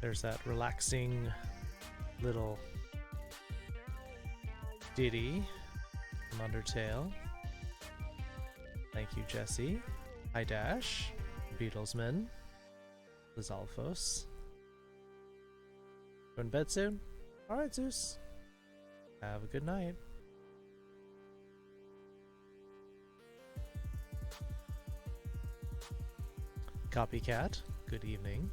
There's that relaxing little ditty from Undertale. Thank you, Jesse. Hi, Dash. Beatlesman. Lizalfos. Going to bed soon? Alright, Zeus. Have a good night. Copycat, good evening.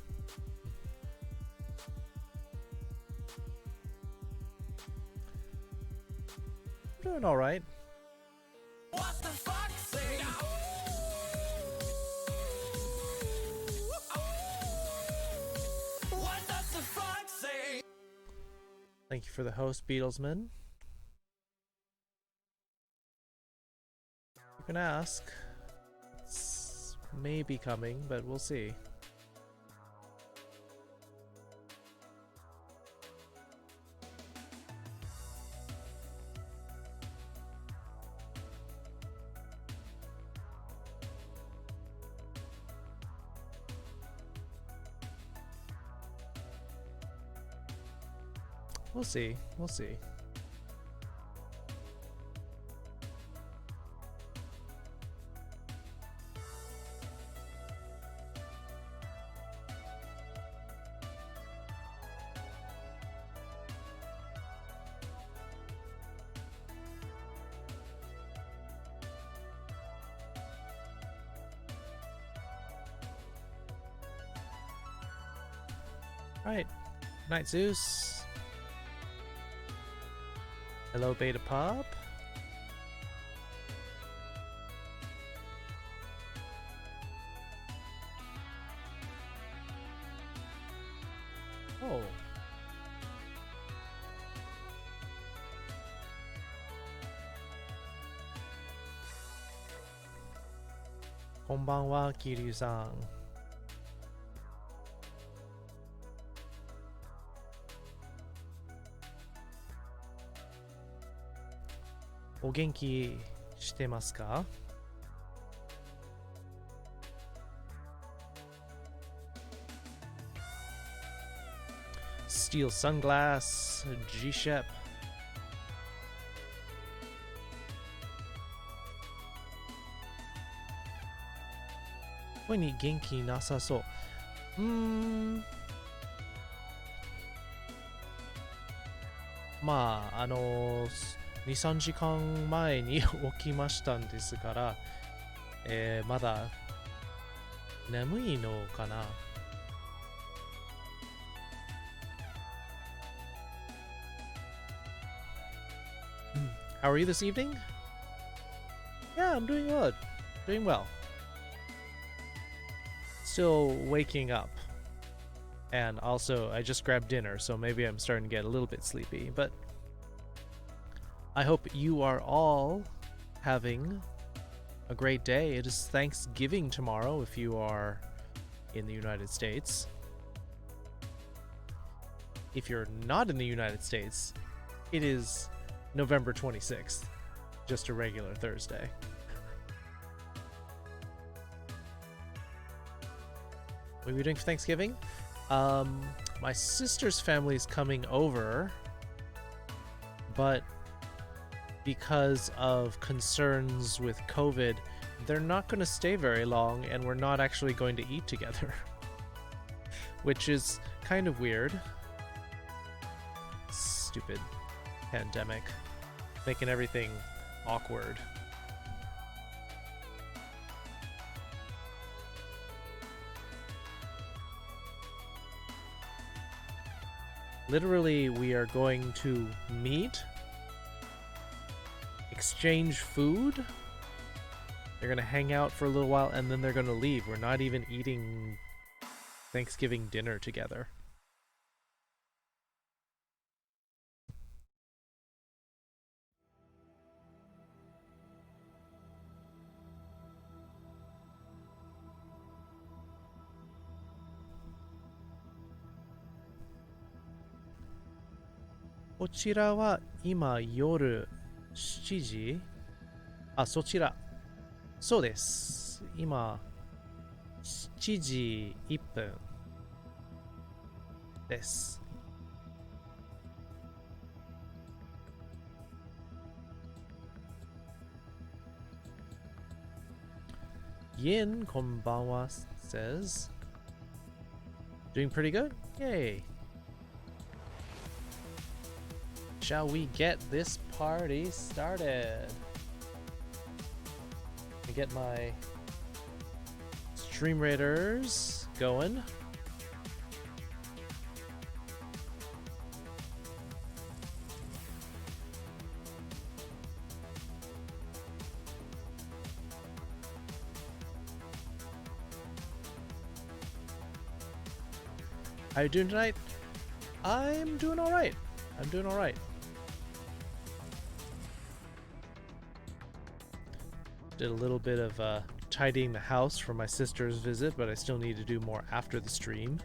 I'm doing alright. What the fuck? What does the fuck say? Thank you for the host, Beatlesman. You can ask. It's maybe coming, but we'll see. We'll see. We'll see. Alright. Good night, Zeus. Hello, Beta Pop. Oh. Konbanwa, Kiryu-san. O genki shite masu ka? Steel Sunglass, G-Shep. Koi ni genki nasasou. まあ2、3時間前に起きましたんですから、まだ眠いのかな。How are you this evening? Yeah, I'm doing good. Doing well. Still waking up. And also, I just grabbed dinner, so maybe I'm starting to get a little bit sleepy, but I hope you are all having a great day. It is Thanksgiving tomorrow if you are in the United States. If you're not in the United States, it is November 26th, just a regular Thursday. What are we doing for Thanksgiving? My sister's family is coming over, but because of concerns with COVID, they're not going to stay very long, and we're not actually going to eat together, which is kind of weird. Stupid pandemic, making everything awkward. Literally, we are going to meet, exchange food, they're going to hang out for a little while, and then they're going to leave. We're not even eating Thanksgiving dinner together. Ko chira wa ima yoru 7時? あ、そちら。そうです。今、7時1分 This. Yin Konbanwa says, doing pretty good? Yay. Shall we get this party started? I get my Stream Raiders going. How you doing tonight? I'm doing alright. I'm doing alright. Did a little bit of tidying the house for my sister's visit, but I still need to do more after the stream.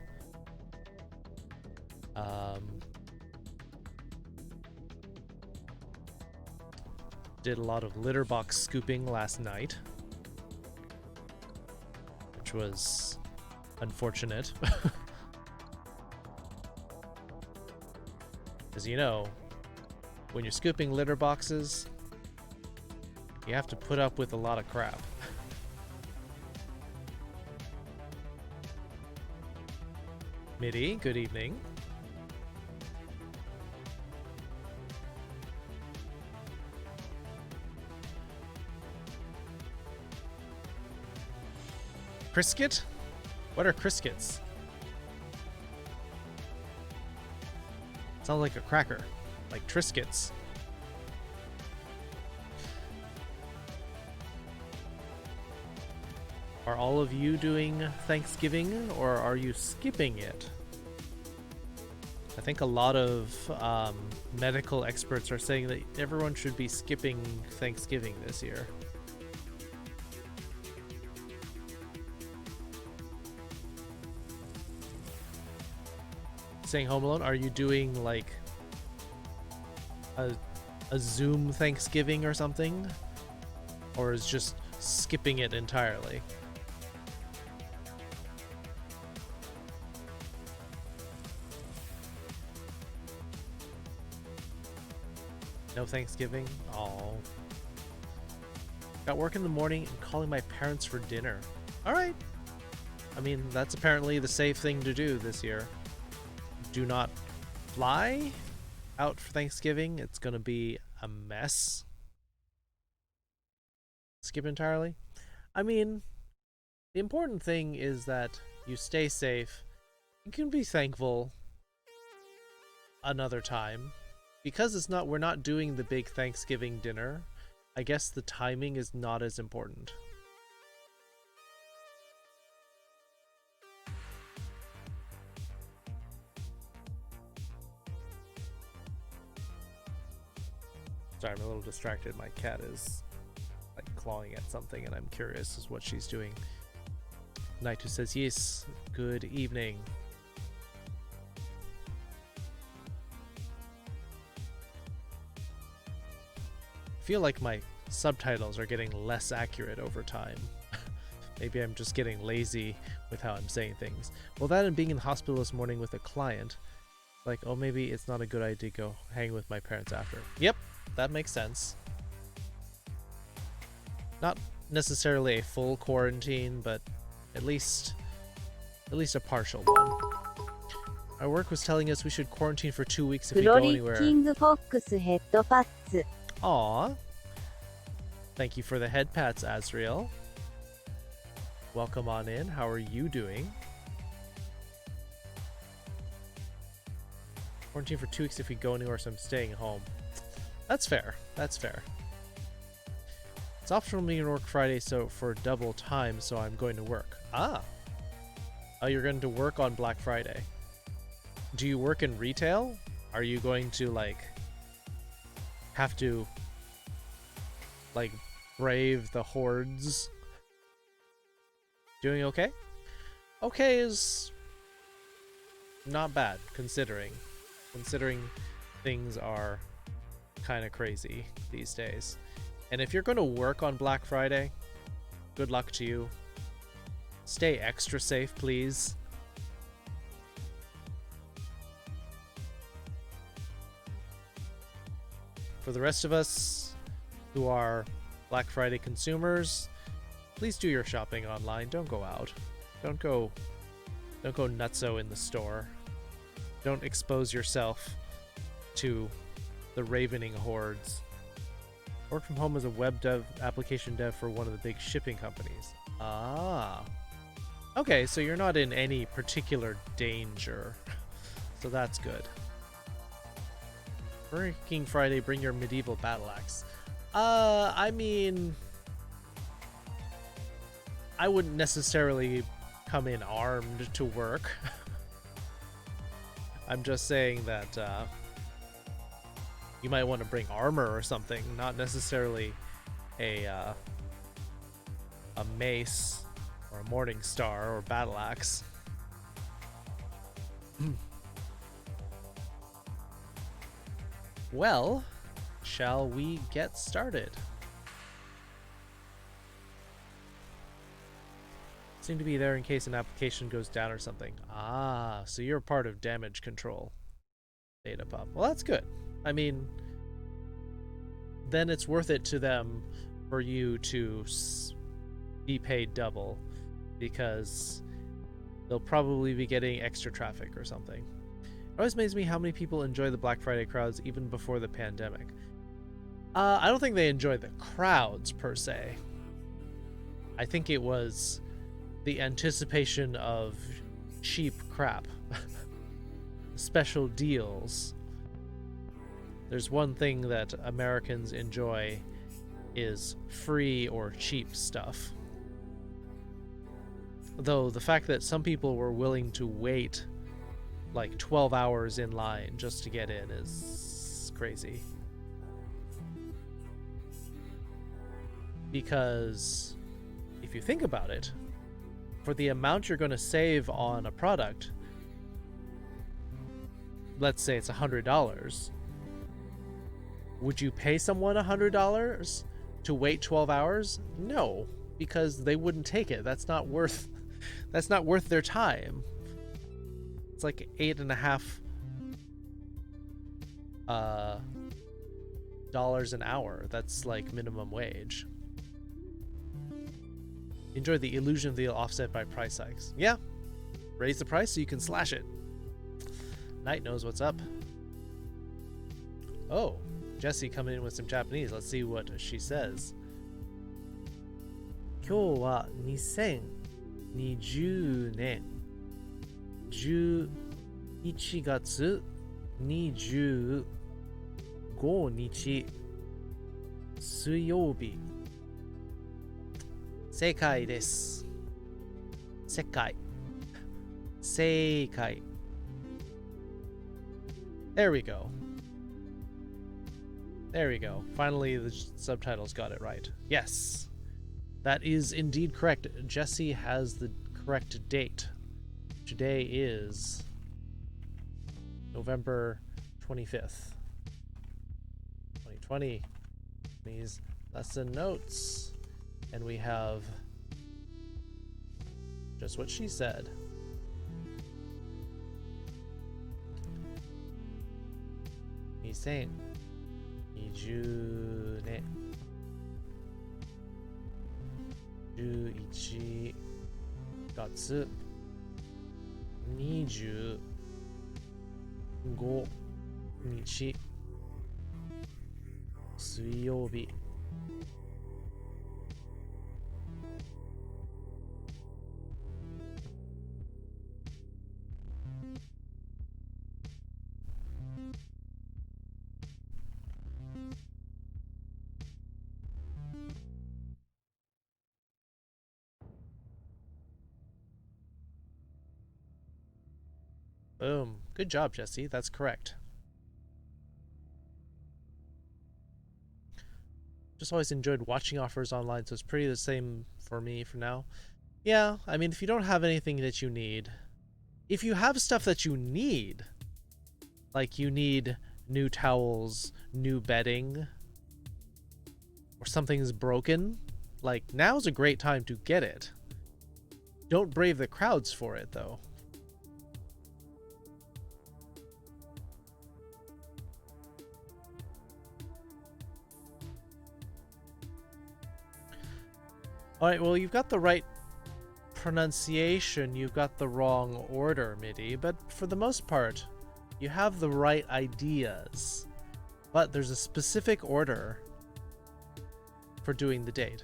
Did a lot of litter box scooping last night, which was unfortunate. As you know, when you're scooping litter boxes, you have to put up with a lot of crap. Midi, good evening. Crisket? What are Criskets? Sounds like a cracker, like Triscuits. Are all of you doing Thanksgiving, or are you skipping it? I think a lot of medical experts are saying that everyone should be skipping Thanksgiving this year. Saying Home Alone, are you doing like a Zoom Thanksgiving or something? Or is just skipping it entirely? No Thanksgiving? Oh. Got work in the morning and calling my parents for dinner. Alright. I mean, that's apparently the safe thing to do this year. Do not fly out for Thanksgiving. It's gonna be a mess. Skip entirely? I mean, the important thing is that you stay safe. You can be thankful another time. Because we're not doing the big Thanksgiving dinner, I guess the timing is not as important. Sorry, I'm a little distracted. My cat is like clawing at something and I'm curious as what she's doing. Naito says, yes, good evening. I feel like my subtitles are getting less accurate over time. Maybe I'm just getting lazy with how I'm saying things. Well, that and being in the hospital this morning with a client, like, oh, maybe it's not a good idea to go hang with my parents after. Yep, that makes sense. Not necessarily a full quarantine, but at least a partial one. Our work was telling us we should quarantine for 2 weeks if we go anywhere. Aww. Thank you for the head pats, Azriel. Welcome on in. How are you doing? Quarantine for 2 weeks if we go anywhere, so I'm staying home. That's fair. That's fair. It's optional me to work Friday, so for double time, so I'm going to work. Ah. Oh, you're going to work on Black Friday. Do you work in retail? Are you going to, like, have to, like, brave the hordes? Doing okay? Okay is not bad, considering things are kind of crazy these days. And if you're going to work on Black Friday, good luck to you. Stay extra safe, please. For the rest of us who are Black Friday consumers, please do your shopping online. Don't go out. Don't go nutso in the store. Don't expose yourself to the ravening hordes. Work from home as a web dev, application dev for one of the big shipping companies. Ah. Okay, so you're not in any particular danger. So that's good. Freaking Friday, bring your medieval battle axe. I mean, I wouldn't necessarily come in armed to work. I'm just saying that you might want to bring armor or something, not necessarily a mace or a morning star or battle axe. Well, shall we get started? Seem to be there in case an application goes down or something. Ah, so you're part of damage control. Data pop. Well, that's good. I mean, then it's worth it to them for you to be paid double, because they'll probably be getting extra traffic or something. It always amazes me how many people enjoy the Black Friday crowds even before the pandemic. I don't think they enjoy the crowds per se. I think it was the anticipation of cheap crap. Special deals. There's one thing that Americans enjoy is free or cheap stuff. Though the fact that some people were willing to wait like 12 hours in line just to get in is crazy. Because if you think about it, for the amount you're going to save on a product, let's say it's $100, would you pay someone $100 to wait 12 hours? No, because they wouldn't take it. That's not worth their time. It's like $8.50 dollars an hour. That's like minimum wage. Enjoy the illusion of the offset by price hikes. Yeah, raise the price so you can slash it. Knight knows what's up. Oh, Jessie coming in with some Japanese. Let's see what she says. 今日は2020年11月25日水曜日。正解です。正解。正解。There we go. There we go. Finally, the subtitles got it right. Yes. That is indeed correct. Jessie has the correct date. Today is November 25th, 2020. These lesson notes. And we have just what she said. $2020年11月25日水曜日。Boom. Good job, Jessie. That's correct. Just always enjoyed watching offers online, so it's pretty the same for me for now. Yeah, I mean, if you don't have anything that you need, if you have stuff that you need, like you need new towels, new bedding, or something's broken, like now's a great time to get it. Don't brave the crowds for it, though. Alright, well, you've got the right pronunciation, you've got the wrong order, MIDI, but for the most part, you have the right ideas. But there's a specific order for doing the date.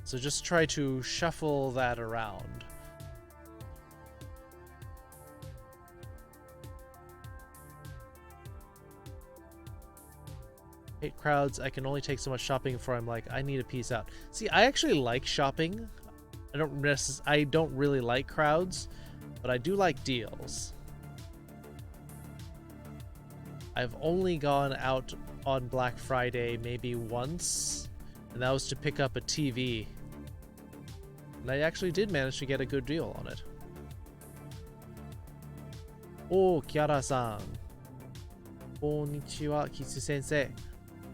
So just try to shuffle that around. Hate crowds. I can only take so much shopping before I'm like, I need a piece out. See, I actually like shopping. I don't really like crowds, but I do like deals. I've only gone out on Black Friday maybe once, and that was to pick up a TV. And I actually did manage to get a good deal on it. Oh, Kiara-san. Konnichiwa, Kitsu-sensei.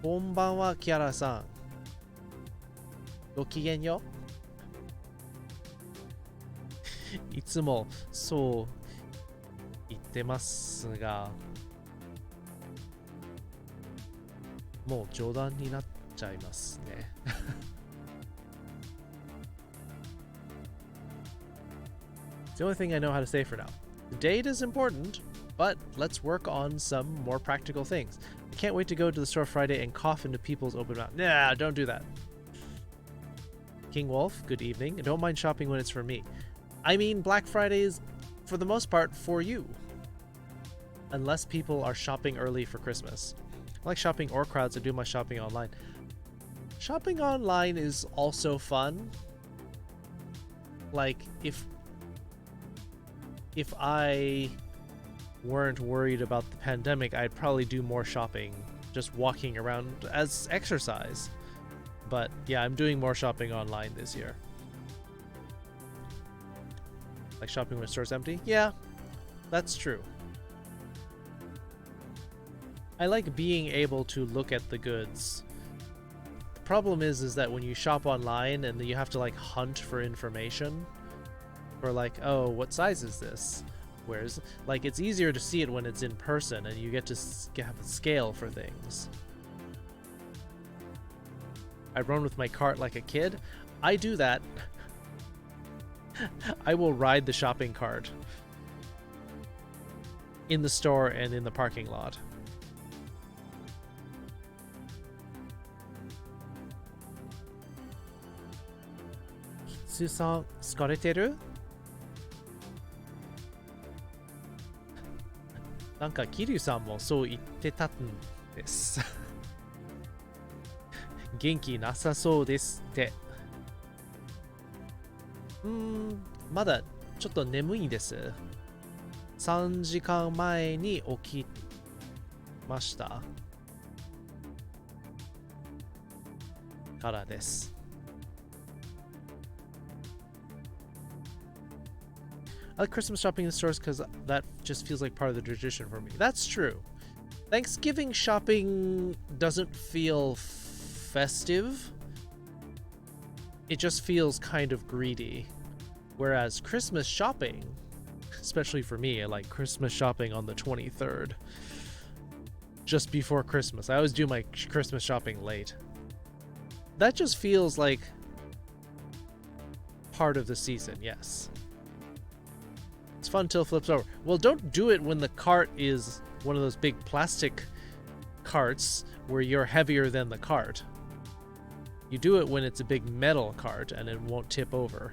Konbanwa, Kiara-san. Gokigenyo? いつもそう言ってますが、もう冗談になっちゃいますね。It's the only thing I know how to say for now. The date is important, but let's work on some more practical things. I can't wait to go to the store Friday and cough into people's open mouth. Nah, don't do that. King Wolf, good evening. I don't mind shopping when it's for me. I mean, Black Friday is, for the most part, for you. Unless people are shopping early for Christmas. I like shopping or crowds. I do my shopping online. Shopping online is also fun. Like, if I weren't worried about the pandemic, I'd probably do more shopping, just walking around as exercise. But yeah, I'm doing more shopping online this year. Like shopping when the store's empty? Yeah, that's true. I like being able to look at the goods. The problem is that when you shop online and you have to like hunt for information, or like, oh, what size is this? Whereas, like, it's easier to see it when it's in person and you get to have a scale for things. I run with my cart like a kid. I do that. I will ride the shopping cart in the store and in the parking lot. Kitsu-san, 疲れてる? なんか桐生さんもそう言ってたんです。元気なさそうですって。まだちょっと眠いです。3時間前に起きましたからです。I like Christmas shopping in stores because that just feels like part of the tradition for me. That's true. Thanksgiving shopping doesn't feel festive. It just feels kind of greedy. Whereas Christmas shopping, especially for me, I like Christmas shopping on the 23rd. Just before Christmas. I always do my Christmas shopping late. That just feels like part of the season, yes. It's fun till it flips over. Well, don't do it when the cart is one of those big plastic carts where you're heavier than the cart. You do it when it's a big metal cart and it won't tip over.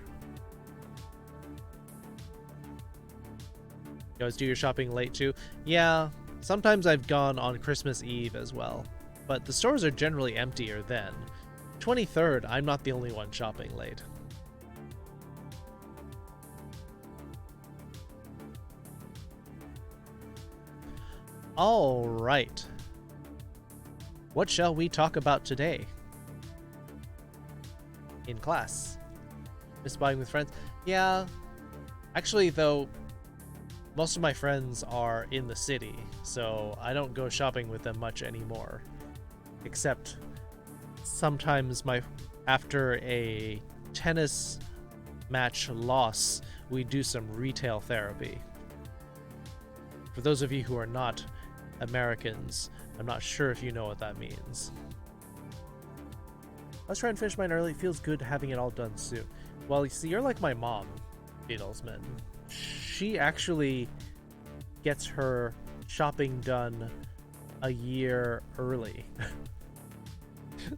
You always do your shopping late too? Yeah, sometimes I've gone on Christmas Eve as well. But the stores are generally emptier then. 23rd, I'm not the only one shopping late. All right. What shall we talk about today? In class. Miss buying with friends? Yeah. Actually, though, most of my friends are in the city, so I don't go shopping with them much anymore. Except sometimes after a tennis match loss, we do some retail therapy. For those of you who are not Americans, I'm not sure if you know what that means. Let's try and finish mine early. Feels good having it all done soon. Well, you see, you're like my mom, Beatlesman. She actually gets her shopping done a year early.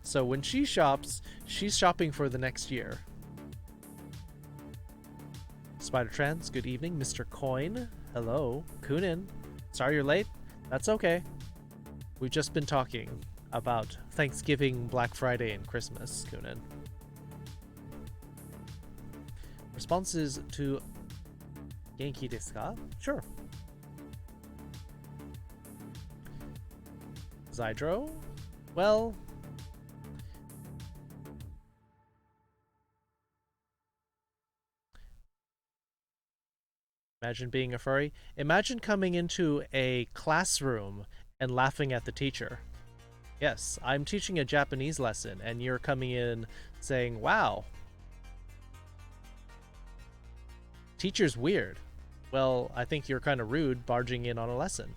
So when she shops, she's shopping for the next year. Spider Trans, good evening. Mr. Coin, hello. Kunin, sorry you're late. That's okay. We've just been talking about Thanksgiving, Black Friday, and Christmas, Kunin. Responses to Genki desu ka? Sure. Zydro? Well, imagine being a furry. Imagine coming into a classroom and laughing at the teacher. Yes, I'm teaching a Japanese lesson and you're coming in saying, wow, teacher's weird. Well, I think you're kind of rude barging in on a lesson.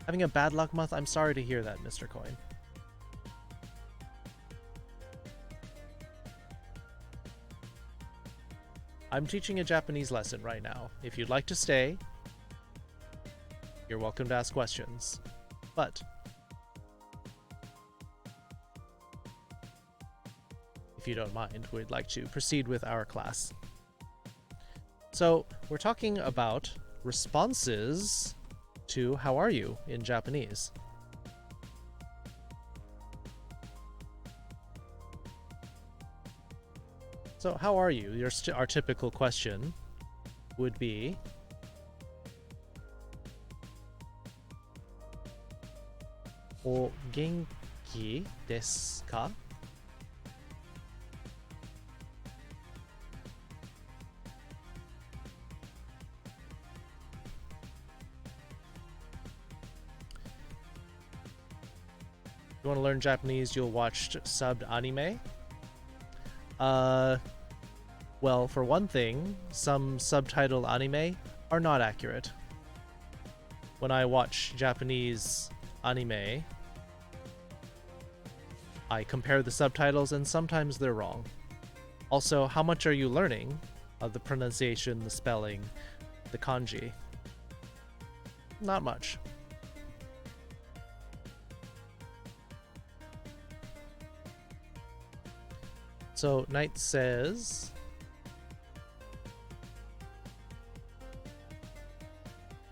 Having a bad luck month? I'm sorry to hear that, Mr. Coin. I'm teaching a Japanese lesson right now. If you'd like to stay, you're welcome to ask questions. But if you don't mind, we'd like to proceed with our class. So we're talking about responses to how are you in Japanese. So how are you? Our typical question would be, O genki desu ka? If you want to learn Japanese, you'll watch subbed anime. Well, for one thing, some subtitled anime are not accurate. When I watch Japanese anime, I compare the subtitles and sometimes they're wrong. Also, how much are you learning of the pronunciation, the spelling, the kanji? Not much. So Knight says,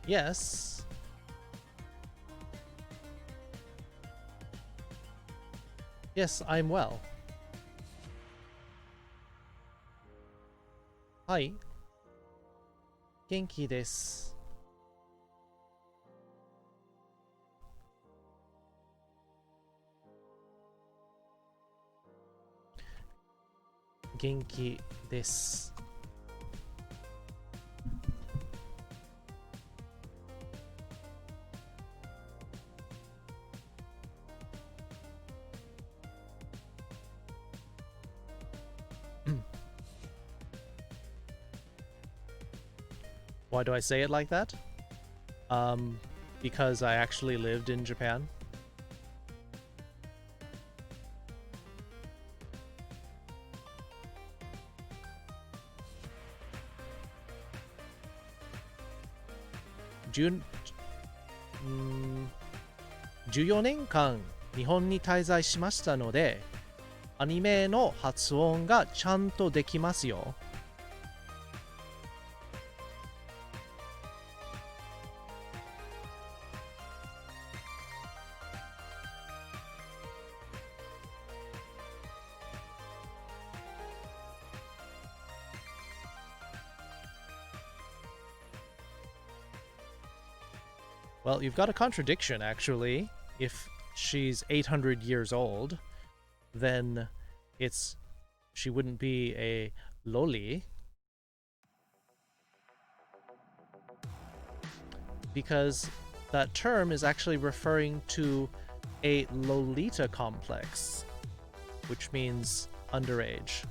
yes. Yes, I'm well. Hi. Genki desu. Genki desu. Why do I say it like that? Because I actually lived in Japan.14年間日本に滞在しましたので、アニメの発音がちゃんとできますよ。Well, you've got a contradiction, actually. If she's 800 years old, then she wouldn't be a loli. Because that term is actually referring to a Lolita complex, which means underage.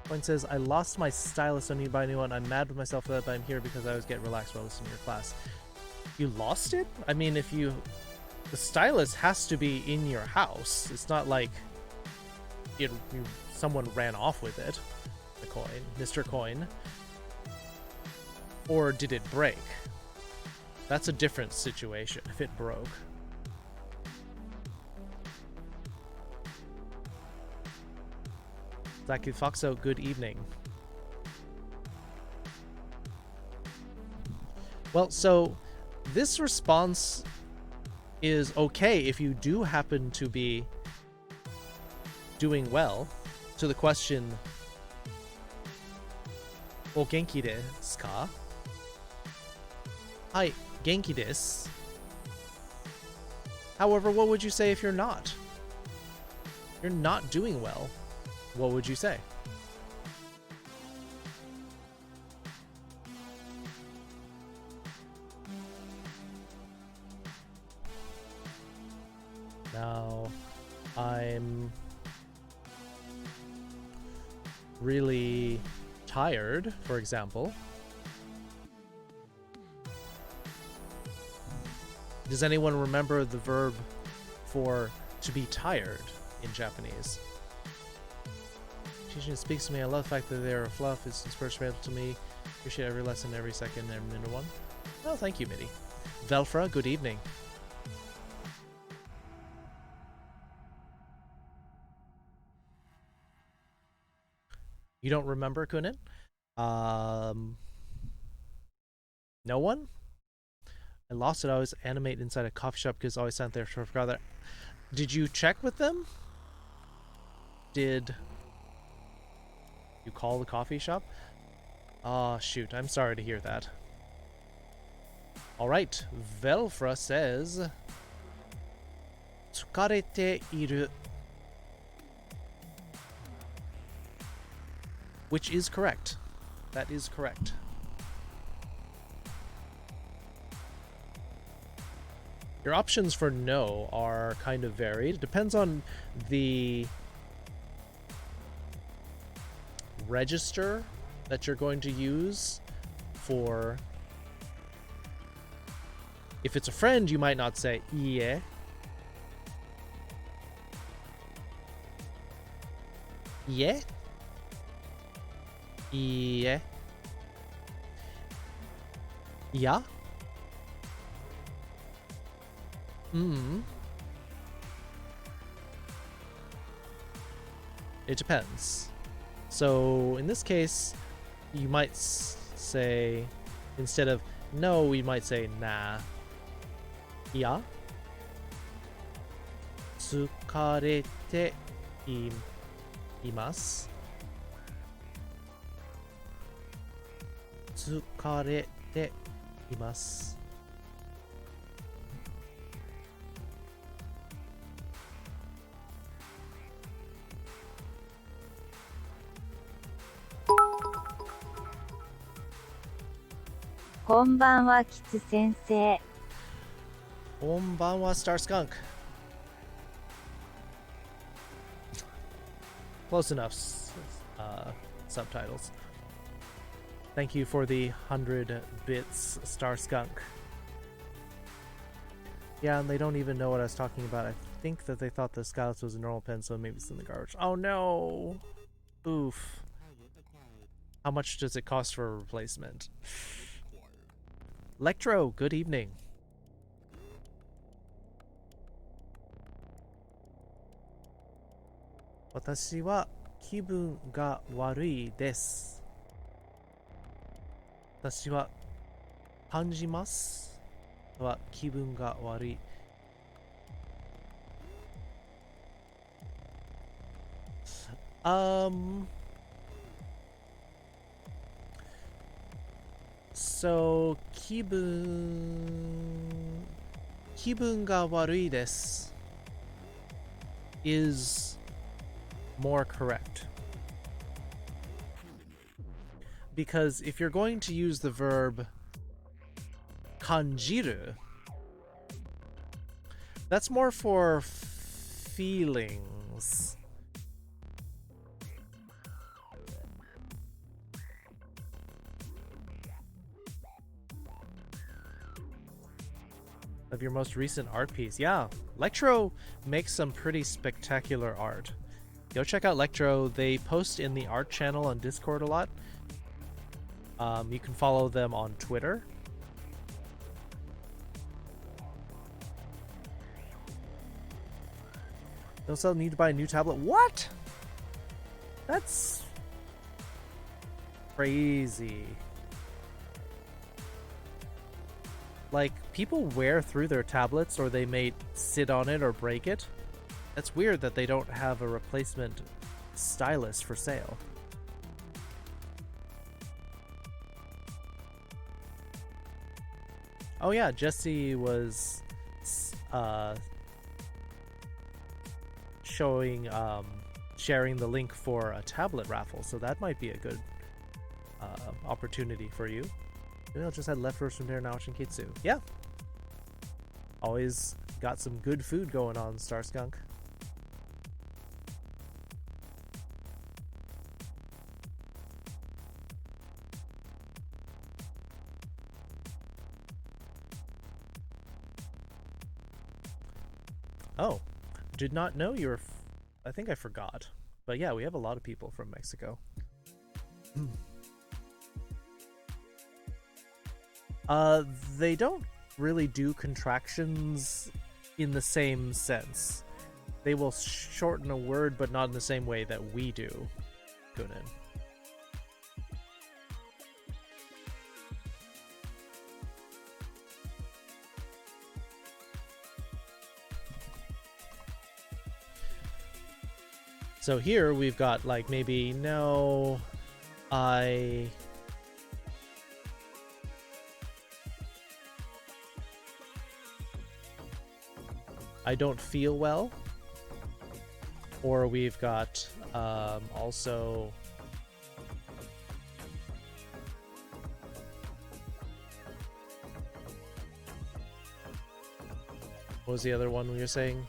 Point says, I lost my stylus, I need to buy a new one. I'm mad with myself that I'm here because I always get relaxed while listening to your class. You lost it? I mean, if you... The stylus has to be in your house. It's not like someone ran off with it. The coin. Mr. Coin. Or did it break? That's a different situation if it broke. Zaki Foxo, good evening. Well, so this response is okay if you do happen to be doing well to the question, O genki desu ka? Hi, genki desu. However, what would you say if you're not? You're not doing well. What would you say? Now, I'm really tired, for example. Does anyone remember the verb for to be tired in Japanese? Teaching speaks to me. I love the fact that they're a fluff. It's inspirational to me. Appreciate every lesson, every second, every minute one. Oh, thank you, Mitty. Velfra, good evening. You don't remember, Kunin? No one? I lost it. I always animate inside a coffee shop because I always sat there, so I forgot that. Did you check with them? Did you call the coffee shop? Ah, shoot. I'm sorry to hear that. Alright. Velfra says... Tsukarete iru. Which is correct. That is correct. Your options for no are kind of varied. It depends on the register that you're going to use for... If it's a friend, you might not say iie. Iie? Iie. Yeah? It depends. So in this case, you might say, instead of no, we might say nah. Yeah? Tsukarete imasu. Tsukarete imasu. Konbanwa, Kitsu sensei. Konbanwa, Star Skunk. Close enough. Subtitles. Thank you for the 100 bits, Star Skunk. Yeah, and they don't even know what I was talking about. I think that they thought the Skylus was a normal pen, so maybe it's in the garbage. Oh no! Oof. How much does it cost for a replacement? Electro, good evening. Watashi wa kibun ga warui desu. Watashi wa kanjimasu wa kibun ga warui. So, kibun ga warui desu is more correct. Because if you're going to use the verb kanjiru, that's more for feelings. of your most recent art piece. Yeah, Lectro makes some pretty spectacular art. Go check out Lectro. They post in the art channel on Discord a lot. You can follow them on Twitter. They also need to buy a new tablet. What? That's crazy. Like, people wear through their tablets, or they may sit on it or break it. That's weird that they don't have a replacement stylus for sale. Oh yeah, Jesse was sharing the link for a tablet raffle, so that might be a good opportunity for you. Maybe I'll just had leftovers from there now watching Kitsu. Yeah. Always got some good food going on, Star Skunk. Oh, did not know you were. I think I forgot. But yeah, we have a lot of people from Mexico. They don't really do contractions in the same sense. They will shorten a word, but not in the same way that we do. Gunin. So here we've got like maybe no, I don't feel well, or we've got also what was the other one we were saying?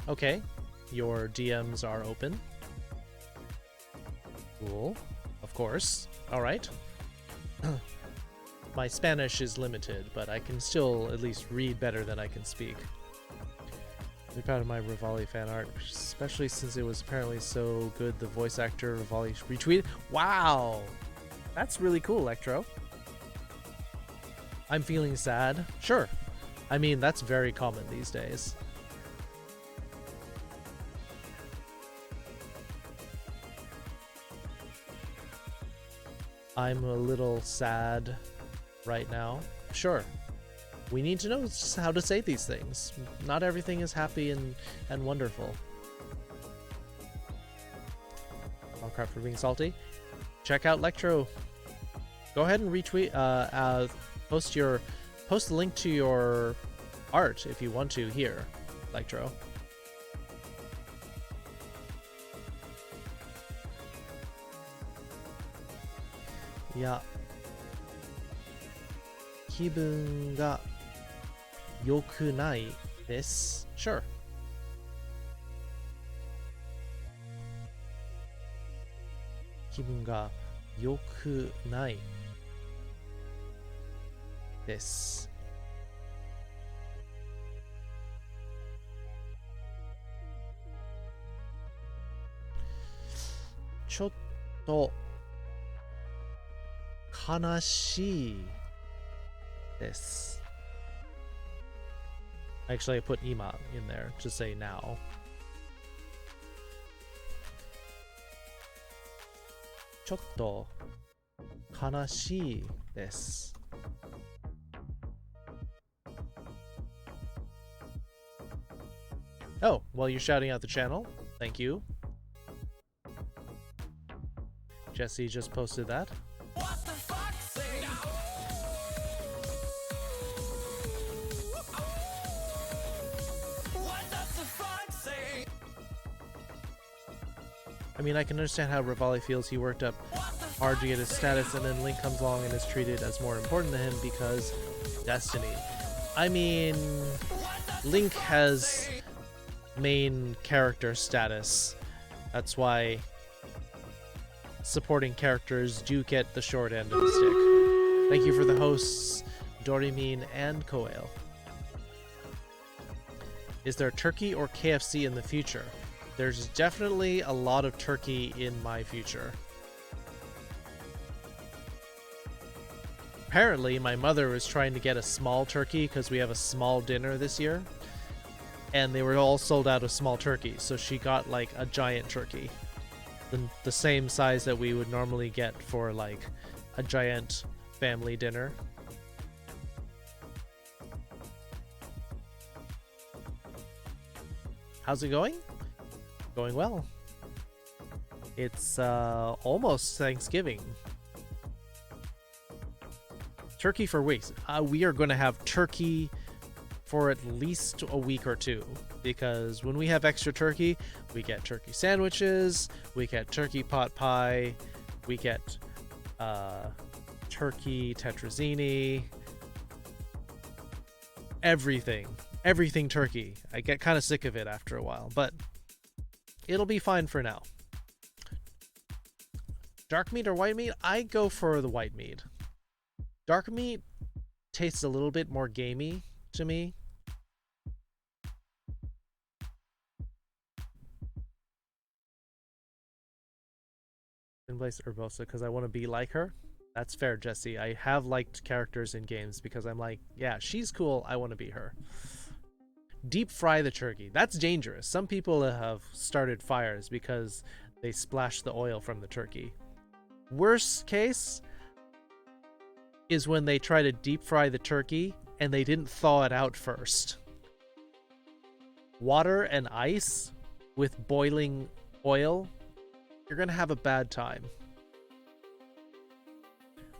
Okay, your DMs are open. Cool, of course. All right. My Spanish is limited, but I can still at least read better than I can speak. I'm proud of my Rivali fan art, especially since it was apparently so good the voice actor Rivali retweeted. Wow! That's really cool, Electro. I'm feeling sad. Sure. I mean, that's very common these days. I'm a little sad right now. Sure. We need to know how to say these things. Not everything is happy and wonderful. All crap for being salty. Check out Lectro. Go ahead and retweet, post the link to your art if you want to here, Lectro. Yeah. 気分が良くないです。Sure. 気分が良くないです。ちょっと悲しいです。Actually, I put ima in there to say now. ちょっと悲しいです。Oh, well, you're shouting out the channel. Thank you. Jesse just posted that. What the fuck? Say what does the fuck say? I mean, I can understand how Rivali feels. He worked up What the hard to get his status, and then Link comes along and is treated as more important to him because Destiny. I mean, Link has main character status. That's why supporting characters do get the short end of the stick. Thank you for the hosts, Dorimin and Koel. Is there turkey or KFC in the future? There's definitely a lot of turkey in my future. Apparently, my mother was trying to get a small turkey because we have a small dinner this year. And they were all sold out of small turkeys, so she got like a giant turkey. The same size that we would normally get for like a giant family dinner. How's it going? Going well. It's almost Thanksgiving. Turkey for weeks. We are going to have turkey for at least a week or two, because when we have extra turkey, we get turkey sandwiches, we get turkey pot pie, we get turkey tetrazzini, everything turkey. I get kind of sick of it after a while, but it'll be fine for now. Dark meat or white meat? I go for the white meat. Dark meat tastes a little bit more gamey to me. In place Urbosa because I want to be like her. That's fair, Jesse. I have liked characters in games because I'm like, yeah, she's cool. I want to be her. Deep fry the turkey. That's dangerous. Some people have started fires because they splash the oil from the turkey. Worst case is when they try to deep fry the turkey and they didn't thaw it out first. Water and ice with boiling oil, you're gonna have a bad time.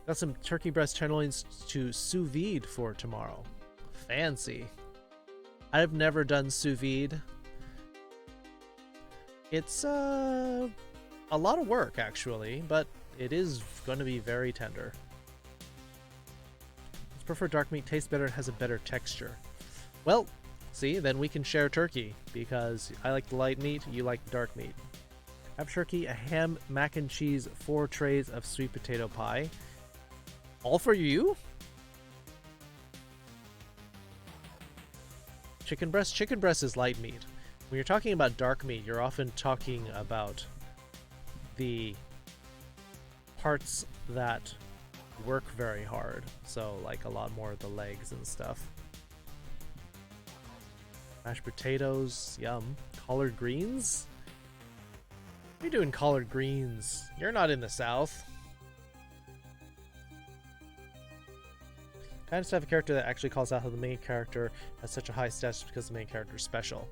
Got some turkey breast tenderloins to sous vide for tomorrow. Fancy. I've never done sous vide. It's a lot of work actually, but it is going to be very tender. I prefer dark meat, tastes better and has a better texture. Well, see, then we can share turkey because I like the light meat, you like the dark meat. I have turkey, a ham, mac and cheese, 4 trays of sweet potato pie. All for you? Chicken breast? Chicken breast is light meat. When you're talking about dark meat, you're often talking about the parts that work very hard. So, like, a lot more of the legs and stuff. Mashed potatoes, yum. Collard greens? What are you doing, collard greens? You're not in the South. Kind of to have a character that actually calls out how the main character has such a high status because the main character is special.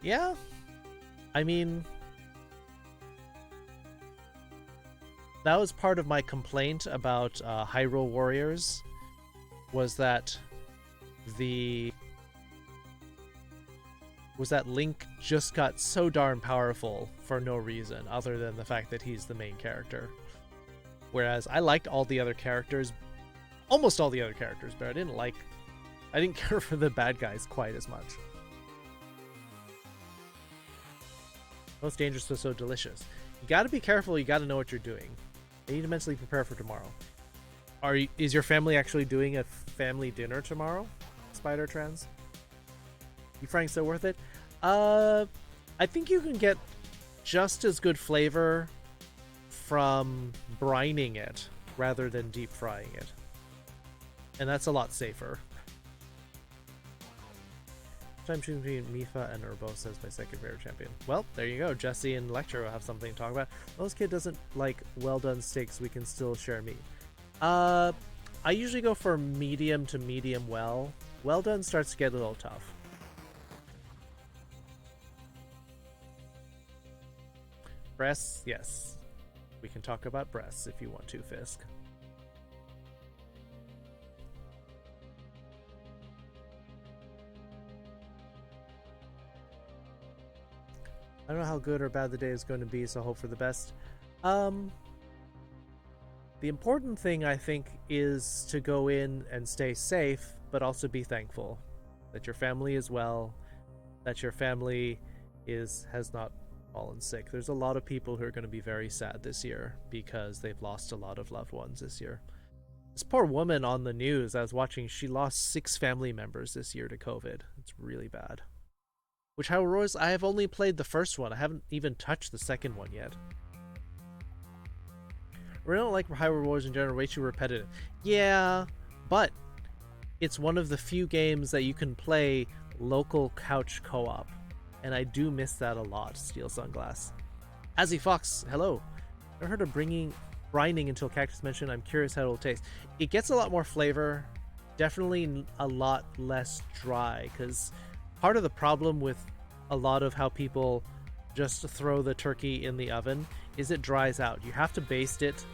Yeah, I mean, that was part of my complaint about Hyrule Warriors, was that Link just got so darn powerful for no reason other than the fact that he's the main character. Whereas I liked all the other characters, almost all the other characters, but I didn't care for the bad guys quite as much. Most dangerous but so delicious. You gotta be careful, you gotta know what you're doing. You need to mentally prepare for tomorrow. Is your family actually doing a family dinner tomorrow? Spider Trans? You frying so worth it? I think you can get just as good flavor from brining it rather than deep frying it. And that's a lot safer. I'm choosing between Mifa and Urbosa as my second favorite champion. Well, there you go. Jesse and Lecter will have something to talk about. Most kid doesn't like well done steaks. We can still share meat. I usually go for medium to medium well. Well done starts to get a little tough. Breasts, yes. We can talk about breasts if you want to, Fisk. I don't know how good or bad the day is going to be, so hope for the best. The important thing, I think, is to go in and stay safe, but also be thankful that your family is well, that your family has not fallen sick. There's a lot of people who are going to be very sad this year because they've lost a lot of loved ones this year. This poor woman on the news I was watching, she lost 6 family members this year to COVID. It's really bad. Which, however, I have only played the first one. I haven't even touched the second one yet. I don't like Hyrule Wars in general, way too repetitive. Yeah, but it's one of the few games that you can play local couch co-op, and I do miss that a lot. Steel Sunglass. Azzy Fox, hello. I heard of brining until Cactus mentioned. I'm curious how it'll taste. It gets a lot more flavor, definitely a lot less dry, because part of the problem with a lot of how people just throw the turkey in the oven is it dries out. You have to baste it,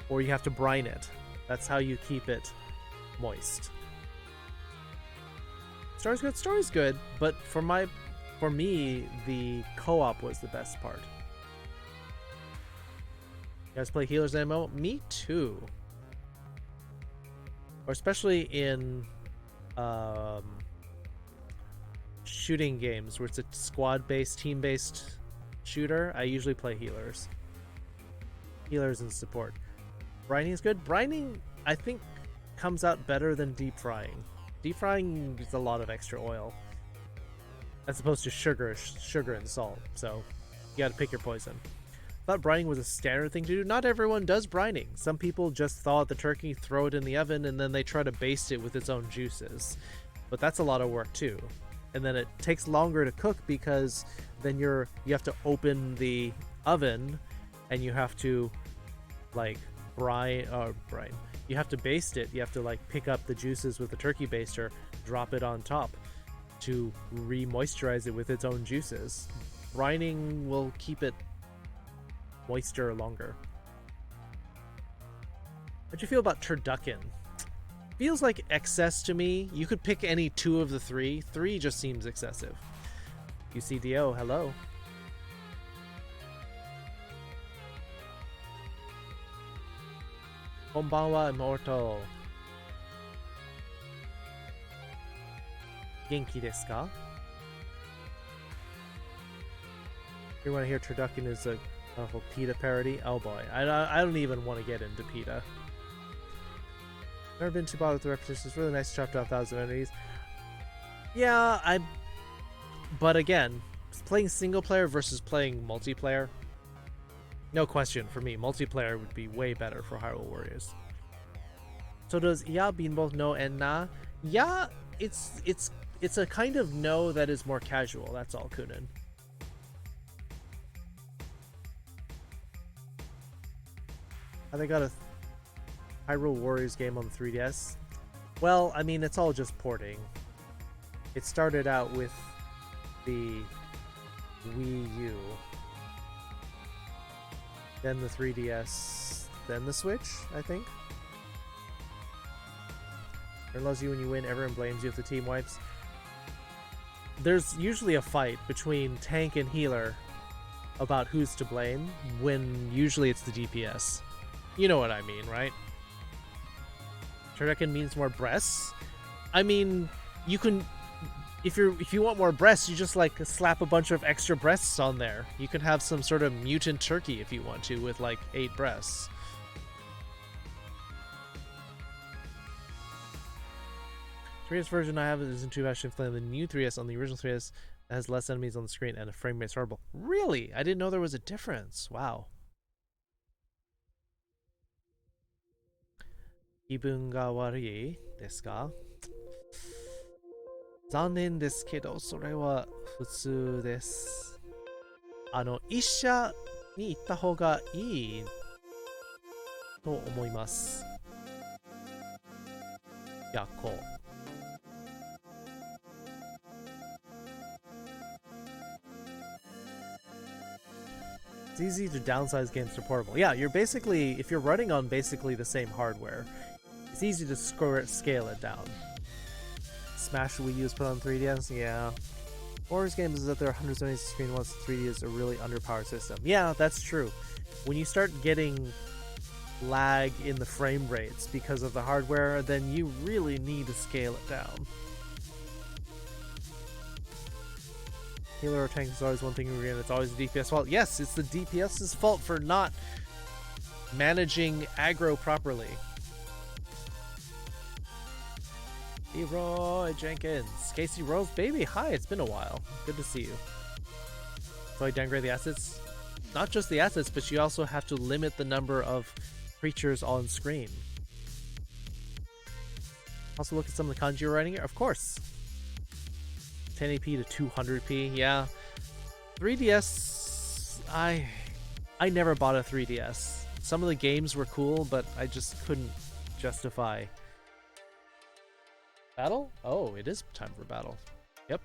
or you have to brine it. That's how you keep it moist. Story's good. Story's good, but for me, the co-op was the best part. You guys play healers MMO? Me too. Or especially in shooting games where it's a squad-based, team-based shooter. I usually play healers. Healers and support. Brining is good. Brining, I think, comes out better than deep frying. Deep frying is a lot of extra oil, as opposed to sugar and salt. So you got to pick your poison. I thought brining was a standard thing to do. Not everyone does brining. Some people just thaw out the turkey, throw it in the oven, and then they try to baste it with its own juices. But that's a lot of work too. And then it takes longer to cook because then you have to open the oven and you have to like brine. You have to baste it. You have to like pick up the juices with the turkey baster, drop it on top to re-moisturize it with its own juices. Brining will keep it moister longer. How'd you feel about turducken? Feels like excess to me. You could pick any 2 of the 3. 3 just seems excessive. UCDO, hello. Konbanwa, Immortal. Genki desu ka? You want to hear turducken is a PETA parody? Oh boy, I don't even want to get into PETA. Never been too bothered with the repetition. It's really nice to chop down 1,000 enemies. Yeah, but again, playing single player versus playing multiplayer, no question for me, multiplayer would be way better for Hyrule Warriors. So does ya being both no and na? Yeah, it's a kind of no that is more casual. That's all, Kunin. They got a Hyrule Warriors game on the 3DS. Well, I mean, it's all just porting. It started out with the Wii U, then the 3DS, then the Switch, I think. Everyone loves you when you win, everyone blames you if the team wipes. There's usually a fight between tank and healer about who's to blame, when usually it's the DPS. You know what I mean, right? Turducken means more breasts. I mean, you can, if you want more breasts, you just like slap a bunch of extra breasts on there. You can have some sort of mutant turkey if you want to, with like 8 breasts. The 3DS version I have isn't too bad. Playing the new 3DS on the original 3DS that has less enemies on the screen and a frame rate's horrible. Really? I didn't know there was a difference. Wow. 気分が悪いですか？残念ですけど、それは普通です。医者に行った方がいいと思います。逆行。It's easy to downsize games to portable. Yeah, you're basically, if you're running on basically the same hardware, it's easy to scale it down. Smash Wii U is put on 3DS? Yeah. Horror's games is that there are hundreds of enemies on screen once 3D is a really underpowered system. Yeah, that's true. When you start getting lag in the frame rates because of the hardware, then you really need to scale it down. Healer or tank is always one thing we're in. It's always the DPS fault. Yes, it's the DPS's fault for not managing aggro properly. Leroy Jenkins. Casey Rose, baby, hi, it's been a while. Good to see you. So I downgrade the assets? Not just the assets, but you also have to limit the number of creatures on screen. Also look at some of the kanji you're writing here. Of course. 1080p to 200p, yeah. 3DS, I never bought a 3DS. Some of the games were cool, but I just couldn't justify. Battle? Oh, it is time for battle. Yep.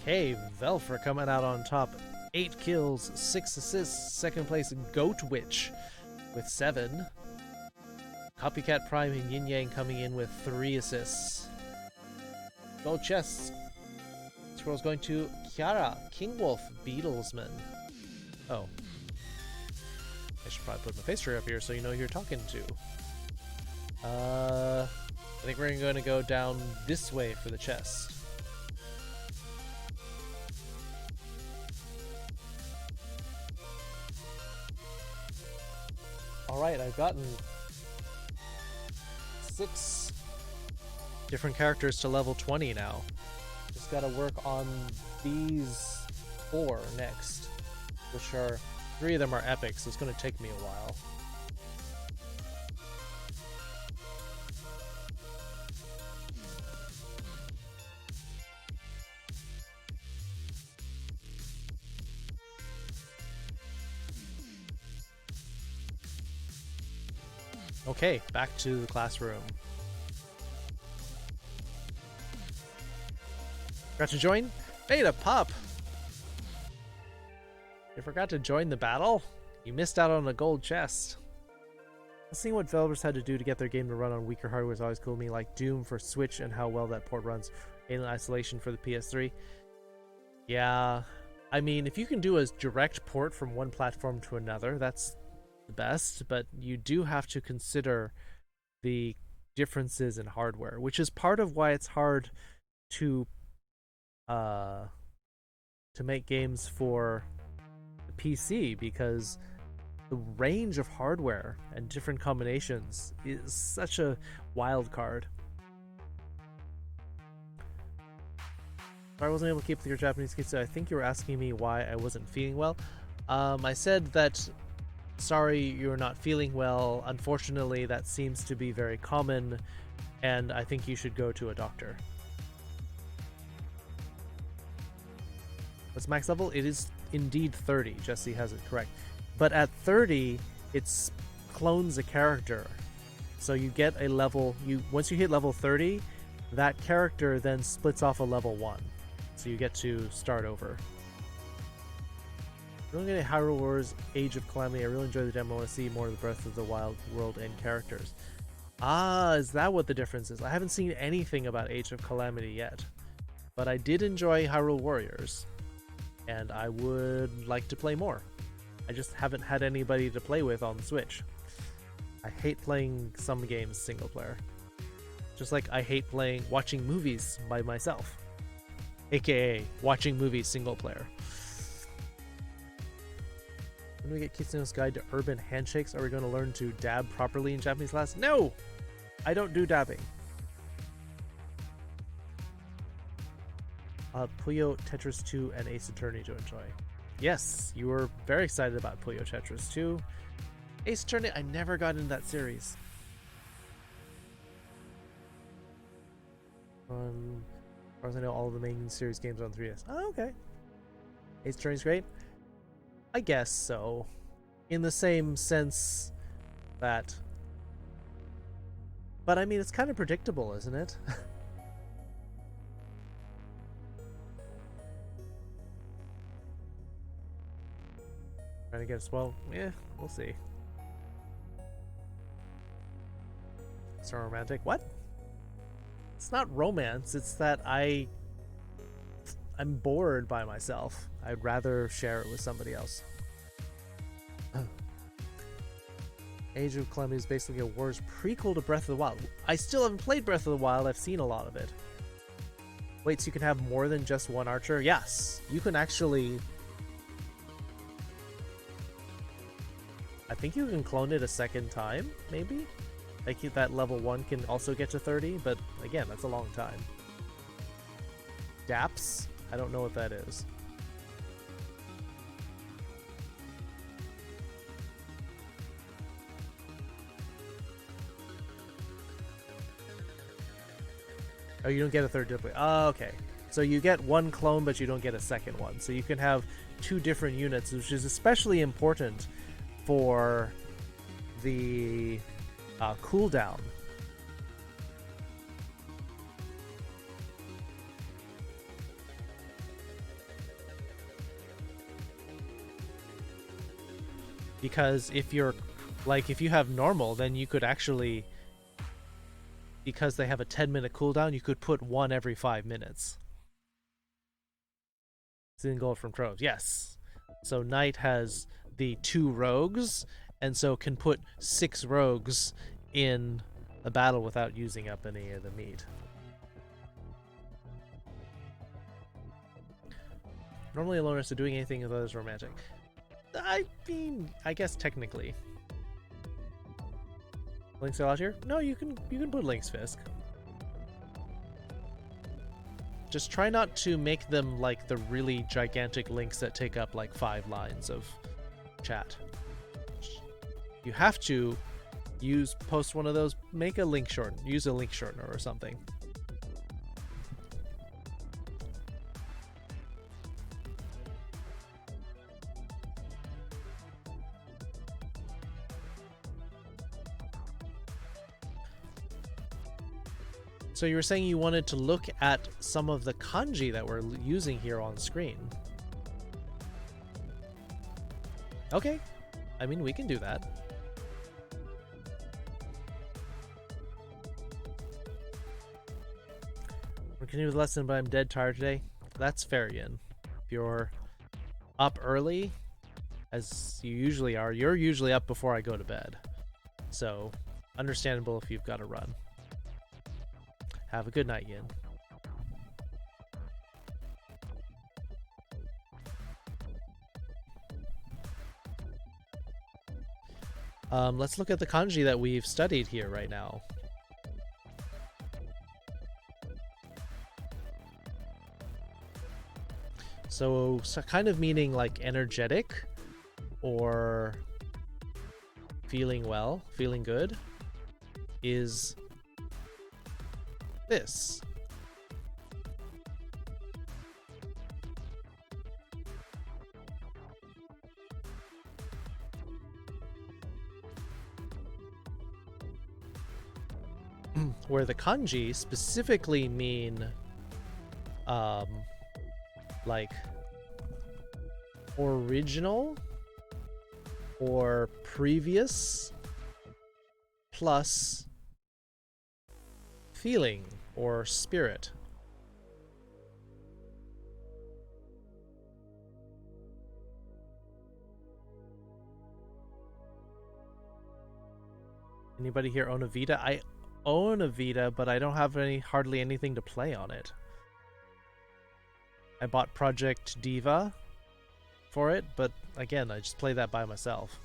Okay, Velfer coming out on top. 8 kills, 6 assists. Second place, Goat Witch with 7. Copycat Prime and Yin Yang coming in with 3 assists. Gold chests. This roll's going to Kiara, King Wolf, Beatlesman. Oh. I should probably put my face right up here so you know who you're talking to. I think we're going to go down this way for the chest. Alright, I've gotten 6 different characters to level 20 now. Just gotta work on these 4 next, which are 3 of them are epic, so it's gonna take me a while. Okay, back to the classroom. Forgot to join? Beta Pop! You forgot to join the battle? You missed out on a gold chest. Seeing what developers had to do to get their game to run on weaker hardware is always cool to me, like Doom for Switch and how well that port runs. Alien Isolation for the PS3. Yeah, I mean, if you can do a direct port from one platform to another, that's the best, but you do have to consider the differences in hardware, which is part of why it's hard to make games for the PC, because the range of hardware and different combinations is such a wild card. I wasn't able to keep your Japanese kids, so I think you were asking me why I wasn't feeling well. I said that sorry you're not feeling well. Unfortunately, that seems to be very common, and I think you should go to a doctor. What's max level? It is indeed 30. Jesse has it correct. But at 30, it clones a character. So you get a level, once you hit level 30, that character then splits off a level 1. So you get to start over. Really getting Hyrule Wars Age of Calamity. I really enjoy the demo. I want to see more of the Breath of the Wild world and characters. Ah, is that what the difference is? I haven't seen anything about Age of Calamity yet. But I did enjoy Hyrule Warriors. And I would like to play more. I just haven't had anybody to play with on the Switch. I hate playing some games single player. Just like I hate watching movies by myself. AKA watching movies single player. When we get Kitsuno's Guide to Urban Handshakes, are we going to learn to dab properly in Japanese class? No! I don't do dabbing. Puyo Tetris 2 and Ace Attorney to enjoy. Yes, you were very excited about Puyo Tetris 2. Ace Attorney, I never got into that series. As far as I know, all of the main series games on 3DS. Oh, okay. Ace Attorney's great? I guess so. in the same sense that... But I mean, it's kind of predictable, isn't it? Trying to get us, well, yeah, we'll see. It's not romantic. What? It's not romance, it's that I'm bored by myself. I'd rather share it with somebody else. Age of Calamity is basically a Wars prequel to Breath of the Wild. I still haven't played Breath of the Wild, I've seen a lot of it. Wait, so you can have more than just one archer? Yes, you can actually... I think you can clone it a second time, maybe? Like that level 1 can also get to 30, but again, that's a long time. Daps? I don't know what that is. Oh, you don't get a third duplicate. Oh, okay. So you get one clone, but you don't get a second one. So you can have 2 different units, which is especially important for the cooldown. Because if you're, like, if you have normal, then you could actually, because they have a 10-minute cooldown, you could put 1 every 5 minutes. Seeing gold from Troves, yes. So Knight has the 2 rogues, and so can put 6 rogues in a battle without using up any of the meat. Normally alone as to doing anything with others romantic. I mean, I guess technically. Link's allowed here? No, you can put Link's Fisk. Just try not to make them like the really gigantic links that take up like 5 lines of chat. You have to post one of those, make a link shorten, use a link shortener or something. So you were saying you wanted to look at some of the kanji that we're using here on screen. Okay. I mean, we can do that. We're continuing with the lesson, but I'm dead tired today. That's fair, Yin. If you're up early, as you usually are, you're usually up before I go to bed. So, understandable if you've got to run. Have a good night, Yin. Let's look at the kanji that we've studied here right now. So kind of meaning like energetic or feeling well, feeling good is this. Where the kanji specifically mean like original or previous plus feeling or spirit. Anybody here own a Vita? I own a Vita, but I don't have hardly anything to play on it. I bought Project Diva for it, but again, I just play that by myself.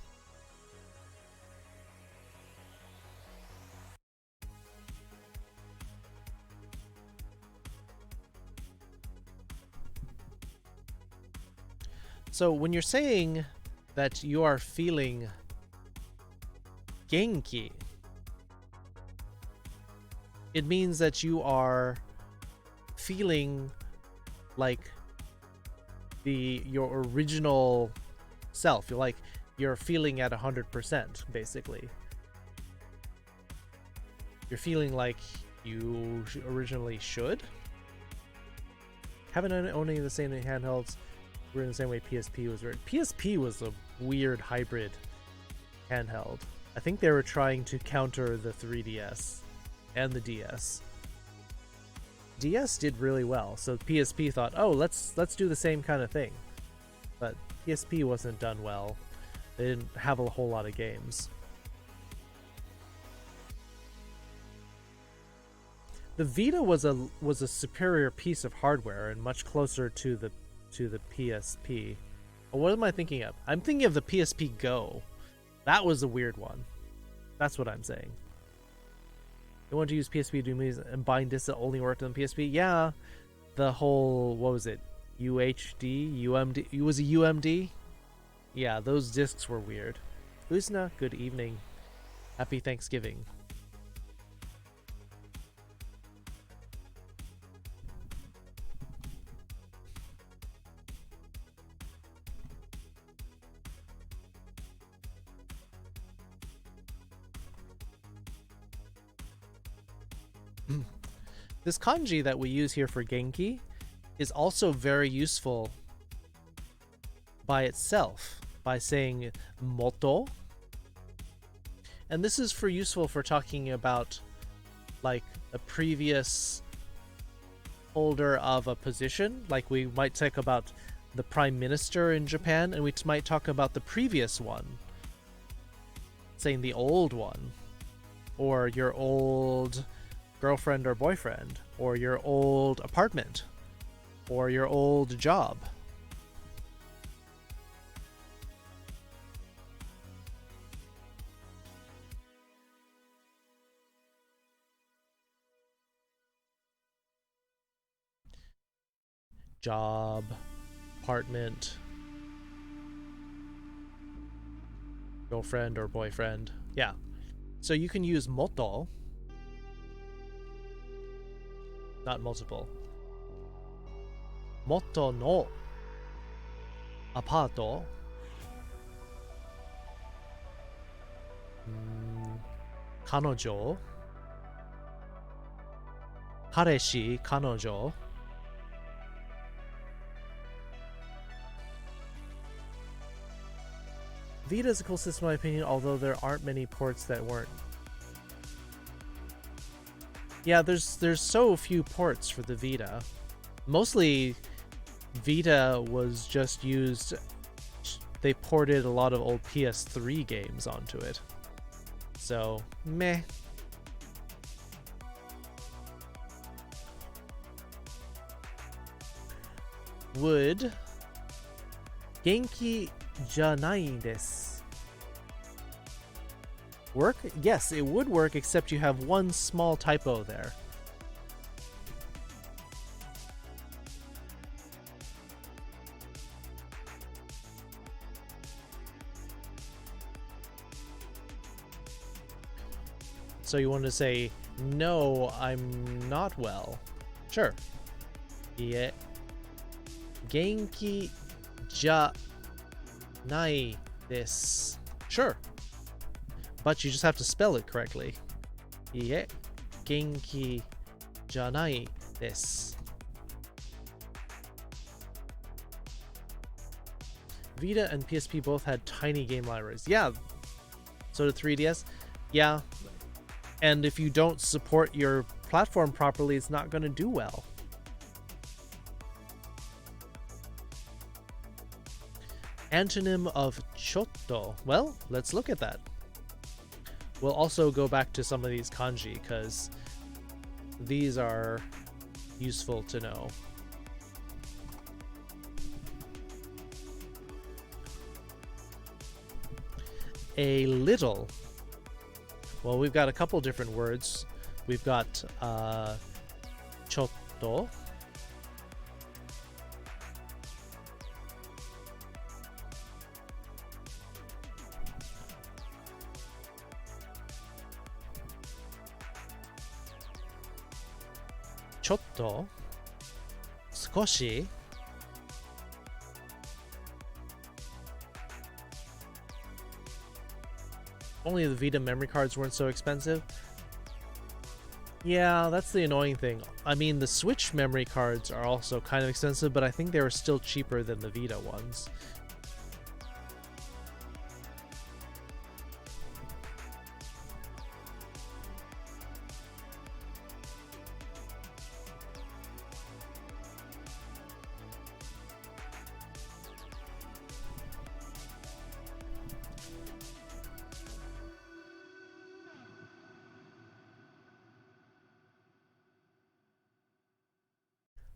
So when you're saying that you are feeling genki, it means that you are feeling like your original self. you're feeling at 100%, basically. You're feeling like you originally should. Haven't owned any of the same handhelds. We're in the same way PSP was weird. PSP was a weird hybrid handheld. I think they were trying to counter the 3DS and the DS. DS did really well, so PSP thought, oh, let's do the same kind of thing. But PSP wasn't done well. They didn't have a whole lot of games. The Vita was a superior piece of hardware and much closer to the PSP. Oh, what am I thinking of? I'm thinking of the PSP Go. That was a weird one. That's what I'm saying. You want to use PSP to do movies and bind discs that only worked on PSP? Yeah. The whole, what was it? UHD? UMD? It was a UMD? Yeah, those discs were weird. Usna, good evening. Happy Thanksgiving. This kanji that we use here for Genki is also very useful by itself, by saying moto. And this is useful for talking about like a previous holder of a position. Like we might talk about the prime minister in Japan, and we might talk about the previous one, saying the old one, or your old girlfriend or boyfriend, or your old apartment, or your old job. Job, apartment, girlfriend or boyfriend. Yeah. So you can use moto, not multiple. Moto no apato. Kanojo. Kareshi, kanojo. Vita is a cool system in my opinion, although there aren't many ports that weren't. Yeah, there's so few ports for the Vita. Mostly Vita was just used, they ported a lot of old PS3 games onto it. So, meh. Would Genki janai desu work? Yes, it would work, except you have one small typo there. So you want to say, no, I'm not well. Sure. Yeah. Genki janai desu. Sure. But you just have to spell it correctly. Yeah. Genki janai desu. Vita and PSP both had tiny game libraries. Yeah. So did 3DS. Yeah. And if you don't support your platform properly, it's not going to do well. Antonym of chotto. Well, let's look at that. We'll also go back to some of these kanji, because these are useful to know. A little. Well, we've got a couple different words. We've got chotto. Chotto. Sukoshi. Only the Vita memory cards weren't so expensive. Yeah, that's the annoying thing. I mean, the Switch memory cards are also kind of expensive, but I think they were still cheaper than the Vita ones.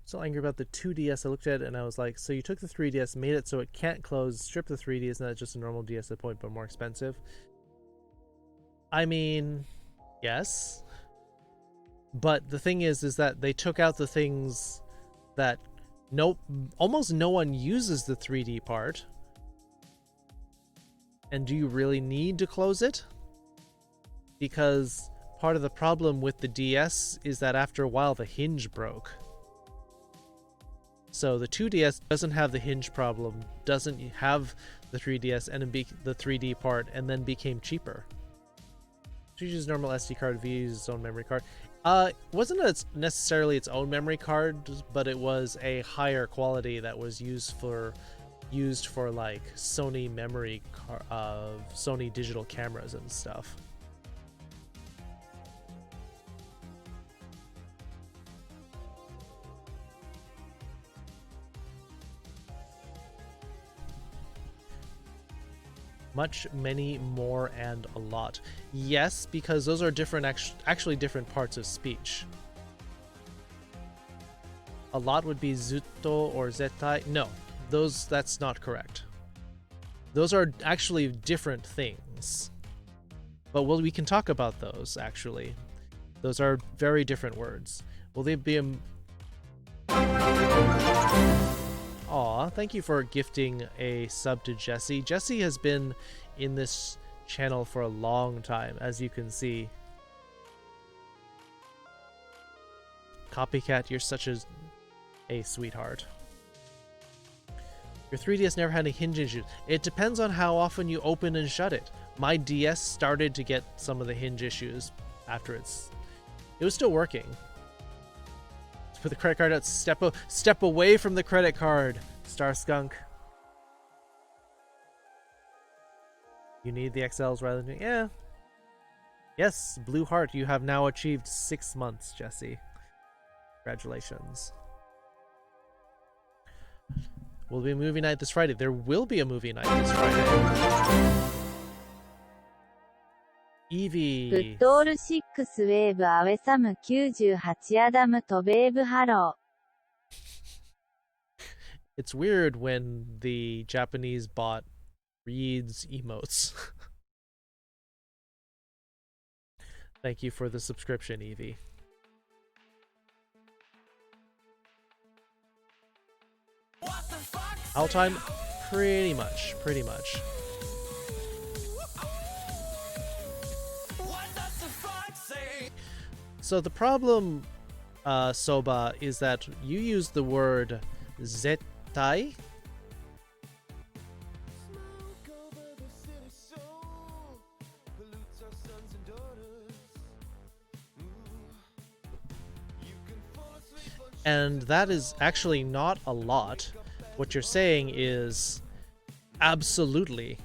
So angry about the 2DS. I looked at it and I was like, so you took the 3DS, made it so it can't close, stripped the 3DS, and that's just a normal DS at point, but more expensive. I mean, yes. But the thing is that they took out the things that almost no one uses the 3D part. And do you really need to close it? Because part of the problem with the DS is that after a while the hinge broke. So the 2DS doesn't have the hinge problem, doesn't have the 3DS and the 3D part, and then became cheaper. So you use normal SD card, V uses its own memory card. Wasn't it necessarily its own memory card, but it was a higher quality that was used for like Sony memory Sony digital cameras and stuff. Much, many, more, and a lot. Yes, because those are different, actually different parts of speech. A lot would be zutto or zettai. No, that's not correct. Those are actually different things. But we can talk about those, actually. Those are very different words. Will they be Aw, thank you for gifting a sub to Jesse. Jesse has been in this channel for a long time, as you can see. Copycat, you're such a sweetheart. Your 3DS never had any hinge issues. It depends on how often you open and shut it. My DS started to get some of the hinge issues after it was still working. Put the credit card out. Step away from the credit card, Star Skunk. You need the XLs rather than Yes, Blue Heart. You have now achieved 6 months, Jesse. Congratulations. Will be a movie night this Friday. There will be a movie night this Friday. Evie. グッドオール6ウェーブアウェサム98アダムとベーブハロー It's weird when the Japanese bot reads emotes. Thank you for the subscription, Evie. All time? Pretty much. So the problem, Soba, is that you use the word zettai. And that is actually not a lot. What you're saying is absolutely,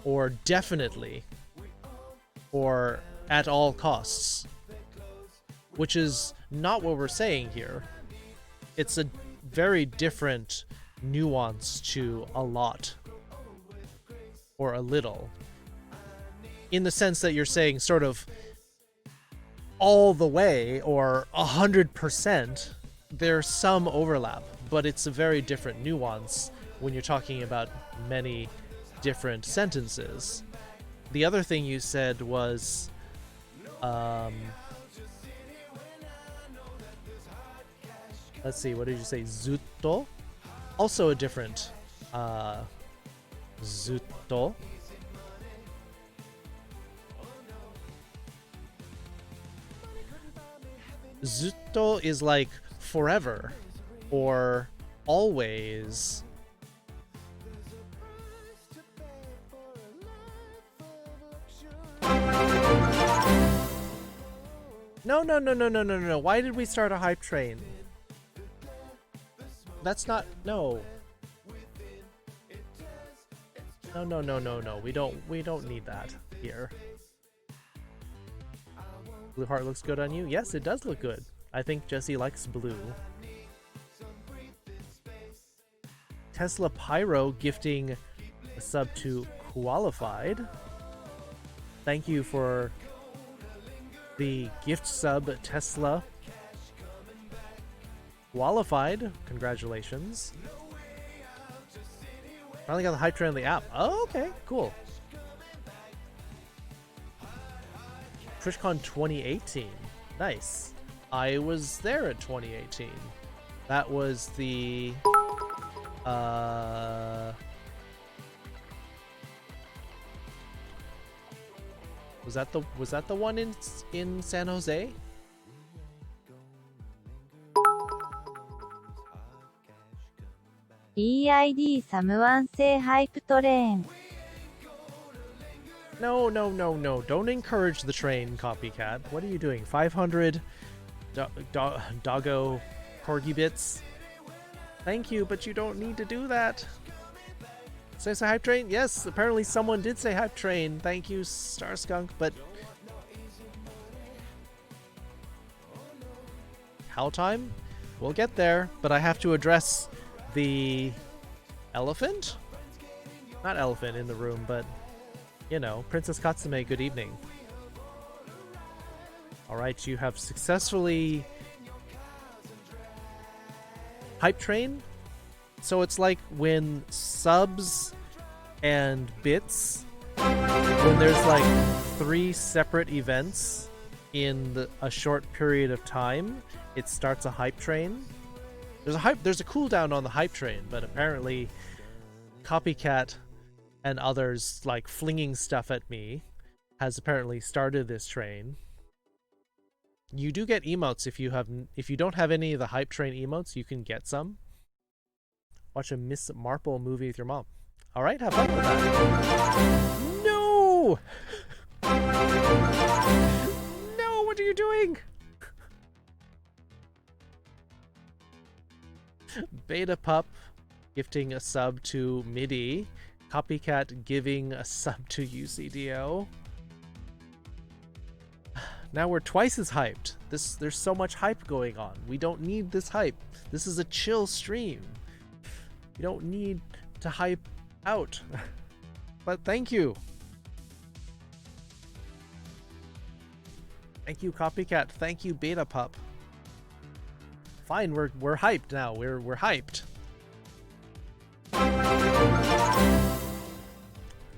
or definitely, or at all costs, which is not what we're saying here. It's a very different nuance to a lot or a little, in the sense that you're saying sort of all the way or 100%. There's some overlap, but it's a very different nuance when you're talking about many different sentences. The other thing you said was let's see, what did you say? Zutto? Also a different zutto. Zutto is like forever or always. No, no, no, no, no, no, no. Why did we start a hype train? That's not... No. No, no, no, no, no. We don't need that here. Blue heart looks good on you? Yes, it does look good. I think Jesse likes blue. Tesla Pyro gifting a sub to Qualified. Thank you for the gift sub, Tesla. Qualified. Congratulations. Finally got the hype train on the app. Oh, okay, cool. TwitchCon 2018. Nice. I was there at 2018. That was the was that the one in San Jose? EID someone say hype train. No, no, no, no. Don't encourage the train, copycat. What are you doing? 500 doggo corgi bits? Thank you, but you don't need to do that. Say hype train? Yes, apparently someone did say hype train. Thank you, Star Skunk, but... How time? We'll get there, but I have to address the elephant? Not elephant in the room, but... You know, Princess Katsume, good evening. Alright, you have successfully... Hype train? So it's like when subs and bits, when there's like 3 separate events in a short period of time, it starts a hype train. There's a cooldown on the hype train, but apparently Copycat and others like flinging stuff at me has apparently started this train. You do get emotes if you don't have any of the hype train emotes, you can get some. Watch a Miss Marple movie with your mom. All right, have fun with that. No! No, what are you doing? Beta Pup gifting a sub to MIDI. Copycat giving a sub to UCDO. Now we're twice as hyped. There's so much hype going on. We don't need this hype. This is a chill stream. You don't need to hype out. But thank you. Thank you, Copycat. Thank you, Beta Pup. Fine, we're hyped now. We're hyped.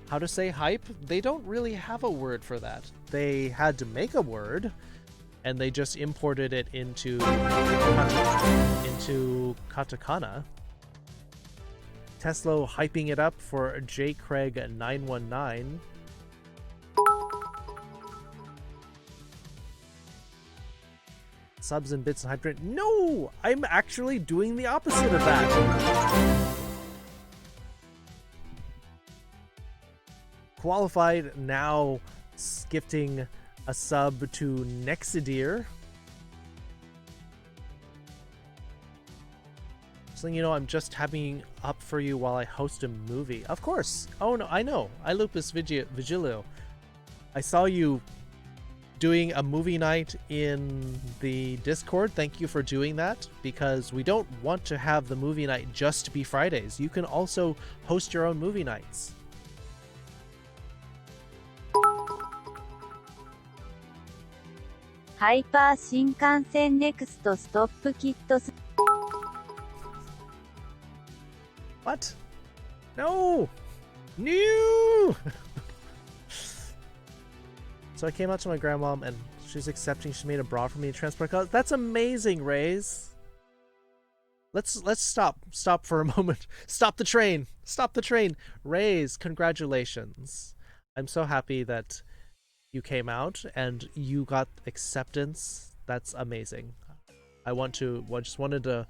How to say hype? They don't really have a word for that. They had to make a word, and they just imported it into katakana. Tesla hyping it up for J. Craig 919. Subs and bits and hype train. No! I'm actually doing the opposite of that. Qualified now gifting a sub to Nexidir. So you know, I'm just having up for you while I host a movie. Of course. Oh no, I know. I Lupus Vigilio. I saw you doing a movie night in the Discord. Thank you for doing that, because we don't want to have the movie night just be Fridays. You can also host your own movie nights. Hyper Shinkansen Next Stop Kit. What? No! No! So I came out to my grandmom and she's accepting. She made a bra for me to transport college. That's amazing, Rays. Let's stop for a moment. Stop the train. Stop the train. Rays, congratulations. I'm so happy that you came out and you got acceptance. That's amazing. I just wanted to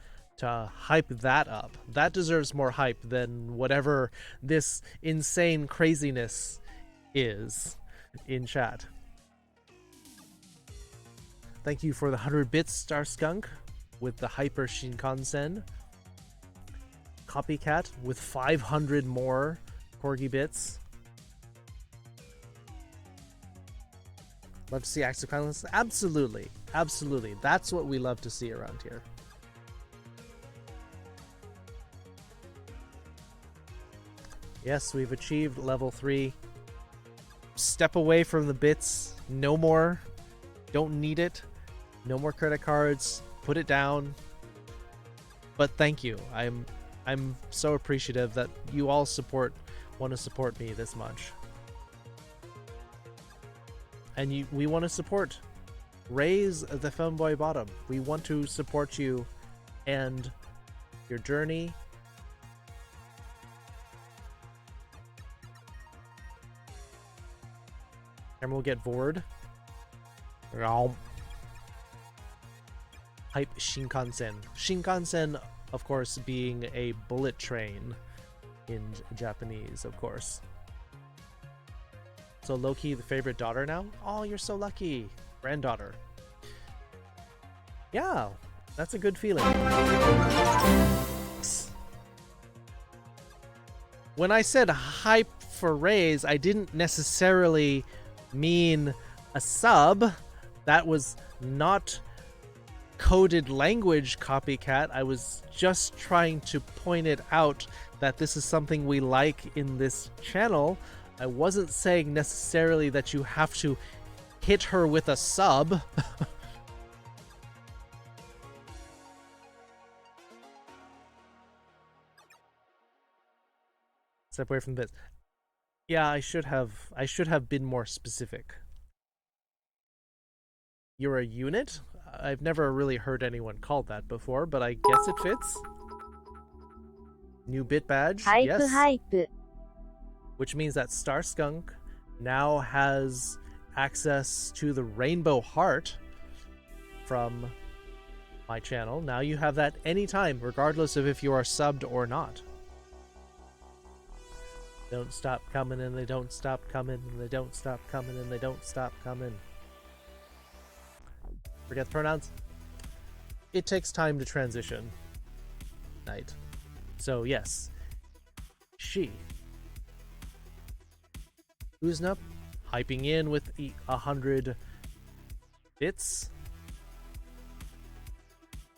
hype that up. That deserves more hype than whatever this insane craziness is in chat. Thank you for the 100 bits, Star Skunk, with the Hyper Shinkansen. Copycat with 500 more Corgi bits. Love to see acts of kindness? Absolutely. Absolutely. That's what we love to see around here. Yes, we've achieved level 3. Step away from the bits. No more. Don't need it. No more credit cards. Put it down. But thank you. I'm so appreciative that you all want to support me this much. And we want to support. Raise the Femboy Bottom. We want to support you and your journey. And we'll get bored. Hype Shinkansen. Shinkansen, of course, being a bullet train in Japanese, of course. So low-key the favorite daughter now? Oh, you're so lucky. Granddaughter. Yeah, that's a good feeling. When I said hype for Raise, I didn't necessarily mean a sub. That was not coded language, Copycat. I was just trying to point it out that this is something we like in this channel. I wasn't saying necessarily that you have to hit her with a sub. Step away from this. Yeah, I should have been more specific. You're a unit? I've never really heard anyone called that before, but I guess it fits. New bit badge. Hype, yes. hype. Which means that Star Skunk now has access to the rainbow heart from my channel. Now you have that anytime, regardless of if you are subbed or not. Don't stop coming and they don't stop coming and they don't stop coming and they don't stop coming. Forget the pronouns. It takes time to transition. Night. So yes. She. Uznap hyping in with 100 bits.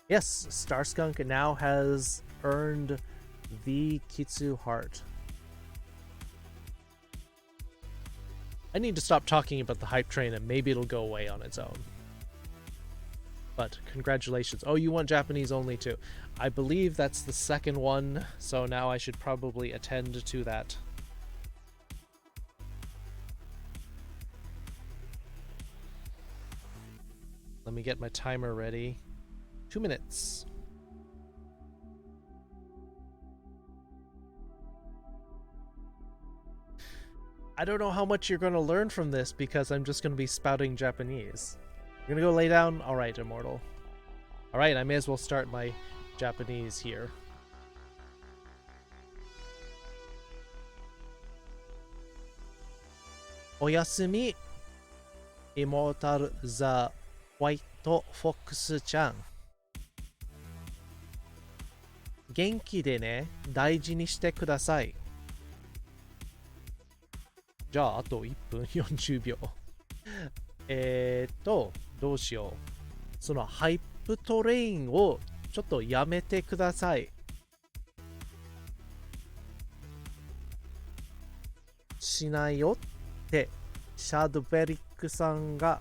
Yes, Star Skunk now has earned the Kitsu heart. I need to stop talking about the hype train and maybe it'll go away on its own. But congratulations. Oh, you want Japanese only too. I believe that's the second one, so now I should probably attend to that. Let me get my timer ready. 2 minutes. I don't know how much you're going to learn from this because I'm just going to be spouting Japanese. You're going to go lay down? Alright, Immortal. Alright, I may as well start my Japanese here. Oyasumi, Immortal the White Fox-chan. 元気でね、大事にしてください。じゃあ、あと1分40秒。どうしよう。そのハイプトレインをちょっとやめてください。しないよってシャドベリックさんが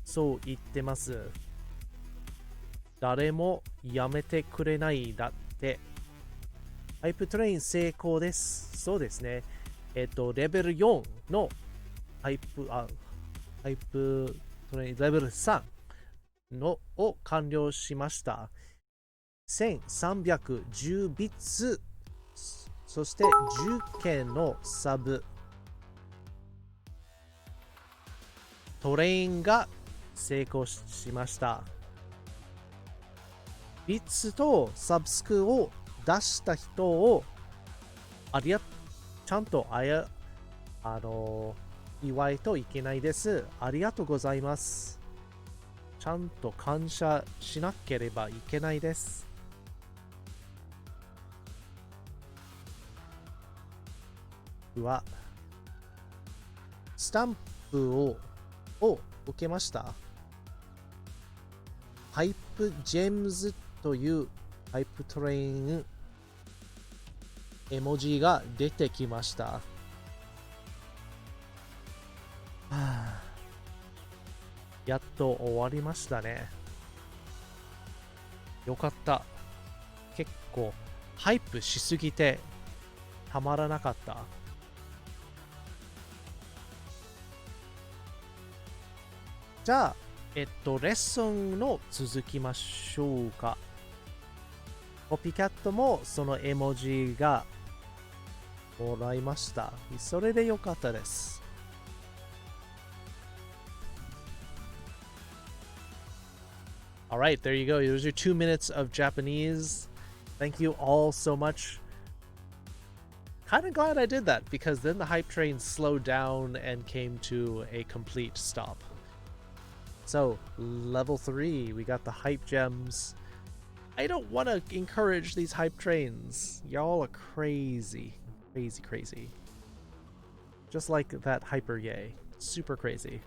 そう言ってます。誰もやめてくれないだって。ハイプトレイン成功です。そうですね。レベル4のハイプトレインレベル3のを完了しました。1310ビッツ、そして10件のサブ。トレインが成功しました。ビッツとサブスクを出した人をちゃんと祝いといけないです。ありがとうございます。ちゃんと感謝しなければいけないです。は、スタンプを受けました。ハイプジェームズというハイプトレイン絵文字が出てきました。はあ、やっと終わりましたね。よかった。結構ハイプしすぎてたまらなかった。じゃあ、レッスンの続きましょうか。コピーキャットもその絵文字がもらいました。それでよかったです。Alright, there you go. There's your 2 minutes of Japanese. Thank you all so much. Kind of glad I did that because then the hype train slowed down and came to a complete stop. So, level 3, we got the hype gems. I don't want to encourage these hype trains. Y'all are crazy. Crazy, crazy. Just like that hyper yay. Super crazy.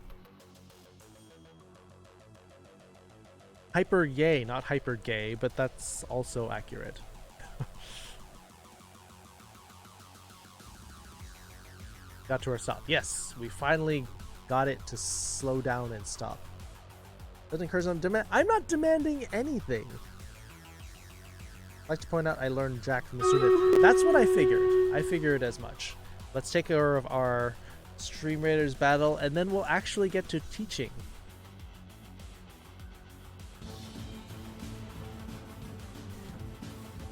Hyper yay, not hyper gay, but that's also accurate. Got to our stop. Yes, we finally got it to slow down and stop. Doesn't encourage on demand. I'm not demanding anything. I'd like to point out I learned Jack from the student. That's what I figured. I figured as much. Let's take care of our Stream Raiders battle, and then we'll actually get to teaching.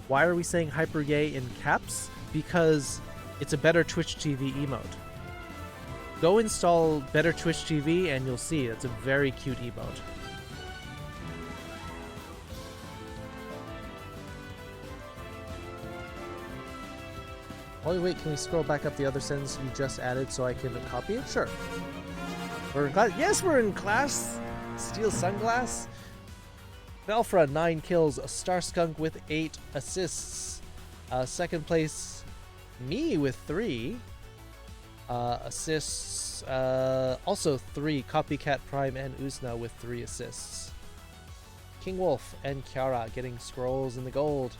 Why are we saying hyper yay in caps? Because it's a better Twitch TV emote. Go install better Twitch TV and you'll see it's a very cute emote. Oh wait, can we scroll back up the other sentence you just added so I can copy it? Sure. We're in class. Yes, we're in class. Steel Sunglass. Belfra 9 kills. Star Skunk with 8 assists. Second place, me with 3 assists. Also 3. Copycat Prime and Usna with 3 assists. King Wolf and Kiara getting scrolls in the gold.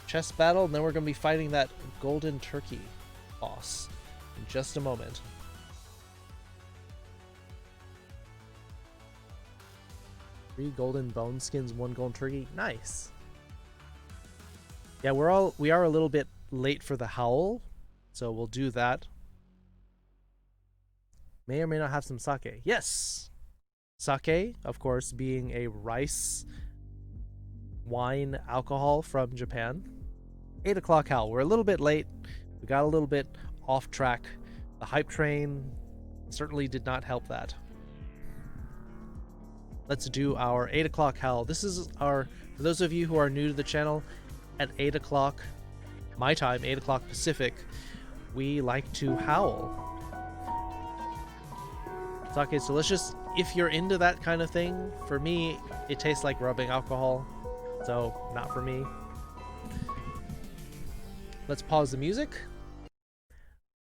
Chess battle, and then we're going to be fighting that golden turkey boss in just a moment. Three golden bone skins, 1 golden turkey. Nice. Yeah, we are a little bit late for the howl, so we'll do that. May or may not have some sake. Yes! Sake, of course, being a rice wine alcohol from Japan. 8 o'clock howl. We're a little bit late. We got a little bit off track. The hype train certainly did not help that. Let's do our 8 o'clock howl. This is our, for those of you who are new to the channel, at 8 o'clock, my time, 8 o'clock Pacific, we like to howl. Sake is delicious. If you're into that kind of thing, for me, it tastes like rubbing alcohol, so not for me. Let's pause the music,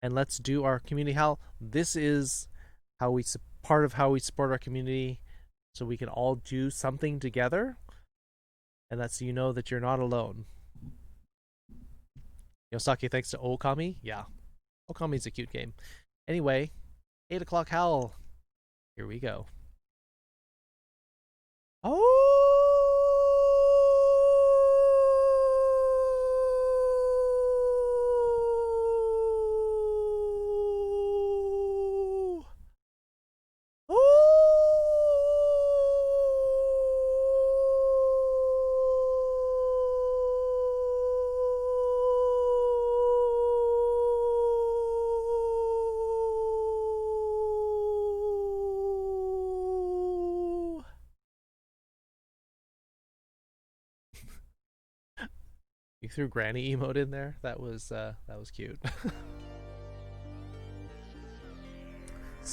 and let's do our community howl. This is how we part of how we support our community, so we can all do something together, and that's so you know that you're not alone. Yosaki, thanks to Okami. Yeah, Okami's a cute game. Anyway, 8 o'clock howl. Here we go. Oh! You threw granny emote in there. That was cute.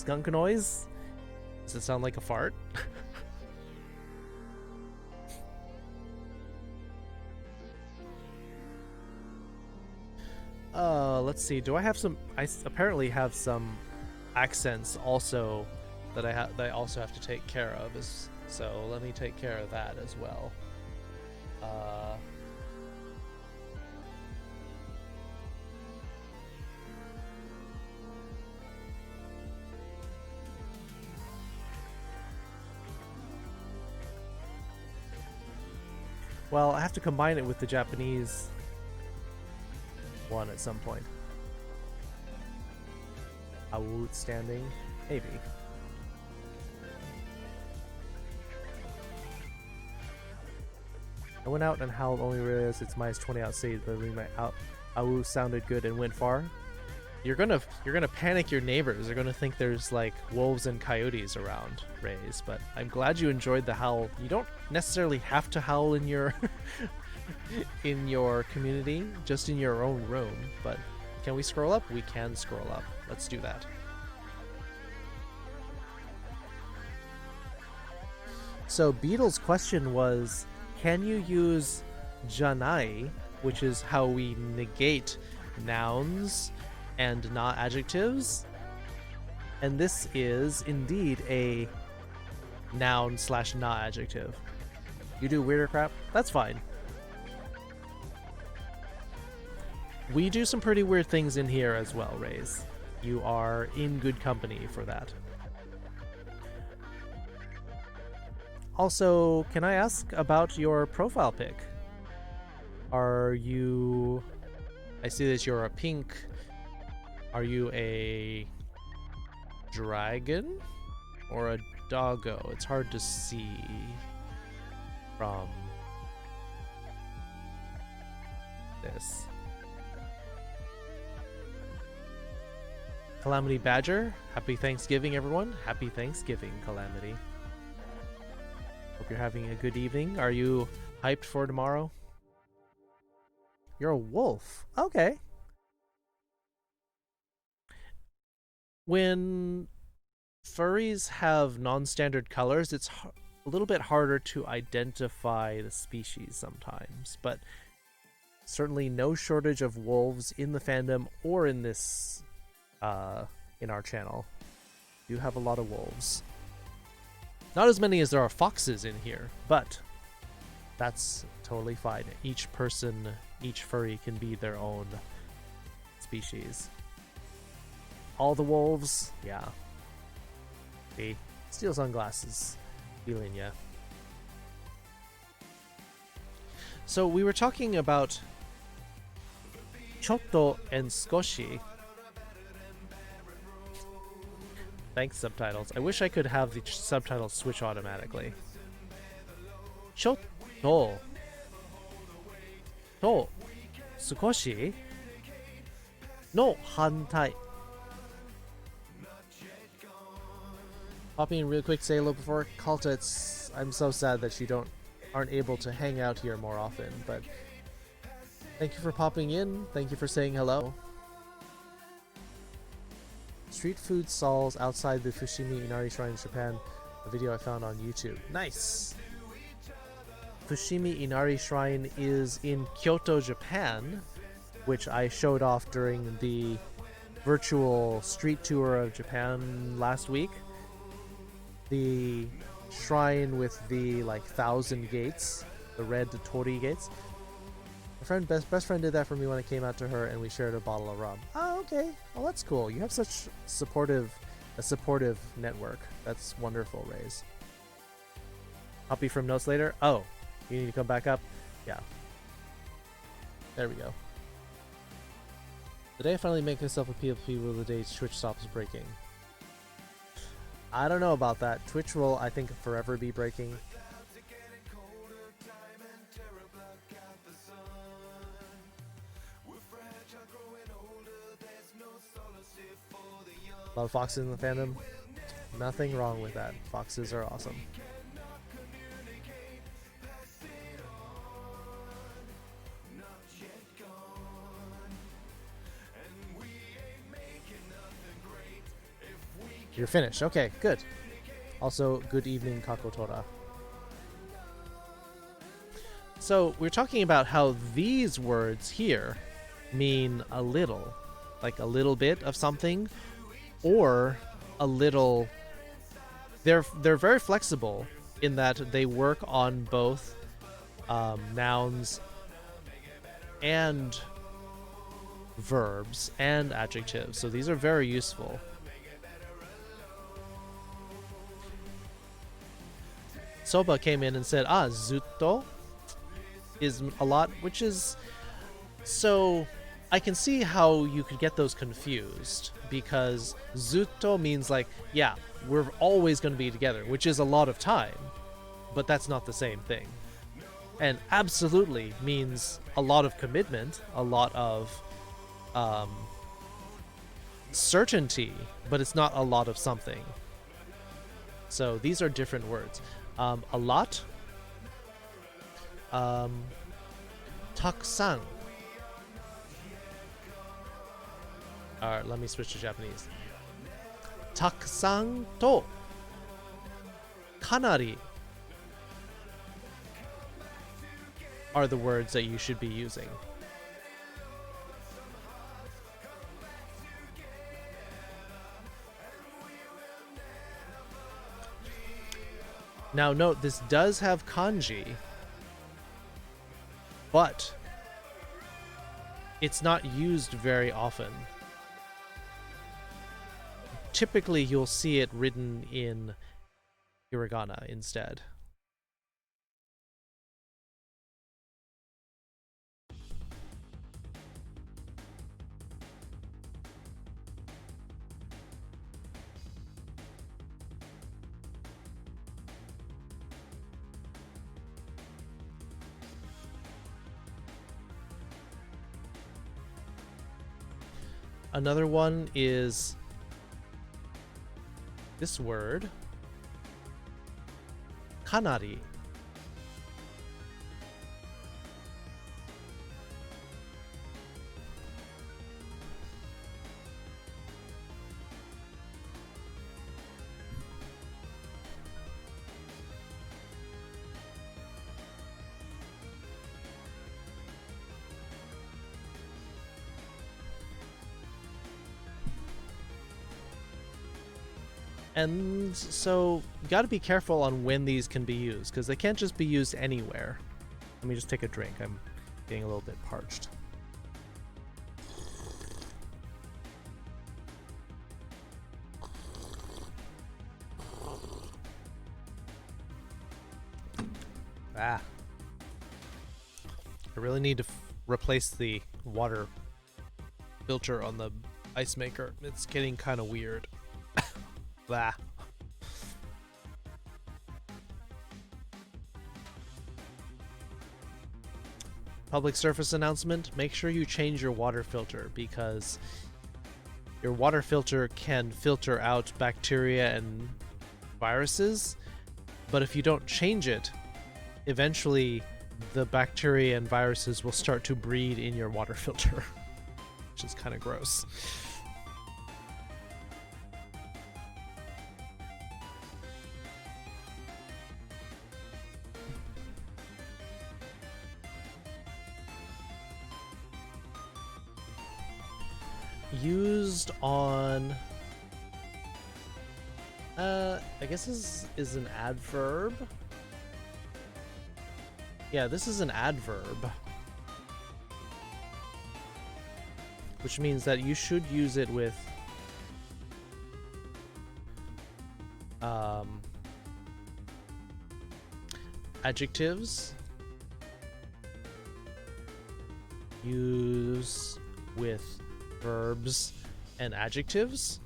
skunk noise? Does it sound like a fart? Let's see. Do I have some? I apparently have some accents also that I also have to take care of. So let me take care of that as well. Well, I have to combine it with the Japanese one at some point. Outstanding? Maybe. I went out and howled, only realized it's minus 20 outside, but my Awu sounded good and went far. You're gonna panic your neighbors. They're gonna think there's like wolves and coyotes around, Rays. But I'm glad you enjoyed the howl. You don't necessarily have to howl in your in your community, just in your own room. But can we scroll up? We can scroll up. Let's do that. So Beetle's question was, can you use janai, which is how we negate nouns and not adjectives? And this is indeed a noun / not adjective. You do weirder crap? That's fine. We do some pretty weird things in here as well, Rays. You are in good company for that. Also, can I ask about your profile pic? Are you... I see that you're a pink. Are you a dragon or a doggo? It's hard to see from this. Calamity Badger, happy Thanksgiving, everyone. Happy Thanksgiving, Calamity. Hope you're having a good evening. Are you hyped for tomorrow? You're a wolf. Okay. When furries have non-standard colors, it's a little bit harder to identify the species sometimes, but certainly no shortage of wolves in the fandom or in this in our channel. We do have a lot of wolves. Not as many as there are foxes in here, but that's totally fine. Each person, each furry can be their own species. All the wolves, yeah. See, steel sunglasses, feeling ya. So we were talking about chotto and skoshi. Thanks, subtitles. I wish I could have the subtitles switch automatically. Chotto to skoshi no hantai. Popping in real quick, say hello before Kalta. I'm so sad that you aren't able to hang out here more often, but thank you for popping in. Thank you for saying hello. Street food stalls outside the Fushimi Inari Shrine in Japan. A video I found on YouTube. Nice! Fushimi Inari Shrine is in Kyoto, Japan, which I showed off during the virtual street tour of Japan last week. The shrine with the 1,000 gates, the red torii gates. My friend, best friend did that for me when I came out to her, and we shared a bottle of rum. Oh, okay. Well, that's cool. You have such a supportive network. That's wonderful, Rays. Copy from notes later. Oh, you need to come back up. Yeah. There we go. The day I finally make myself a PvP will the day Twitch stops breaking. I don't know about that. Twitch will, I think, forever be breaking. A lot of foxes in the fandom. Nothing wrong with that. Foxes are awesome. You're finished. Okay, good. Also, good evening, Kakotora. So, we're talking about how these words here mean a little. Like a little bit of something, or a little... They're very flexible in that they work on both nouns and verbs and adjectives. So these are very useful. Soba came in and said, zutto is a lot, which is... So I can see how you could get those confused, because zutto means like, yeah, we're always going to be together, which is a lot of time, but that's not the same thing. And absolutely means a lot of commitment, a lot of certainty, but it's not a lot of something. So these are different words. A lot, takusan. Alright, let me switch to Japanese. Takusan to kanari are the words that you should be using. Now note, this does have kanji, but it's not used very often. Typically, you'll see it written in hiragana instead. Another one is this word, kanari. And so you got to be careful on when these can be used, because they can't just be used anywhere. Let me just take a drink. I'm getting a little bit parched. I really need to replace the water filter on the ice maker. It's getting kind of weird. Blah. Public service announcement: make sure you change your water filter, because your water filter can filter out bacteria and viruses, but if you don't change it, eventually the bacteria and viruses will start to breed in your water filter, which is kind of gross. Used on, I guess this is an adverb. Yeah, this is an adverb, which means that you should use it with adjectives, use with verbs and adjectives.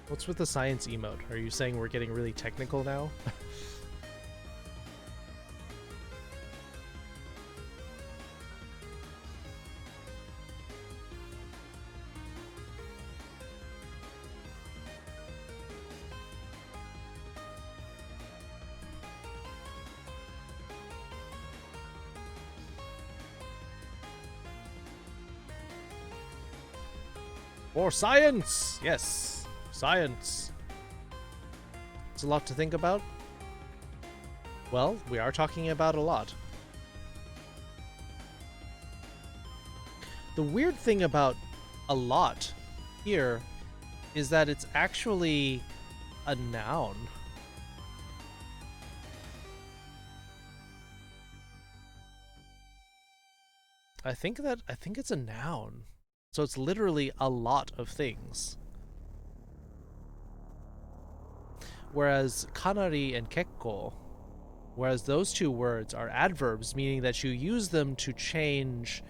What's with the science emote? Are you saying we're getting really technical now? Or science! Yes, science. It's a lot to think about. Well, we are talking about a lot. The weird thing about a lot here is that it's actually a noun. I think it's a noun. So it's literally a lot of things. Whereas kanari and kekko, whereas those two words are adverbs, meaning that you use them to change,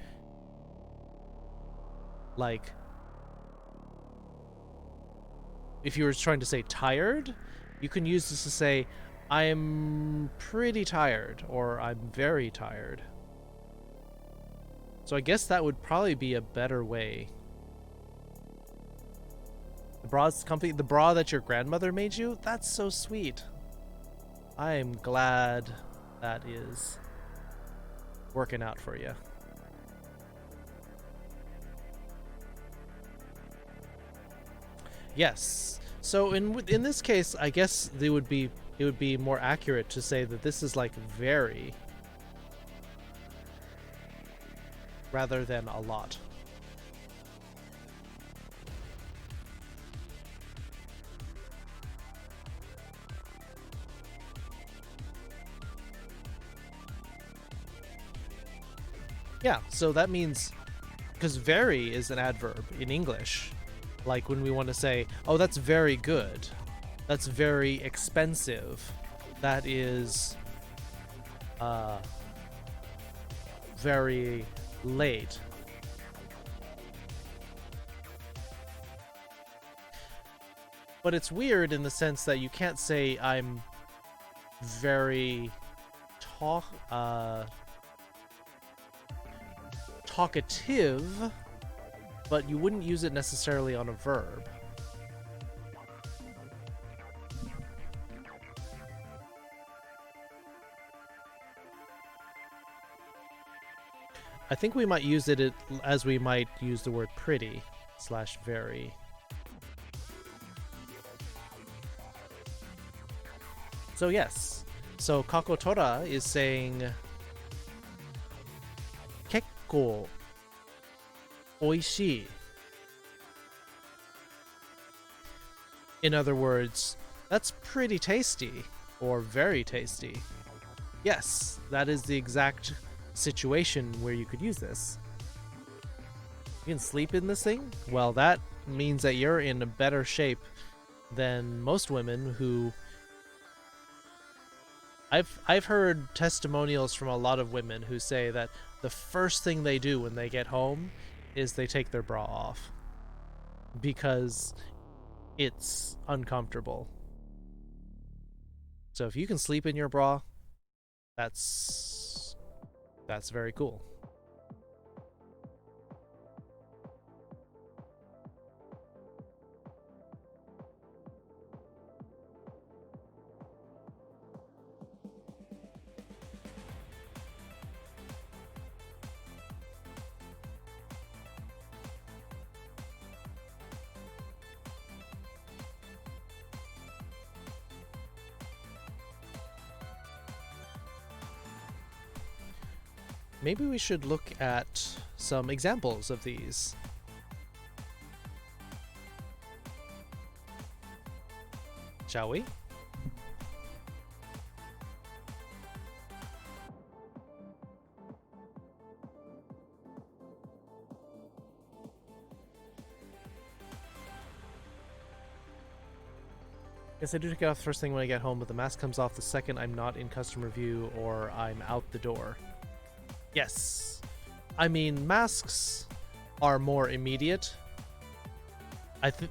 like, if you were trying to say tired, you can use this to say, I'm pretty tired, or I'm very tired. So I guess that would probably be a better way. The bra that your grandmother made you? That's so sweet. I am glad that is working out for you. Yes. So in this case, I guess it would be more accurate to say that this is like very rather than a lot. Yeah, so that means, because very is an adverb in English, like when we want to say, oh, that's very good, that's very expensive, that is very late. But it's weird in the sense that you can't say I'm very talkative, but you wouldn't use it necessarily on a verb. I think we might use it as we might use the word pretty / very. So yes, so Kakotora is saying kekko oishii. In other words, that's pretty tasty or very tasty. Yes, that is the exact situation where you could use this. You can sleep in this thing? Well, that means that you're in a better shape than most women who... I've heard testimonials from a lot of women who say that the first thing they do when they get home is they take their bra off because it's uncomfortable. So if you can sleep in your bra, that's very cool. Maybe we should look at some examples of these. Shall we? Guess I do take it off first thing when I get home, but the mask comes off the second I'm not in customer view or I'm out the door. Yes. I mean, masks are more immediate.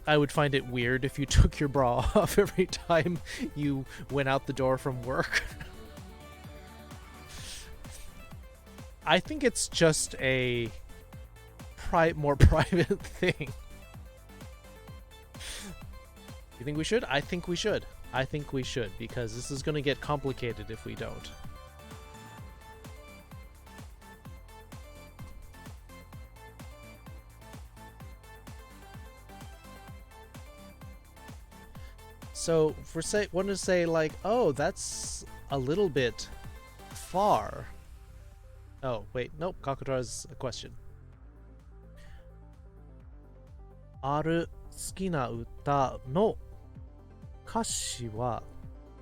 I would find it weird if you took your bra off every time you went out the door from work. I think it's just a more private thing. You think we should? I think we should. I think we should, because this is going to get complicated if we don't. So if we're want to say like, oh, that's a little bit far. Oh, wait, nope, Kakutara is a question. ある好きな歌の歌詞は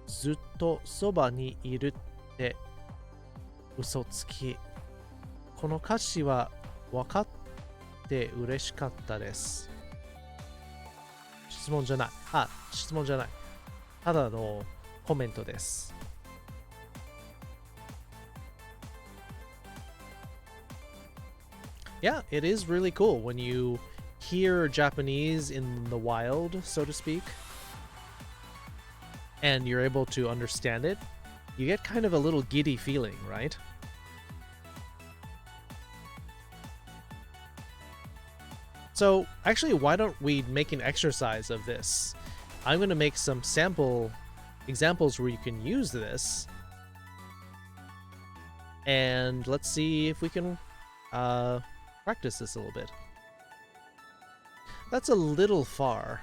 ずっとそばにいるって嘘つき。この歌詞は分かって嬉しかったです。質問じゃない。あ、質問じゃない。ただのコメントです。Yeah, it is really cool when you hear Japanese in the wild, so to speak, and you're able to understand it. You get kind of a little giddy feeling, right? So actually, why don't we make an exercise of this? I'm going to make some sample examples where you can use this, and let's see if we can practice this a little bit. That's a little far.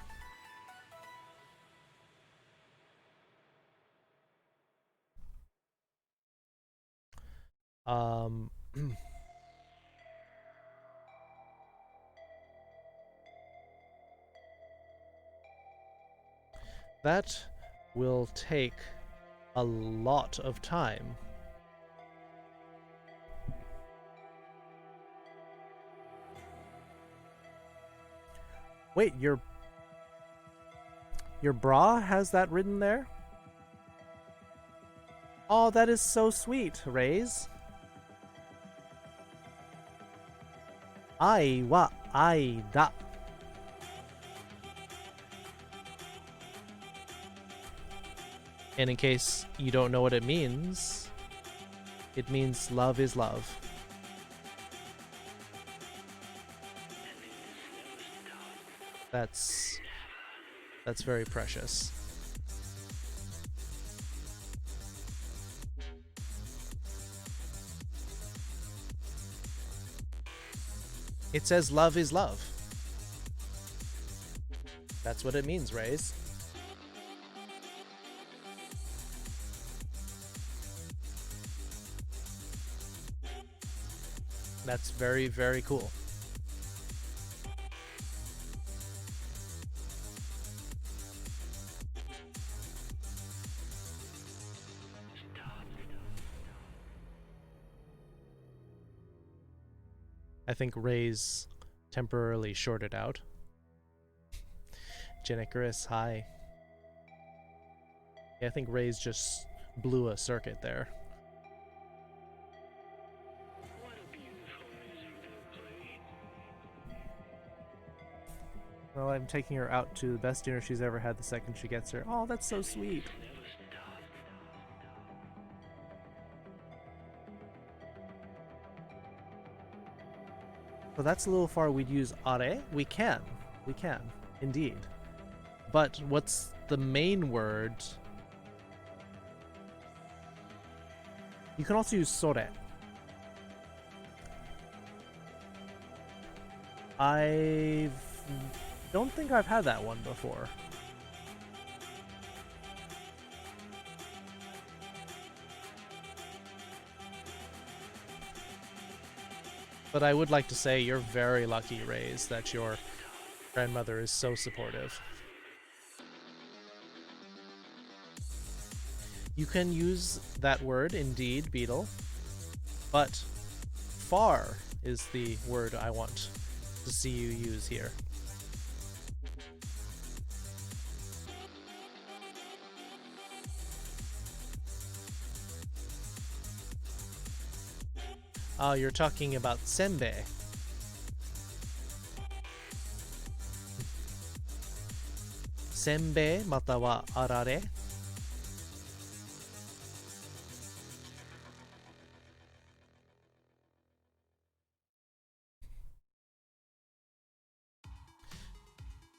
That will take a lot of time. Wait, your bra has that written there? Oh, that is so sweet, Raze. Ai wa ai da. And in case you don't know what it means love is love. That's very precious. It says love is love. That's what it means, Raze. That's very, very cool. I think Ray's temporarily shorted out. Jenicarus, hi. Yeah, I think Ray's just blew a circuit there. Well, I'm taking her out to the best dinner she's ever had the second she gets here. Oh, that's so sweet. Well, that's a little far. We'd use are. We can, indeed. But what's the main word? You can also use sore. I don't think I've had that one before. But I would like to say you're very lucky, Raze, that your grandmother is so supportive. You can use that word, indeed, Beetle, but far is the word I want to see you use here. Oh, you're talking about senbei. Senbei mata wa arare.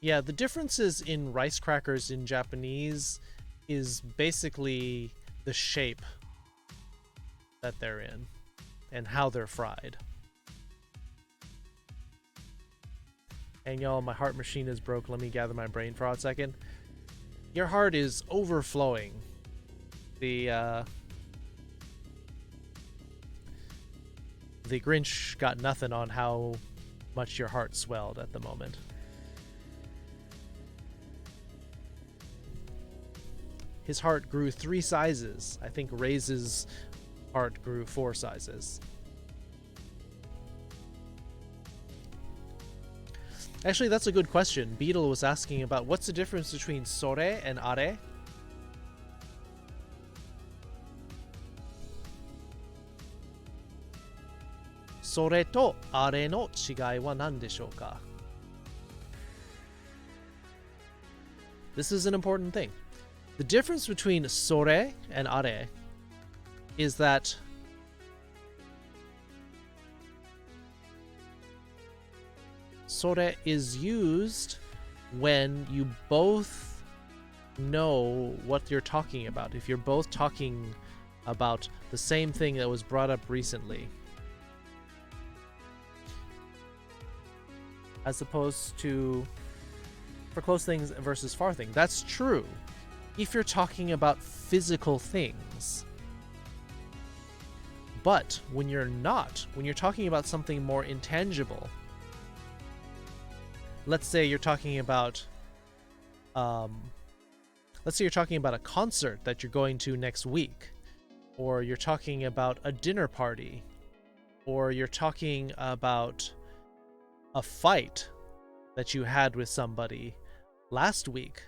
Yeah, the differences in rice crackers in Japanese is basically the shape that they're in and how they're fried. And y'all, my heart machine is broke. Let me gather my brain for a second. Your heart is overflowing. The Grinch got nothing on how much your heart swelled at the moment. His heart grew 3 sizes. I think Ray's heart grew 4 sizes. Actually, that's a good question. Beetle was asking about what's the difference between sore and are? Sore to are no chigai wa nan deshou ka? This is an important thing. The difference between sore and are is that sore is used when you both know what you're talking about. If you're both talking about the same thing that was brought up recently. As opposed to for close things versus far things. That's true if you're talking about physical things. But when you're not, when you're talking about something more intangible, let's say you're talking about a concert that you're going to next week, or you're talking about a dinner party, or you're talking about a fight that you had with somebody last week.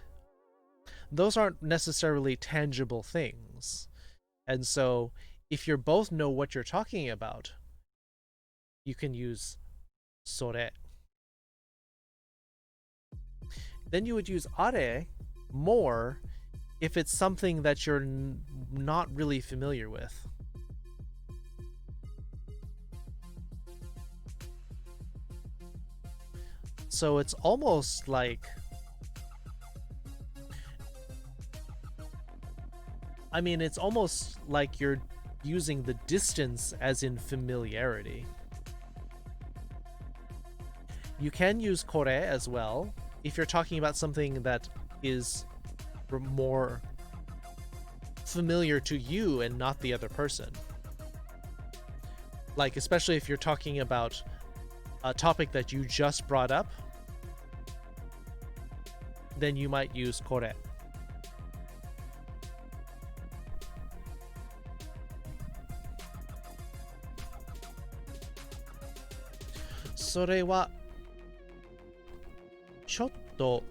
Those aren't necessarily tangible things. And so if you both know what you're talking about, you can use sore. Then you would use are more if it's something that you're not really familiar with. So it's almost like, I mean, it's almost like you're using the distance as in familiarity. You can use kore as well if you're talking about something that is more familiar to you and not the other person. Like, especially if you're talking about a topic that you just brought up, then you might use kore. Sore wa chotto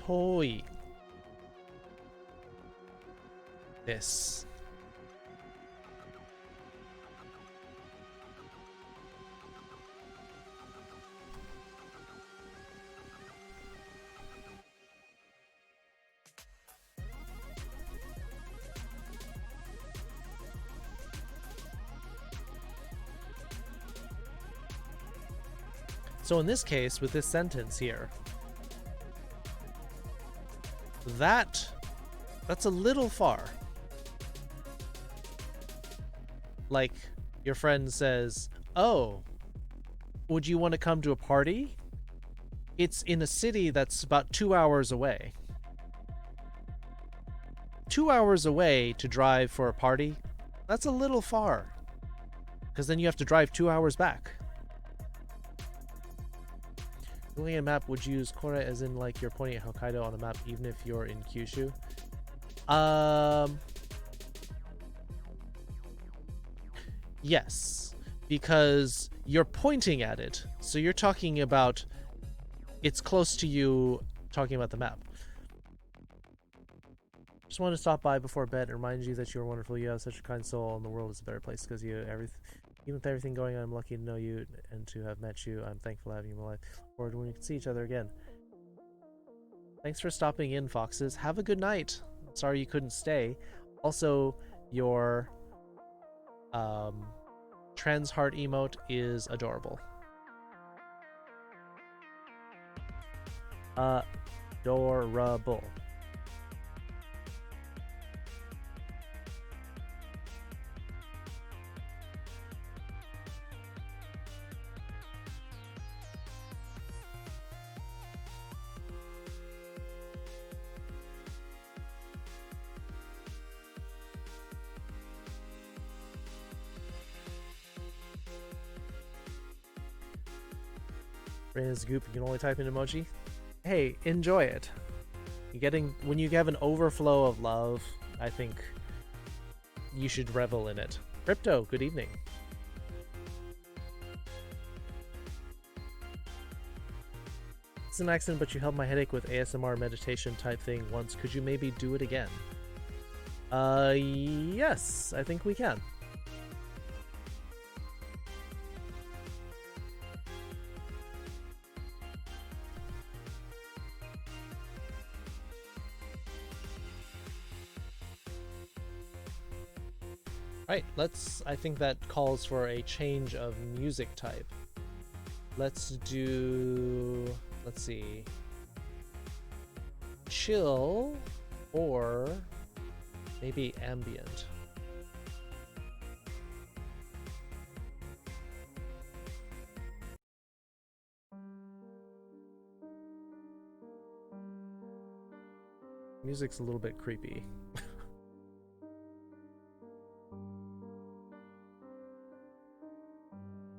toi desu. So in this case, with this sentence here, that's a little far. Like, your friend says, "Oh, would you want to come to a party?" It's in a city that's about 2 hours away. 2 hours away to drive for a party, that's a little far. Because then you have to drive 2 hours back. Looking at a map, would you use kore as in like you're pointing at Hokkaido on a map even if you're in Kyushu? Yes, because you're pointing at it. So you're talking about it's close to you, talking about the map. Just wanted to stop by before bed and remind you that you're wonderful. You have such a kind soul and the world is a better place because you even with everything going on, I'm lucky to know you and to have met you. I'm thankful to have you in my life. Or when we can see each other again. Thanks for stopping in, Foxes. Have a good night. Sorry you couldn't stay. Also, your trans heart emote is adorable. Adorable. Brain is goop. You can only type in emoji. Hey, enjoy it. When you have an overflow of love, I think you should revel in it. Crypto, good evening. It's an accident, but you helped my headache with ASMR meditation type thing once. Could you maybe do it again? Yes, I think we can. Right, I think that calls for a change of music type. Let's see, chill or maybe ambient. Music's a little bit creepy.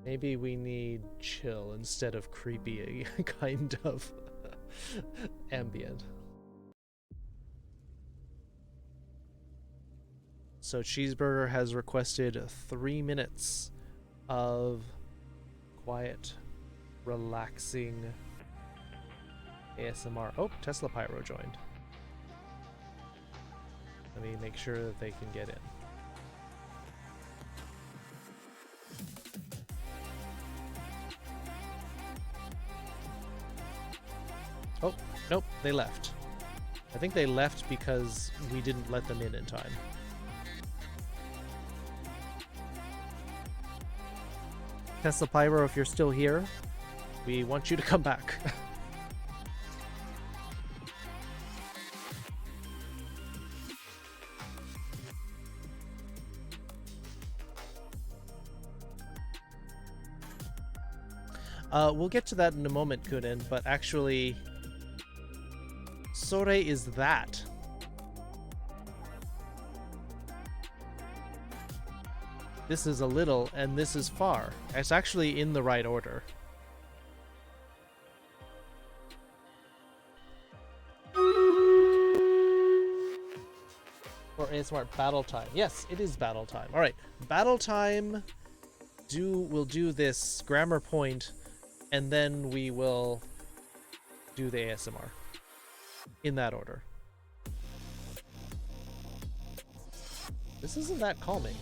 Maybe we need chill instead of creepy, kind of ambient. So Cheeseburger has requested 3 minutes of quiet, relaxing ASMR. Oh, Tesla Pyro joined. Let me make sure that they can get in. Oh, nope, they left. I think they left because we didn't let them in time. Tesla Pyro, if you're still here, we want you to come back. We'll get to that in a moment, Kunin, but actually, Sore is that. This is a little, and this is far. It's actually in the right order. Or ASMR battle time. Yes, it is battle time. All right, battle time. We'll do this grammar point, and then we will do the ASMR in that order. This isn't that calming.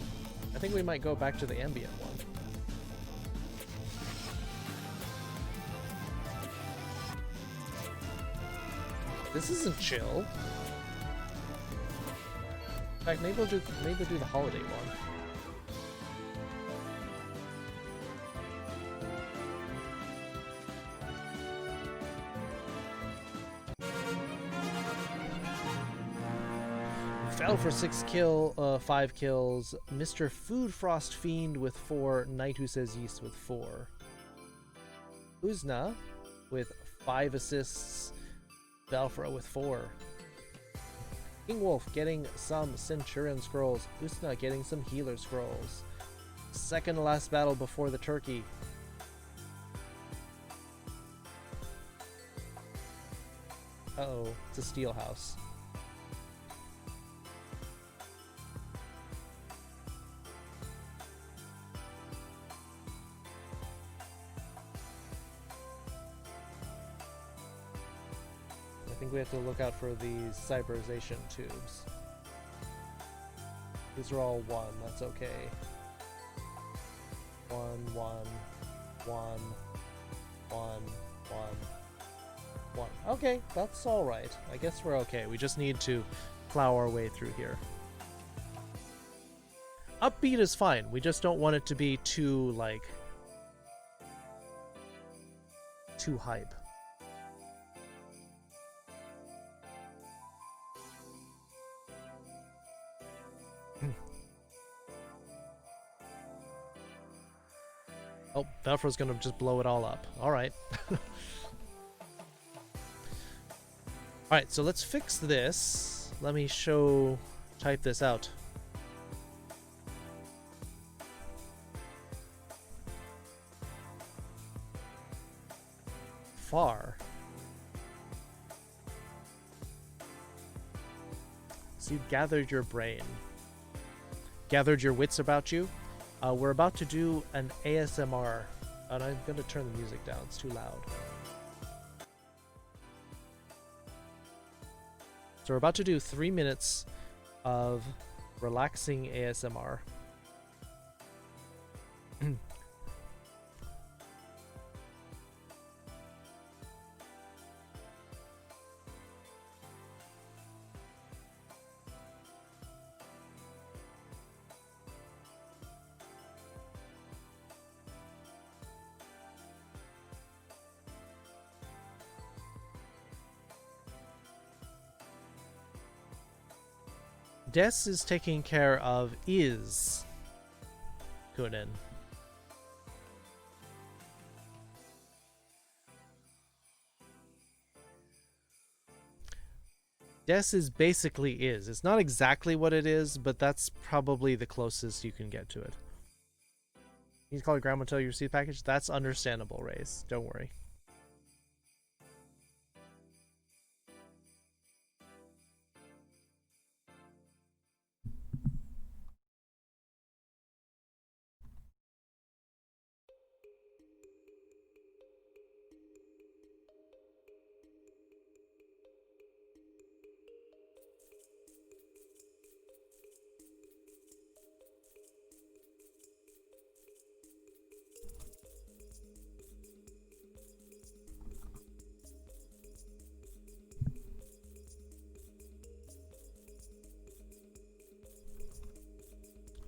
I think we might go back to the ambient one. This isn't chill. In fact, maybe we'll do the holiday one. Fell for 5 kills. Mr. Food Frost Fiend with 4. Knight Who Says Yeast with 4. Uzna with 5 assists. Valfra with 4. King Wolf getting some Centurion scrolls. Uzna getting some Healer scrolls. Second to last battle before the turkey. Uh-oh, it's a steel house. I think we have to look out for these cyberization tubes. These are all 1, that's okay. 1, 1, 1, 1, 1, 1. Okay, that's alright. I guess we're okay. We just need to plow our way through here. Upbeat is fine. We just don't want it to be too, like, too hype. Oh, Valfra's gonna just blow it all up. Alright. Alright, so let's fix this. Let me type this out. far. So you gathered your brain, gathered your wits about you. We're about to do an ASMR, and I'm going to turn the music down. It's too loud. So we're about to do 3 minutes of relaxing ASMR. Des is taking care of Is Kunin. Des is basically Is. It's not exactly what it is, but that's probably the closest you can get to it. You can call your grandma and tell you receive package. That's understandable, Race. Don't worry.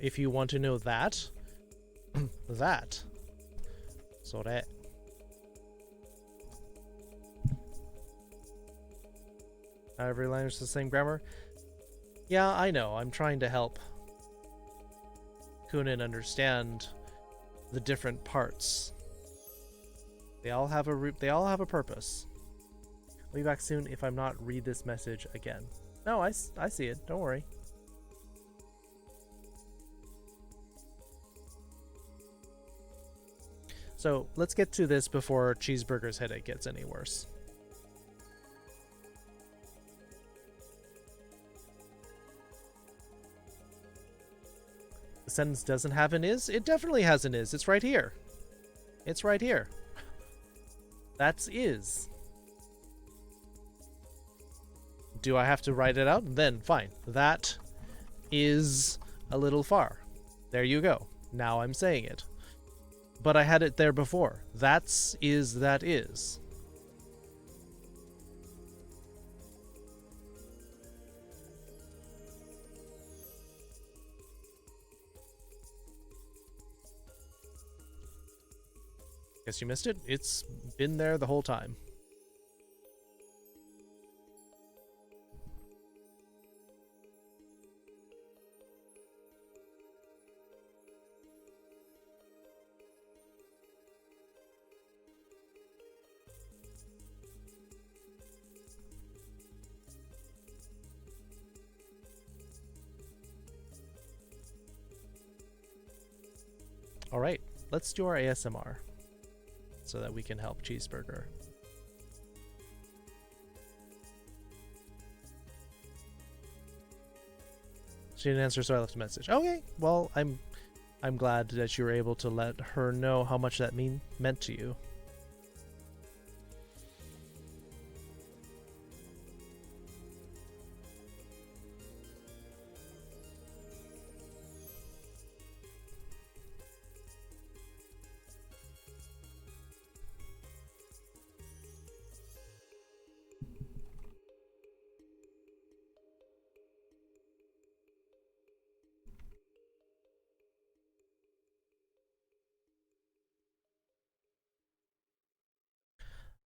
If you want to know that, that. So that. Every language is the same grammar. Yeah, I know. I'm trying to help Kunin understand the different parts. They all have a purpose. I'll be back soon if I'm not read this message again. No, I see it. Don't worry. So let's get to this before Cheeseburger's headache gets any worse. The sentence doesn't have an is? It definitely has an is. It's right here. It's right here. That's is. Do I have to write it out? Then fine. That is a little far. There you go. Now I'm saying it. But I had it there before. That's is that is. Guess you missed it? It's been there the whole time. All right, let's do our ASMR so that we can help Cheeseburger. She didn't answer, so I left a message. Okay, well, I'm glad that you were able to let her know how much that meant to you.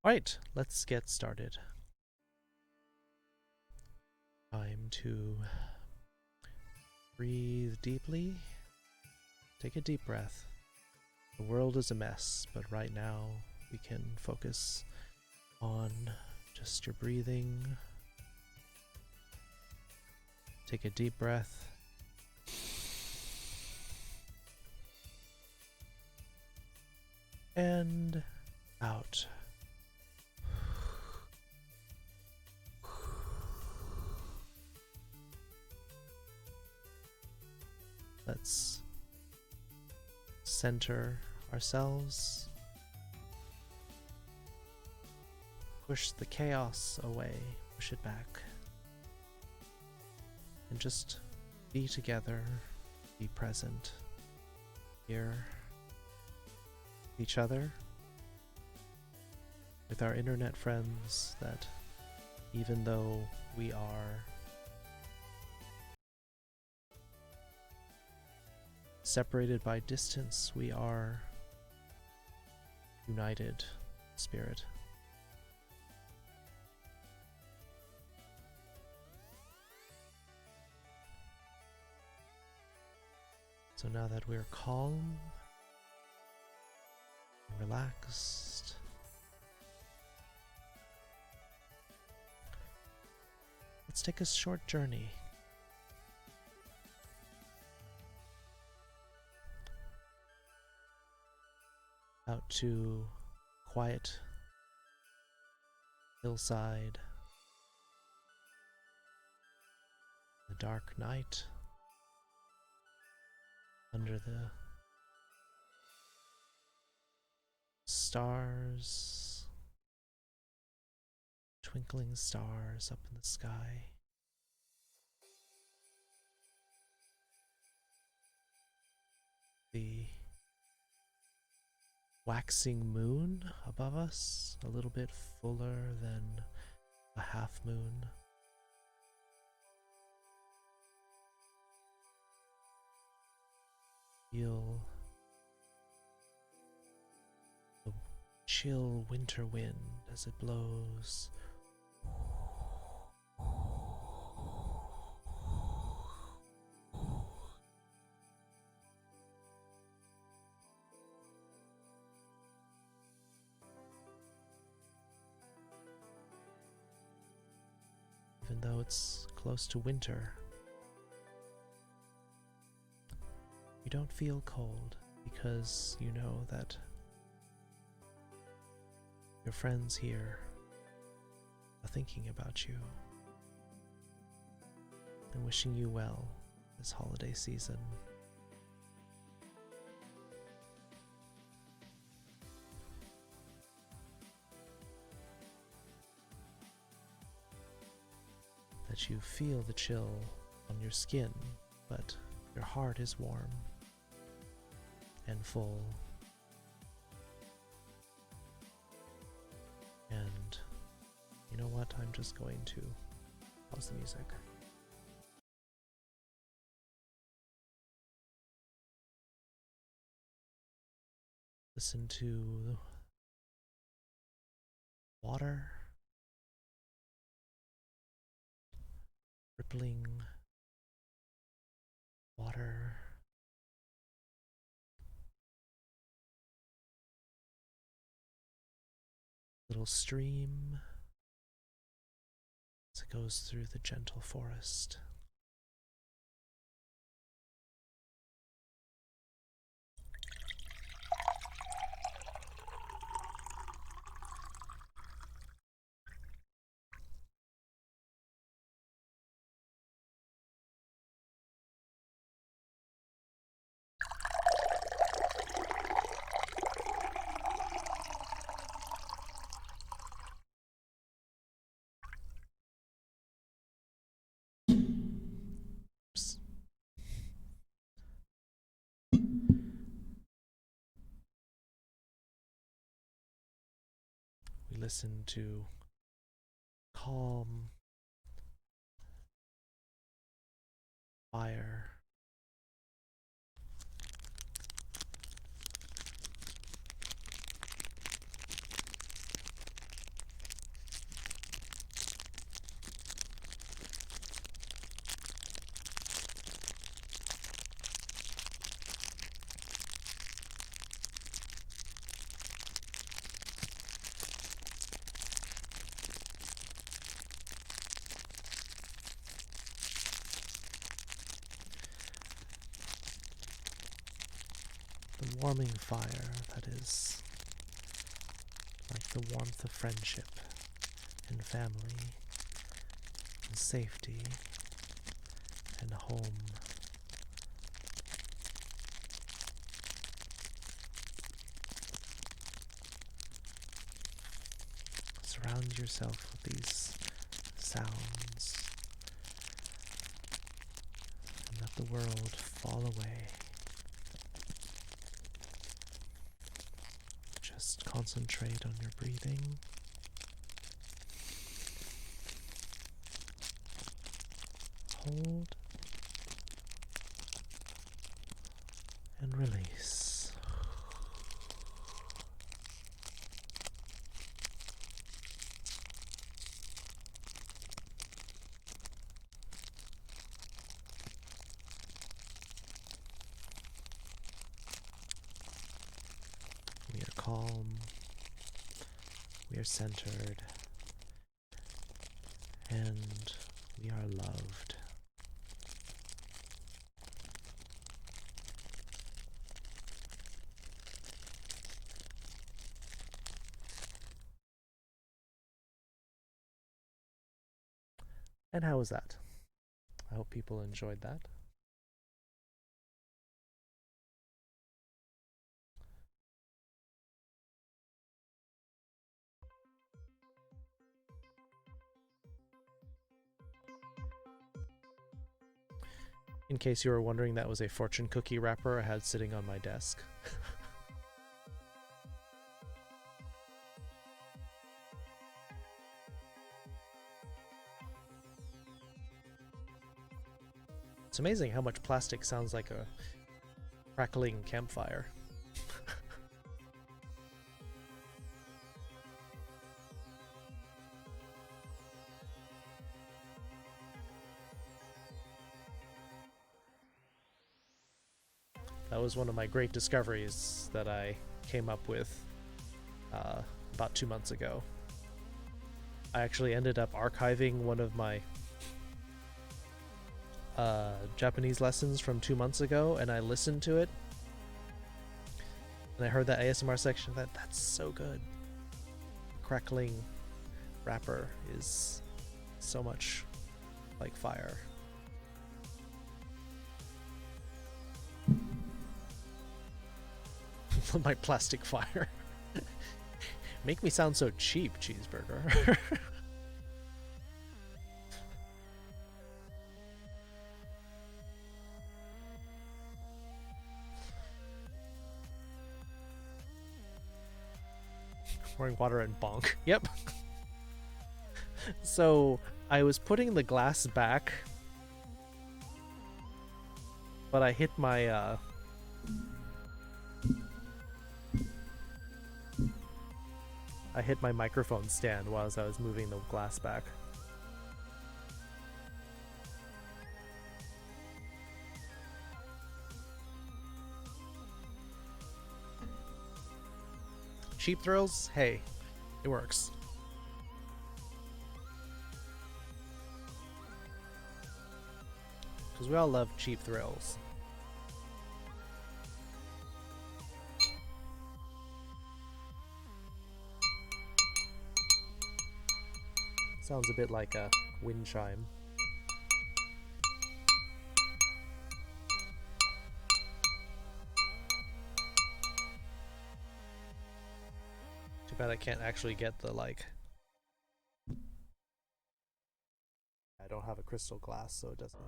Alright, let's get started. Time to breathe deeply. Take a deep breath. The world is a mess, but right now we can focus on just your breathing. Take a deep breath. And out. center ourselves. Push the chaos away, push it back. And just be together, be present here with each other, with our internet friends, that even though we are separated by distance, we are united in spirit. So now that we're calm and relaxed, let's take a short journey out to quiet hillside, the dark night, under the stars, twinkling stars up in the sky. The waxing moon above us, a little bit fuller than a half moon. Feel the chill winter wind as it blows. Even though it's close to winter, you don't feel cold because you know that your friends here are thinking about you and wishing you well this holiday season. That you feel the chill on your skin, but your heart is warm and full. And you know what? I'm just going to pause the music. Listen to water, rippling water. Little stream as it goes through the gentle forest. We listen to calm fire. The warming fire that is like the warmth of friendship and family and safety and home. Surround yourself with these sounds and let the world fall away. Just concentrate on your breathing. Hold and release. We are calm. We are centered. And we are loved. And how was that? I hope people enjoyed that. In case you were wondering, that was a fortune cookie wrapper I had sitting on my desk. It's amazing how much plastic sounds like a crackling campfire. That was one of my great discoveries that I came up with about 2 months ago. I actually ended up archiving one of my Japanese lessons from 2 months ago, and I listened to it, and I heard that ASMR section. That's so good. Crackling wrapper is so much like fire. My plastic fire. Make me sound so cheap, cheeseburger. Pouring water and bonk. Yep. So I was putting the glass back, but I hit my microphone stand while I was moving the glass back. Cheap thrills? Hey, it works. Because we all love cheap thrills. Sounds a bit like a wind chime. Too bad I can't actually get the, like... I don't have a crystal glass, so it doesn't...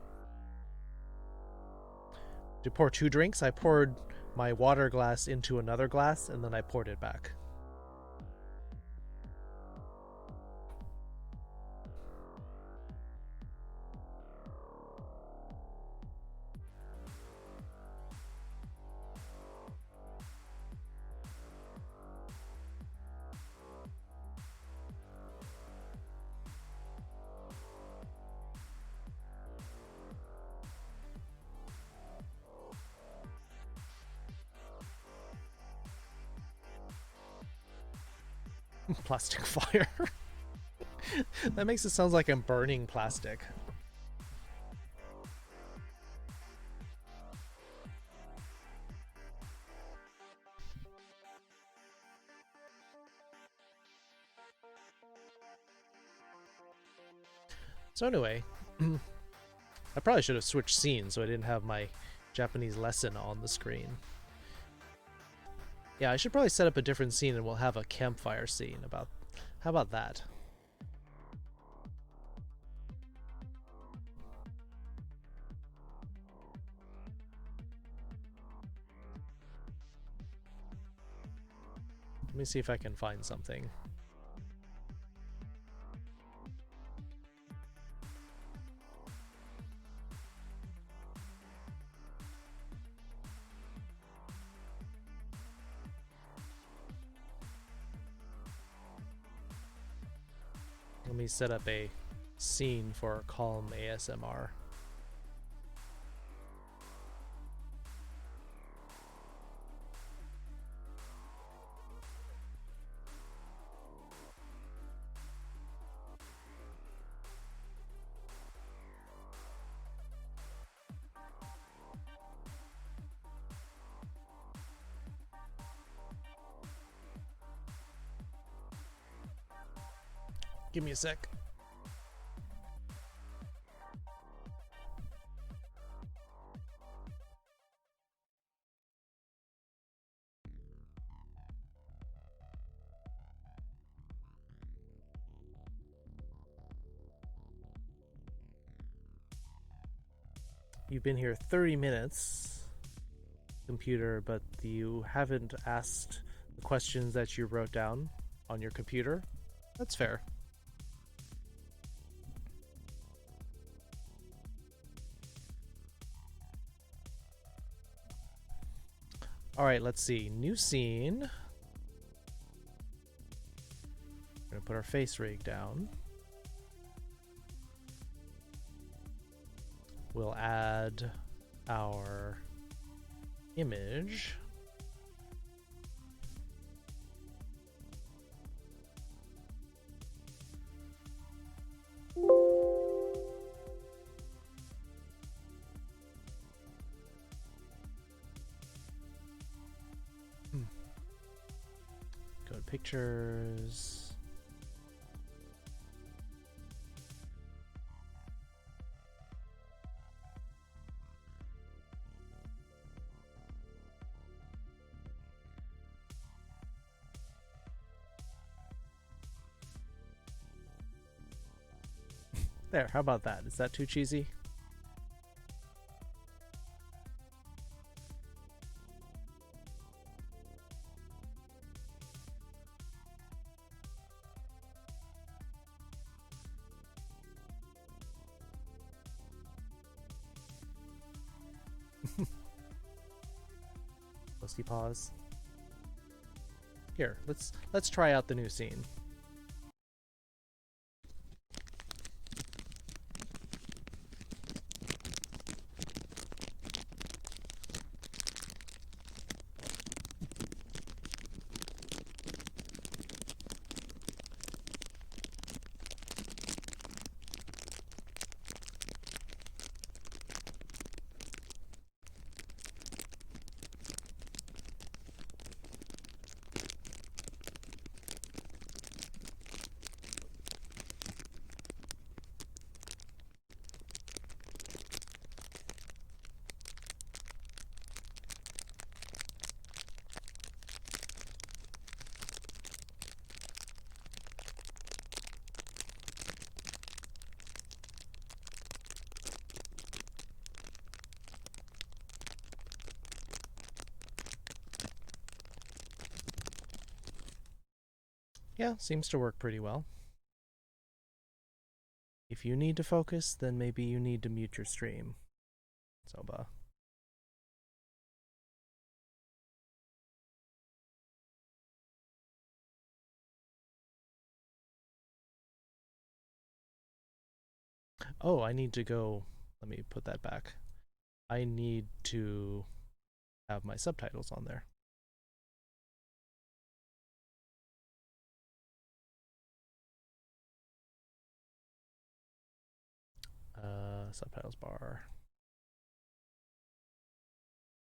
To pour 2 drinks, I poured my water glass into another glass, and then I poured it back. Plastic fire. That makes it sound like I'm burning plastic. So anyway, I probably should have switched scenes so I didn't have my Japanese lesson on the screen. Yeah, I should probably set up a different scene and we'll have a campfire scene about How about that? Let me see if I can find something. Let me set up a scene for calm ASMR. Give me a sec. You've been here 30 minutes, computer, but you haven't asked the questions that you wrote down on your computer. That's fair. All right, let's see. New scene. We're gonna put our face rig down. We'll add our image. Go to pictures. There, how about that? Is that too cheesy? Lusty pause. Here, let's try out the new scene. Yeah, seems to work pretty well. If you need to focus, then maybe you need to mute your stream. Soba. Oh, I need to go. Let me put that back. I need to have my subtitles on there. Subtitles bar.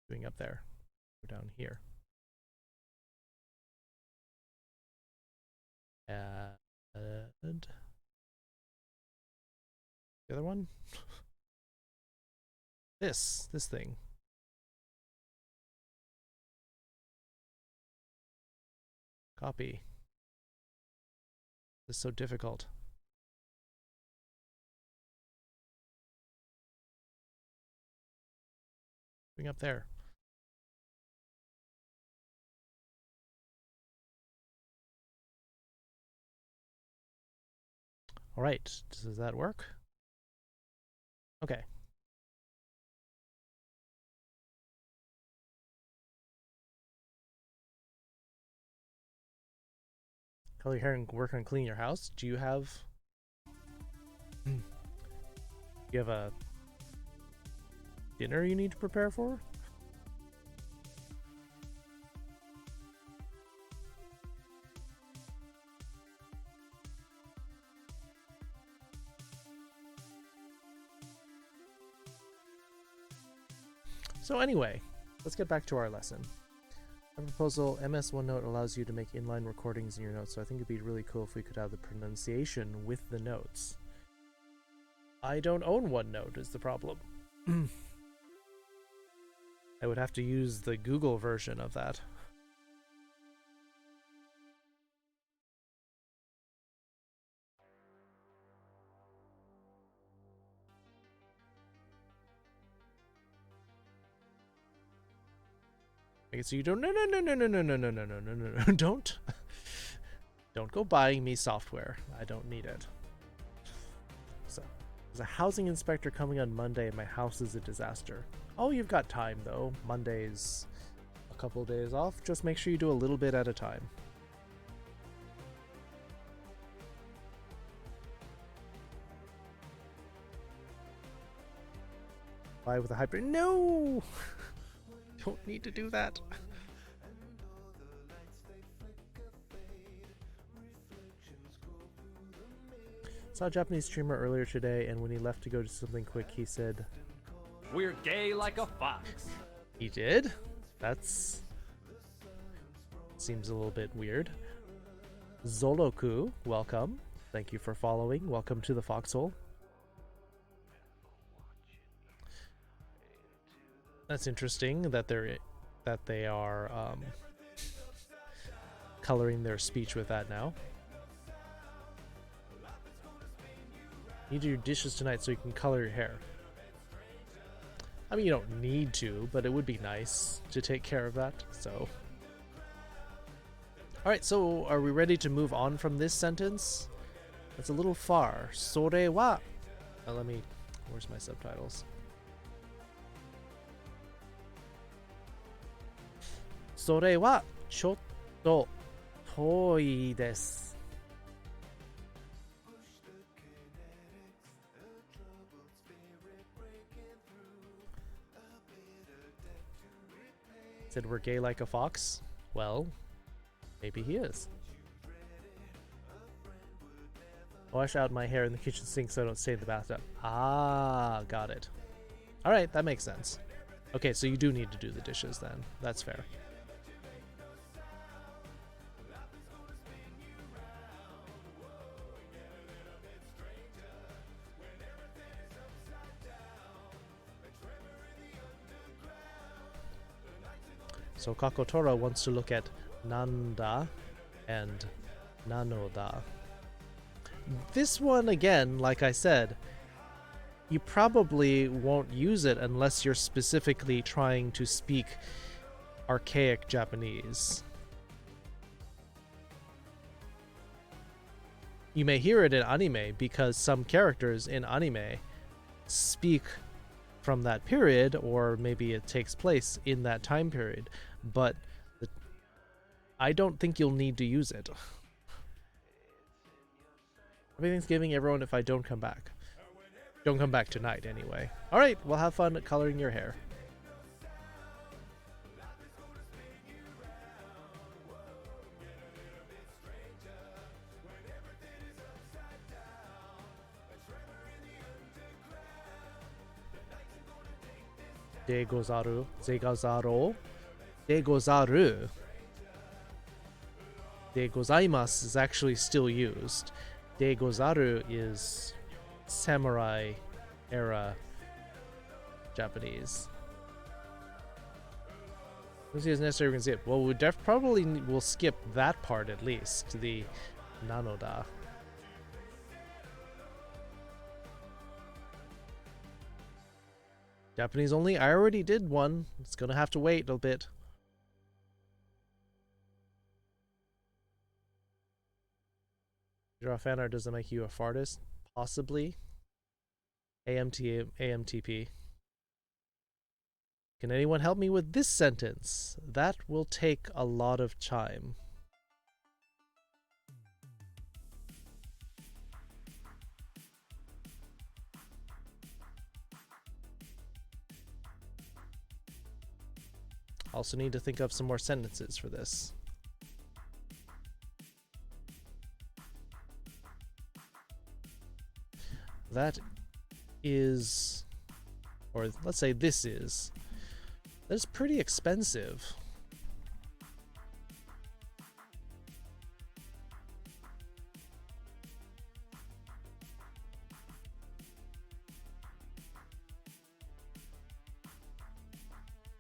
Doing up there. Go down here. Add the other one. This thing. Copy. This is so difficult. Bring up there. All right, does that work? Okay. Color your hair and work on cleaning your house. Do you have... you have a dinner you need to prepare for? So anyway, let's get back to our lesson. A proposal, MS OneNote allows you to make inline recordings in your notes, so I think it'd be really cool if we could have the pronunciation with the notes. I don't own OneNote is the problem. I would have to use the Google version of that. Okay, so you don't no don't go buying me software. I don't need it. So there's a housing inspector coming on Monday and my house is a disaster. Oh, you've got time though. Monday's a couple of days off. Just make sure you do a little bit at a time. Buy with a hyper. No! Don't need to do that. Saw a Japanese streamer earlier today, and when he left to go do something quick, he said, We're gay like a fox. he did? That's... seems a little bit weird. Zoloku, welcome. Thank you for following. Welcome to the foxhole. That's interesting that they are coloring their speech with that now. You do your dishes tonight so you can color your hair. I mean, you don't need to, but it would be nice to take care of that, so. Alright, so are we ready to move on from this sentence? That's a little far. Sore wa... where's my subtitles? それはちょっと遠いです。Said we're gay like a fox? Well, maybe he is. Wash out my hair in the kitchen sink so I don't stay in the bathtub. Ah, got it. Alright, that makes sense. Okay, so you do need to do the dishes then. That's fair. So Kakotora wants to look at Nanda and Nanoda. This one, again, like I said, you probably won't use it unless you're specifically trying to speak archaic Japanese. You may hear it in anime because some characters in anime speak from that period, or maybe it takes place in that time period, but I don't think you'll need to use it. Happy Thanksgiving, everyone, if I don't come back. Don't come back tonight, anyway. Alright, well, have fun coloring your hair. De gozaru, ze gozaro, de gozaru. De gozaimasu is actually still used. De gozaru is samurai era Japanese. Let's see, it's necessary we can skip. Well, we probably will skip that part at least, the Nanoda. Japanese only. I already did one. It's gonna have to wait a bit. Draw fan art doesn't make you a fartist? Possibly. AMTP. Can anyone help me with this sentence? That will take a lot of time. Also need to think of some more sentences for this. That is, or let's say this is, that's pretty expensive.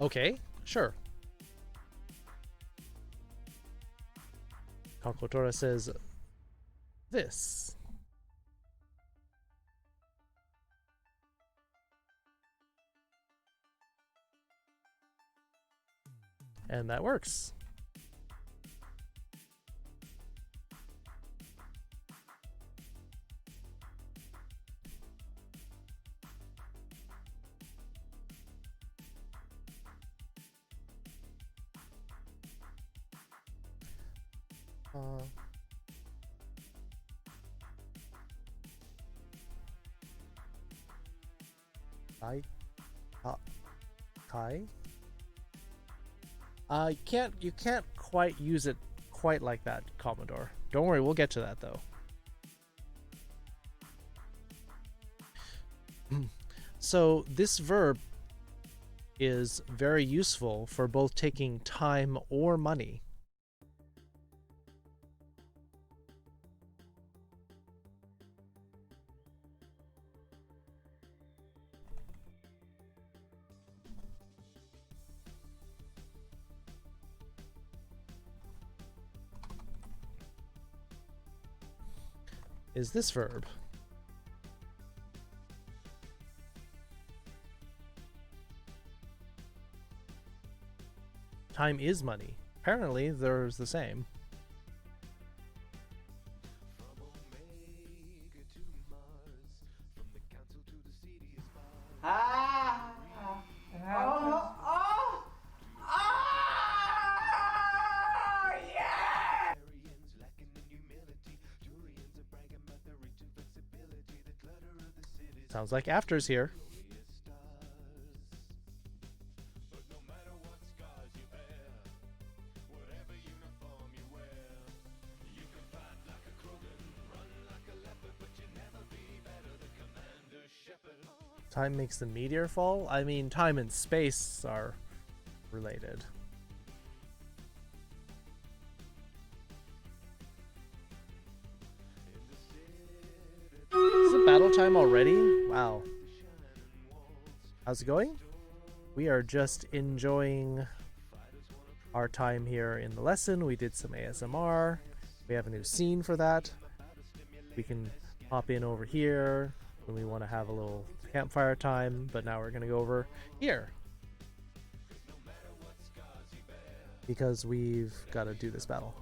Okay, sure. Kakotora says this. And that works. Kai? You can't quite use it quite like that, Commodore. Don't worry, we'll get to that though. So this verb is very useful for both taking time or money. Is this verb. Time is money. Apparently, there's the same. Sounds like After's here. Time makes the meteor fall? I mean, time and space are related. Is it battle time already? Wow. How's it going? We are just enjoying our time here in the lesson. We did some ASMR. We have a new scene for that. We can hop in over here when we want to have a little campfire time, but now we're going to go over here because we've got to do this battle.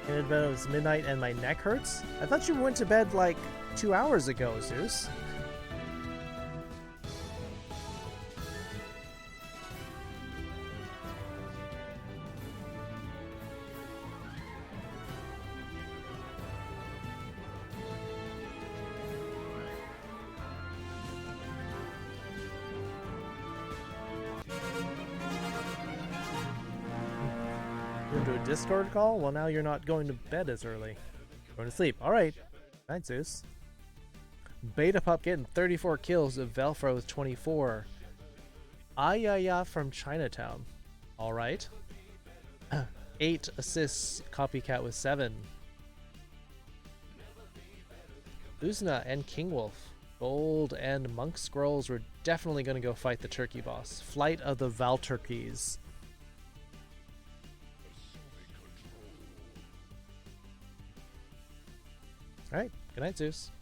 In bed, it was midnight and my neck hurts. I thought you went to bed like 2 hours ago, Zeus. Into a Discord call? Well, now you're not going to bed as early. Going to sleep. Alright. Night, Zeus. Beta Pup getting 34 kills of Velfro with 24. Ayaya from Chinatown. Alright. 8 assists. Copycat with 7. Uzna and King Wolf. Gold and Monk Scrolls. We're definitely going to go fight the turkey boss. Flight of the Valturkeys. Alright, good night, Zeus.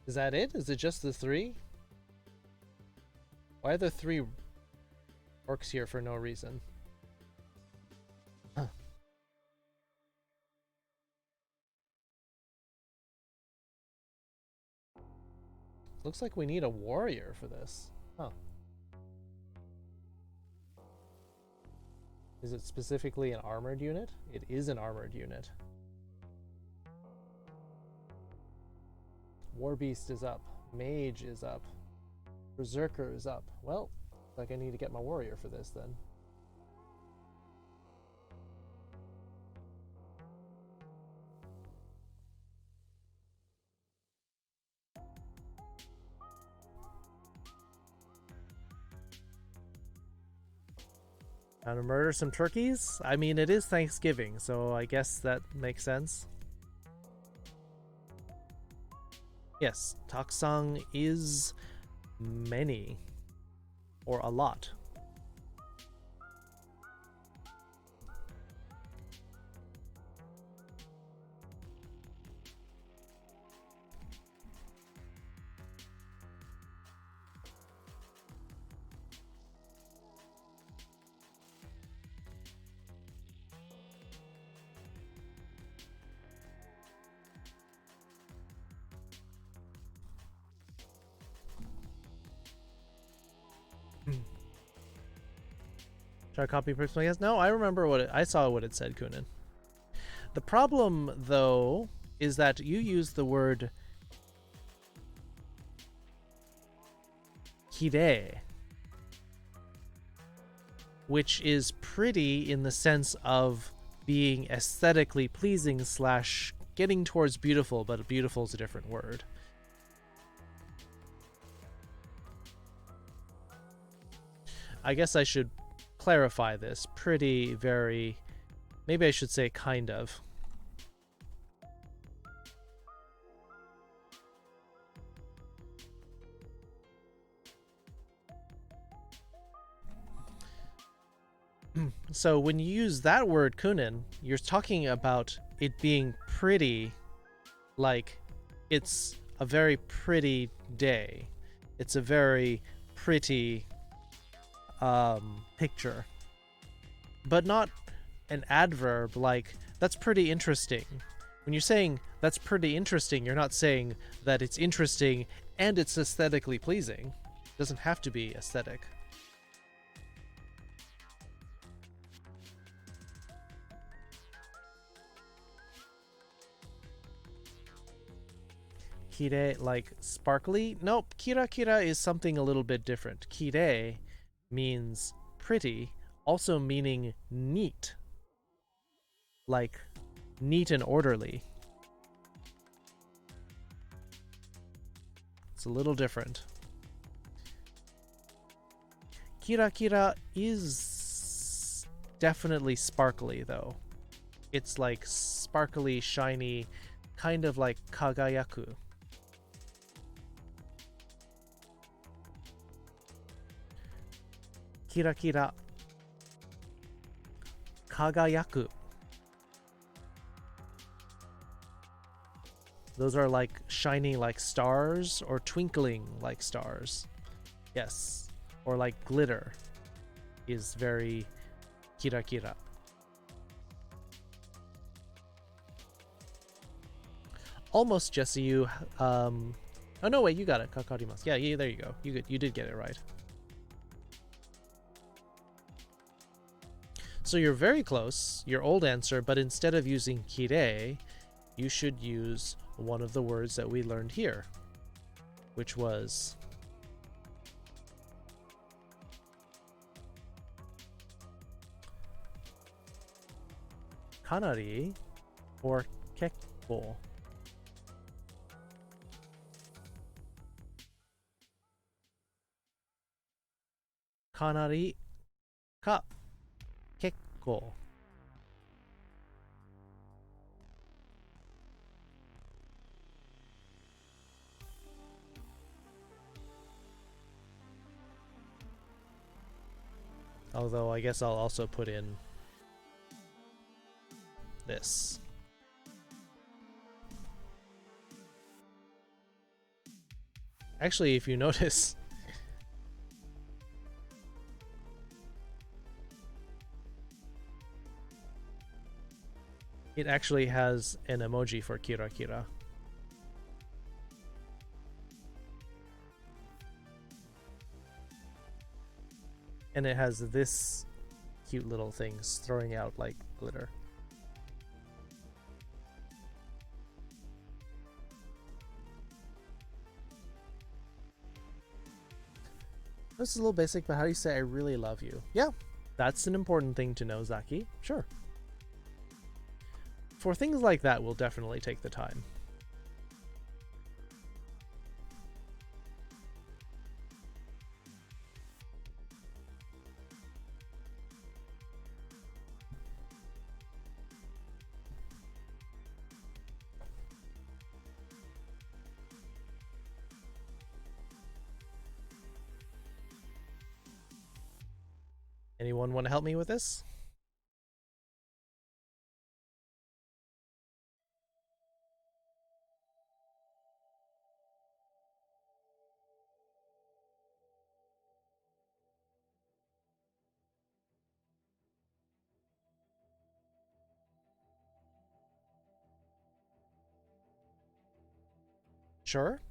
Is that it? Is it just the 3? Why are there 3 orcs here for no reason? Huh. Looks like we need a warrior for this. Huh. Is it specifically an armored unit? It is an armored unit. Warbeast is up. Mage is up. Berserker is up. Well, looks like I need to get my warrior for this then. Time to murder some turkeys? I mean, it is Thanksgiving, so I guess that makes sense. Yes, takusang is many, or a lot. Should I copy personally? Yes. No, I remember I saw what it said, Kunin. The problem, though, is that you use the word kirei, which is pretty in the sense of being aesthetically pleasing / getting towards beautiful, but beautiful is a different word. I guess I should clarify this. Maybe I should say kind of. So when you use that word, Kunin, you're talking about it being pretty, like it's a very pretty day. It's a very pretty picture, but not an adverb like that's pretty interesting. When you're saying that's pretty interesting, you're not saying that it's interesting and it's aesthetically pleasing. It doesn't have to be aesthetic. Kirei, like sparkly? Nope, kira kira is something a little bit different. Kirei means pretty, also meaning neat. Like neat and orderly. It's a little different. Kira kira is definitely sparkly though. It's like sparkly, shiny, kind of like kagayaku. Kira kira. Kagayaku. Those are like shining like stars or twinkling like stars. Yes. Or like glitter is very kira kira. Almost, Jesse, you oh no, wait, you got it. Kakarimasu. Yeah, there you go. You did get it right. So you're very close, your old answer, but instead of using kirei, you should use one of the words that we learned here, which was kanari or kekko. Kanari ka kekko. Although I guess I'll also put in this. Actually, if you notice, it actually has an emoji for Kira Kira. And it has this cute little things throwing out like glitter. This is a little basic, but how do you say I really love you? Yeah, that's an important thing to know, Zaki. Sure. For things like that, we'll definitely take the time. Anyone want to help me with this? Sure.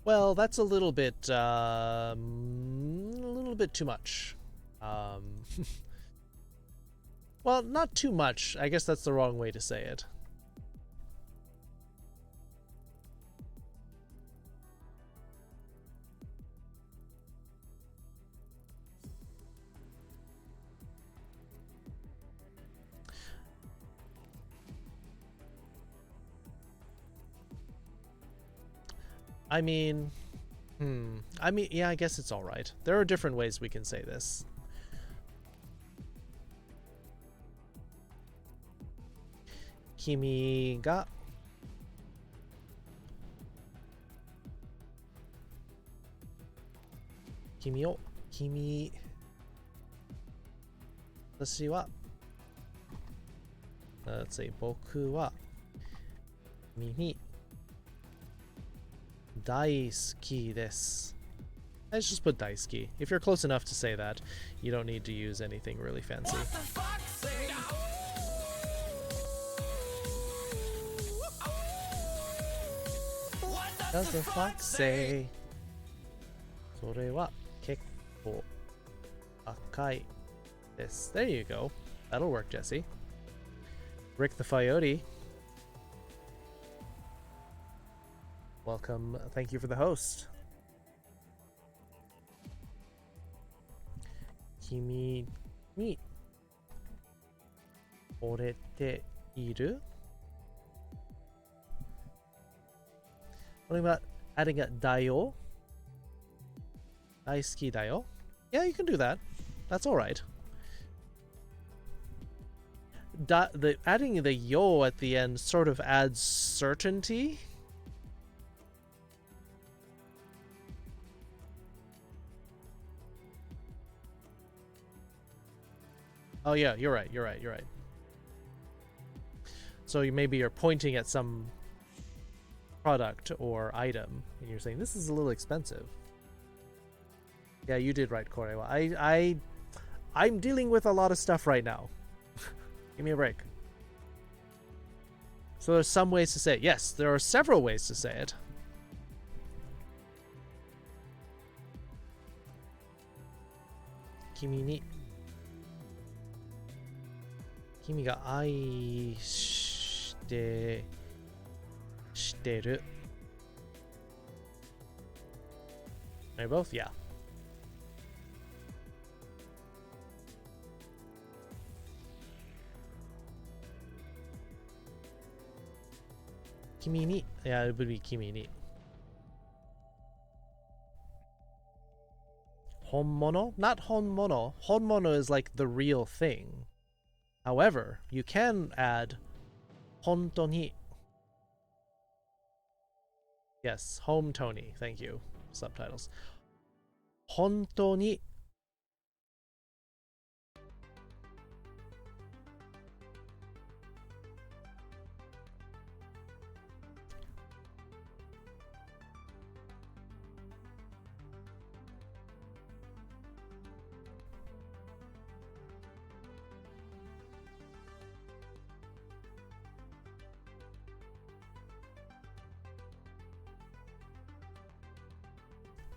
Well, that's a little bit too much. Well, not too much. I guess that's the wrong way to say it. I mean, yeah, I guess it's all right. There are different ways we can say this. Kimi ga Kimi o Kimi Watashi wa let's say boku wa kimi ni daisuki desu. Let's just put daisuki. If you're close enough to say that, you don't need to use anything really fancy. What does the fox say? それは結構赤いです. There you go. That'll work, Jesse. Rick the Coyote. Welcome. Thank you for the host. 君に惚れている? What about adding a だよ? 大好きだよ? Yeah, you can do that. That's all right. Adding the yo at the end sort of adds certainty. Oh yeah, you're right. So maybe you're pointing at some product or item and you're saying this is a little expensive. Yeah, you did right, Korewa. I'm dealing with a lot of stuff right now. Give me a break. So there's some ways to say it. Yes, there are several ways to say it. Kimi ni. Kimi ga ai shiteru. Are you both? Yeah. Kimi ni. Yeah, it would be kimi ni. Honmono? Not honmono. Honmono is like the real thing. However, you can add honto ni. Yes, home Tony. Thank you. Subtitles. 本当に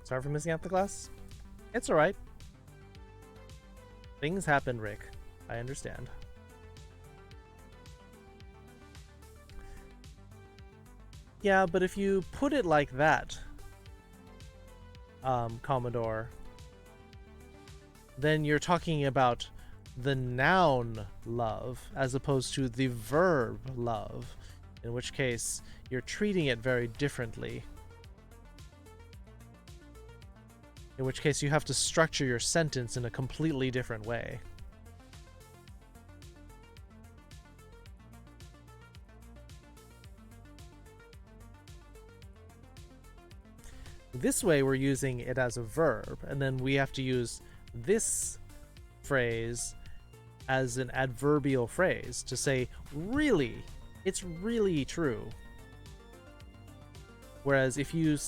Sorry for missing out the class. It's alright. Things happen, Rick. I understand. Yeah, but if you put it like that, Commodore, then you're talking about the noun love as opposed to the verb love, in which case you're treating it very differently. In which case you have to structure your sentence in a completely different way. This way we're using it as a verb, and then we have to use this phrase as an adverbial phrase to say, really, it's really true. Whereas if you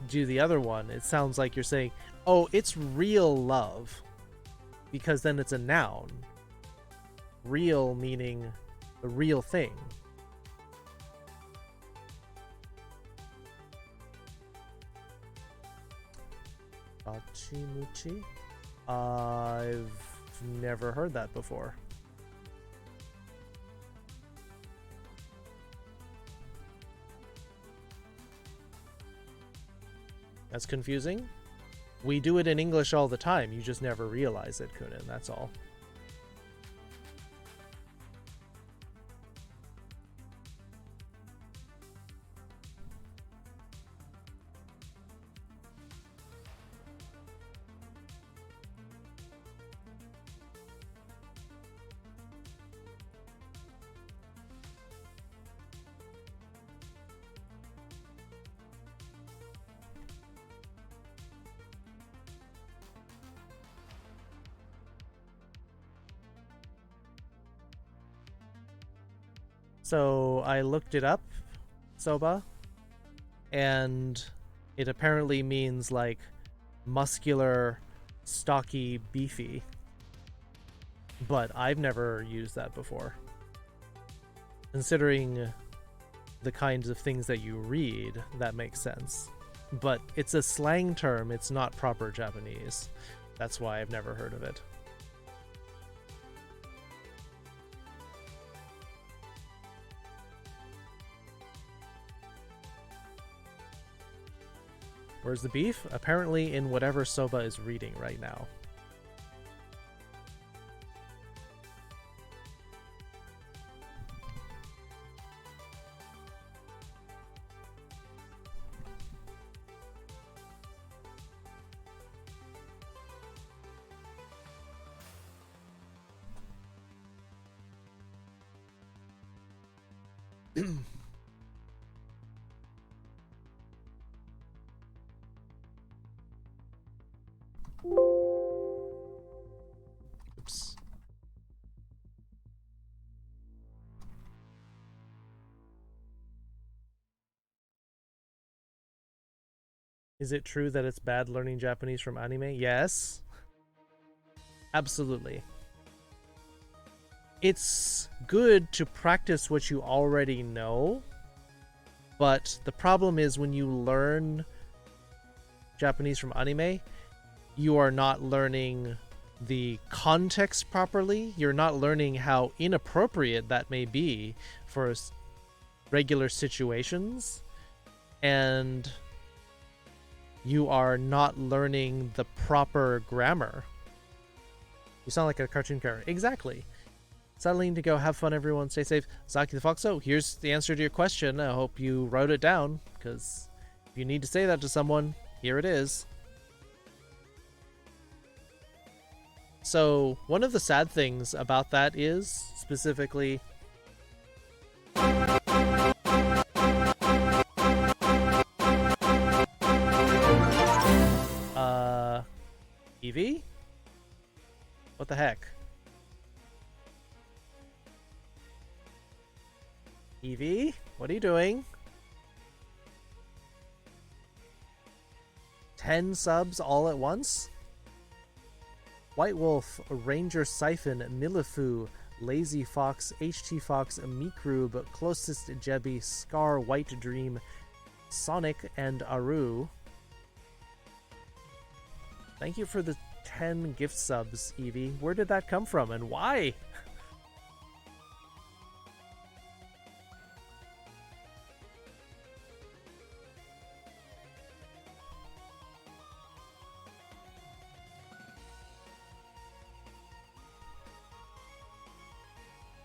do the other one, it sounds like you're saying, oh, it's real love, because then it's a noun. Real meaning the real thing. Bachimuchi? I've never heard that before. That's confusing. We do it in English all the time. You just never realize it, Kunin. That's all. So I looked it up, soba, and it apparently means like muscular, stocky, beefy. But I've never used that before. Considering the kinds of things that you read, that makes sense. But it's a slang term, it's not proper Japanese. That's why I've never heard of it. Where's the beef? Apparently in whatever Soba is reading right now. Oops. Is it true that it's bad learning Japanese from anime? Yes. Absolutely. It's good to practice what you already know, but the problem is when you learn Japanese from anime, you are not learning the context properly. You're not learning how inappropriate that may be for regular situations, and you are not learning the proper grammar. You sound like a cartoon character. Exactly. Settling to go. Have fun, everyone. Stay safe. Saki the Foxo, here's the answer to your question. I hope you wrote it down, because if you need to say that to someone, here it is. So, one of the sad things about that is, specifically, Evie? What the heck? Evie? What are you doing? 10 subs all at once? White Wolf, Ranger Siphon, Milifu, Lazy Fox, HT Fox, Mikrub, Closest Jebby, Scar, White Dream, Sonic, and Aru. Thank you for the 10 gift subs, Evie. Where did that come from and why?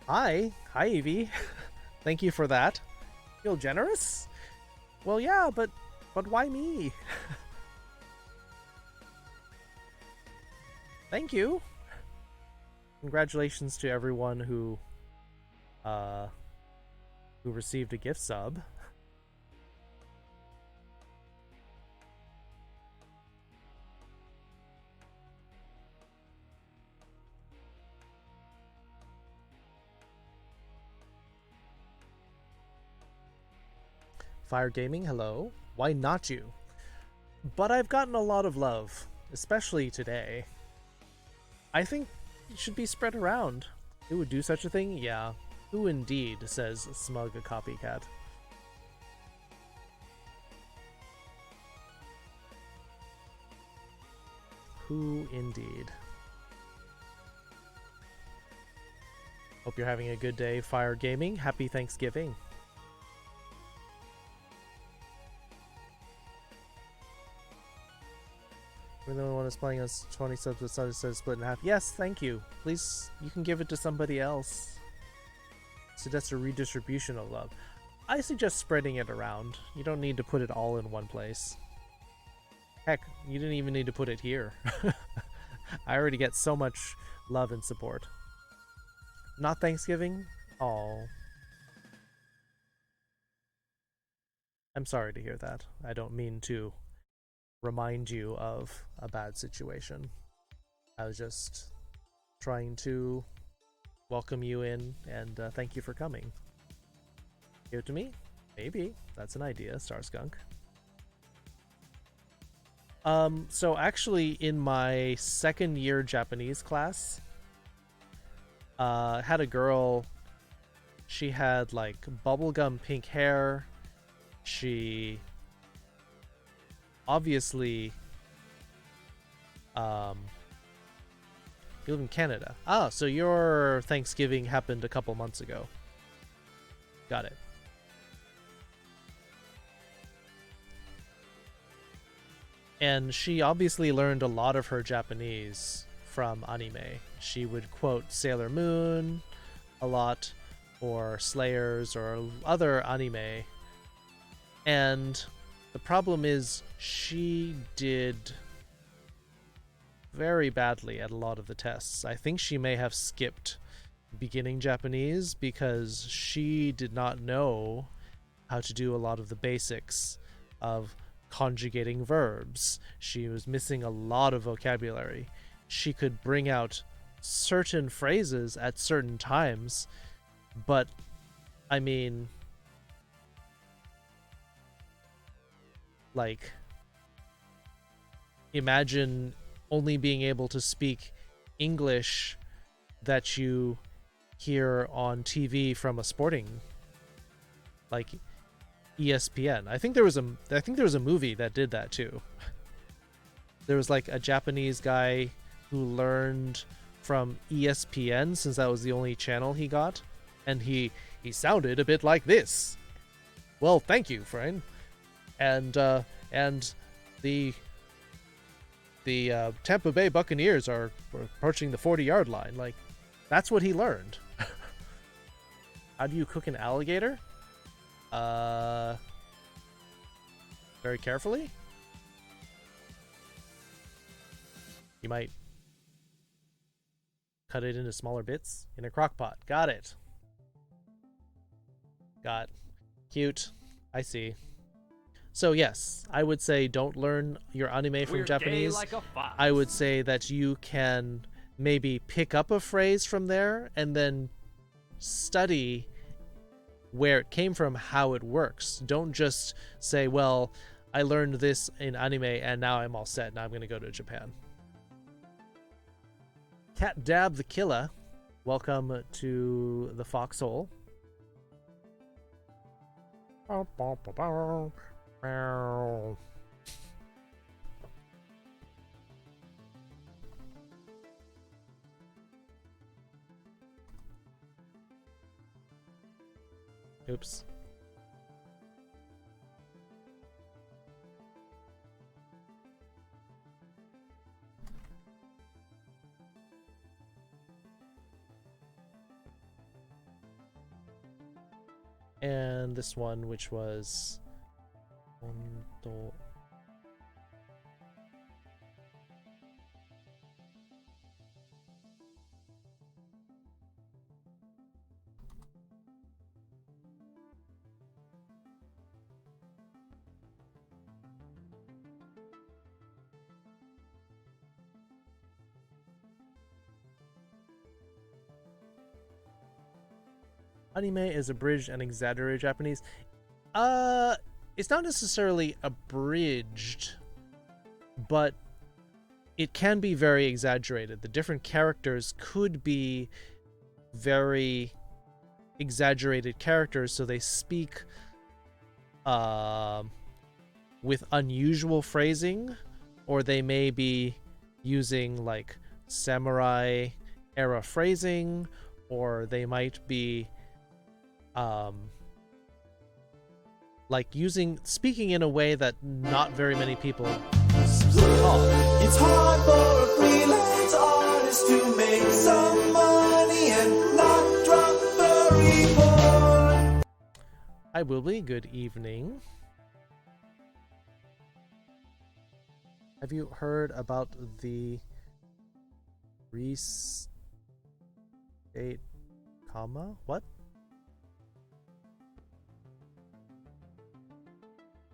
Hi, Evie. Thank you for that. Feel generous? Well, yeah, but why me? Thank you. Congratulations to everyone who received a gift sub. Fire Gaming, hello. Why not you? But I've gotten a lot of love, especially today. I think it should be spread around. Who would do such a thing? Yeah. Who indeed, says Smug Copycat. Who indeed. Hope you're having a good day, Fire Gaming. Happy Thanksgiving. We're the only one that's playing us 20 subs with says split in half. Yes, thank you. Please, you can give it to somebody else. So that's a redistribution of love. I suggest spreading it around. You don't need to put it all in one place. Heck, you didn't even need to put it here. I already get so much love and support. Not Thanksgiving? Oh. I'm sorry to hear that. I don't mean to remind you of a bad situation. I was just trying to welcome you in and thank you for coming. Give it to me? Maybe. That's an idea, Starskunk. So actually in my second year Japanese class, had a girl, she had like bubblegum pink hair. She obviously you live in Canada. Ah, so your Thanksgiving happened a couple months ago. Got it. And she obviously learned a lot of her Japanese from anime. She would quote Sailor Moon a lot, or Slayers, or other anime. And the problem is she did very badly at a lot of the tests. I think she may have skipped beginning Japanese because she did not know how to do a lot of the basics of conjugating verbs. She was missing a lot of vocabulary. She could bring out certain phrases at certain times, but I mean, like, imagine only being able to speak English that you hear on TV from a sporting, like ESPN. I think there was a movie that did that too. There was like a Japanese guy who learned from ESPN since that was the only channel he got, and he sounded a bit like this. Well, thank you, friend. And the Tampa Bay Buccaneers are approaching the 40-yard line. Like, that's what he learned. How do you cook an alligator? Very carefully. You might cut it into smaller bits in a crock pot. Got it. Got cute. I see. So yes, I would say don't learn your anime from We're Japanese. gay like a fox. I would say that you can maybe pick up a phrase from there and then study where it came from, how it works. Don't just say, well, I learned this in anime and now I'm all set. Now I'm going to go to Japan. Cat Dab the Killer, welcome to the Foxhole. Oops. And this one, which was anime is abridged and exaggerated Japanese. It's not necessarily abridged, but it can be very exaggerated. The different characters could be very exaggerated characters, so they speak with unusual phrasing, or they may be using like samurai era phrasing, or they might be like speaking in a way that not very many people talk. It's hard for a freelance artist to make some money and not drop furry porn. Hi Wibbly, good evening. Have you heard about the restate comma? What?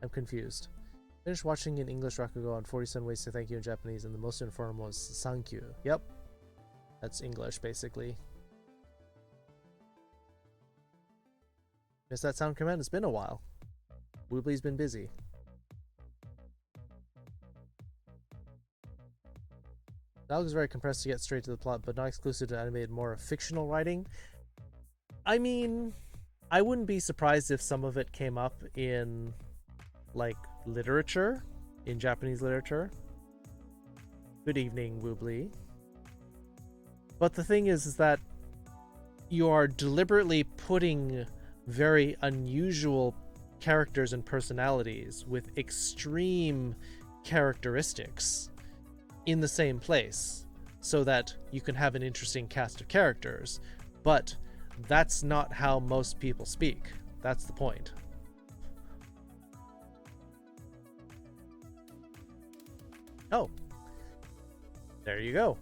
I'm confused. Finished watching in English Rakugo on 47 ways to thank you in Japanese, and the most informal was sankyu. Yep. That's English, basically. Missed that sound command? It's been a while. Woobly's been busy. Dialogue is very compressed to get straight to the plot, but not exclusive to animated, more fictional writing. I mean, I wouldn't be surprised if some of it came up in like literature, in Japanese literature. Good evening, Woobly. But the thing is that you are deliberately putting very unusual characters and personalities with extreme characteristics in the same place so that you can have an interesting cast of characters. But that's not how most people speak. That's the point. Oh, there you go.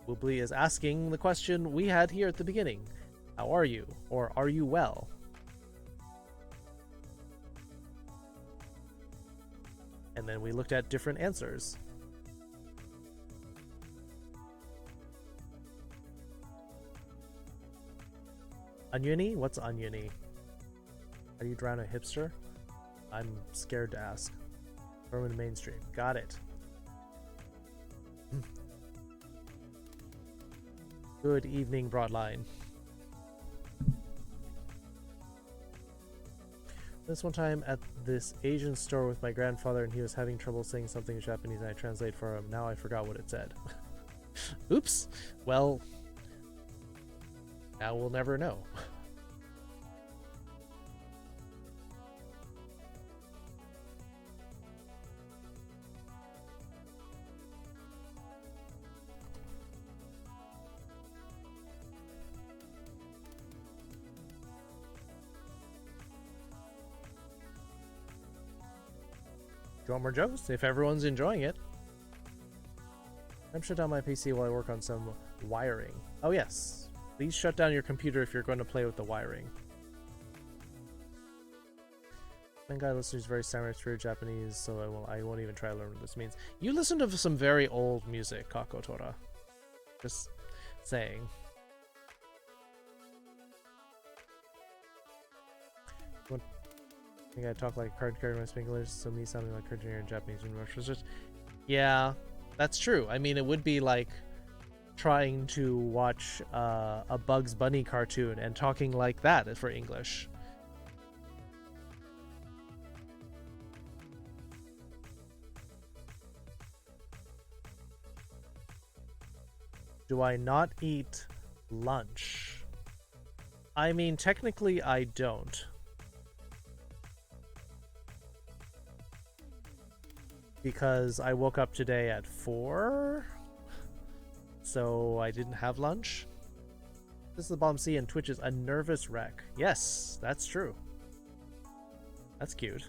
Woobly is asking the question we had here at the beginning. How are you? Or are you well? And then we looked at different answers. Oniony? What's oniony? How do you drown a hipster? I'm scared to ask. Roman mainstream. Got it. Good evening, Broadline. This one time at this Asian store with my grandfather, and he was having trouble saying something in Japanese, and I translate for him. Now I forgot what it said. Oops. Well, now we'll never know. Do you want more jokes? If everyone's enjoying it. I'm shut down my PC while I work on some wiring. Oh yes. Please shut down your computer if you're going to play with the wiring. One guy listeners very samurai for Japanese, so I won't even try to learn what this means. You listen to some very old music, Kako Tora. Just saying. I think I talk like a card carrier in my English, so me sounding like a card carrier in Japanese and Russian. Yeah, that's true. I mean, it would be like trying to watch a Bugs Bunny cartoon and talking like that for English. Do I not eat lunch? I mean, technically I don't. Because I woke up today at 4, so I didn't have lunch. This is the Bomb C and Twitch is a nervous wreck. Yes, that's true. That's cute.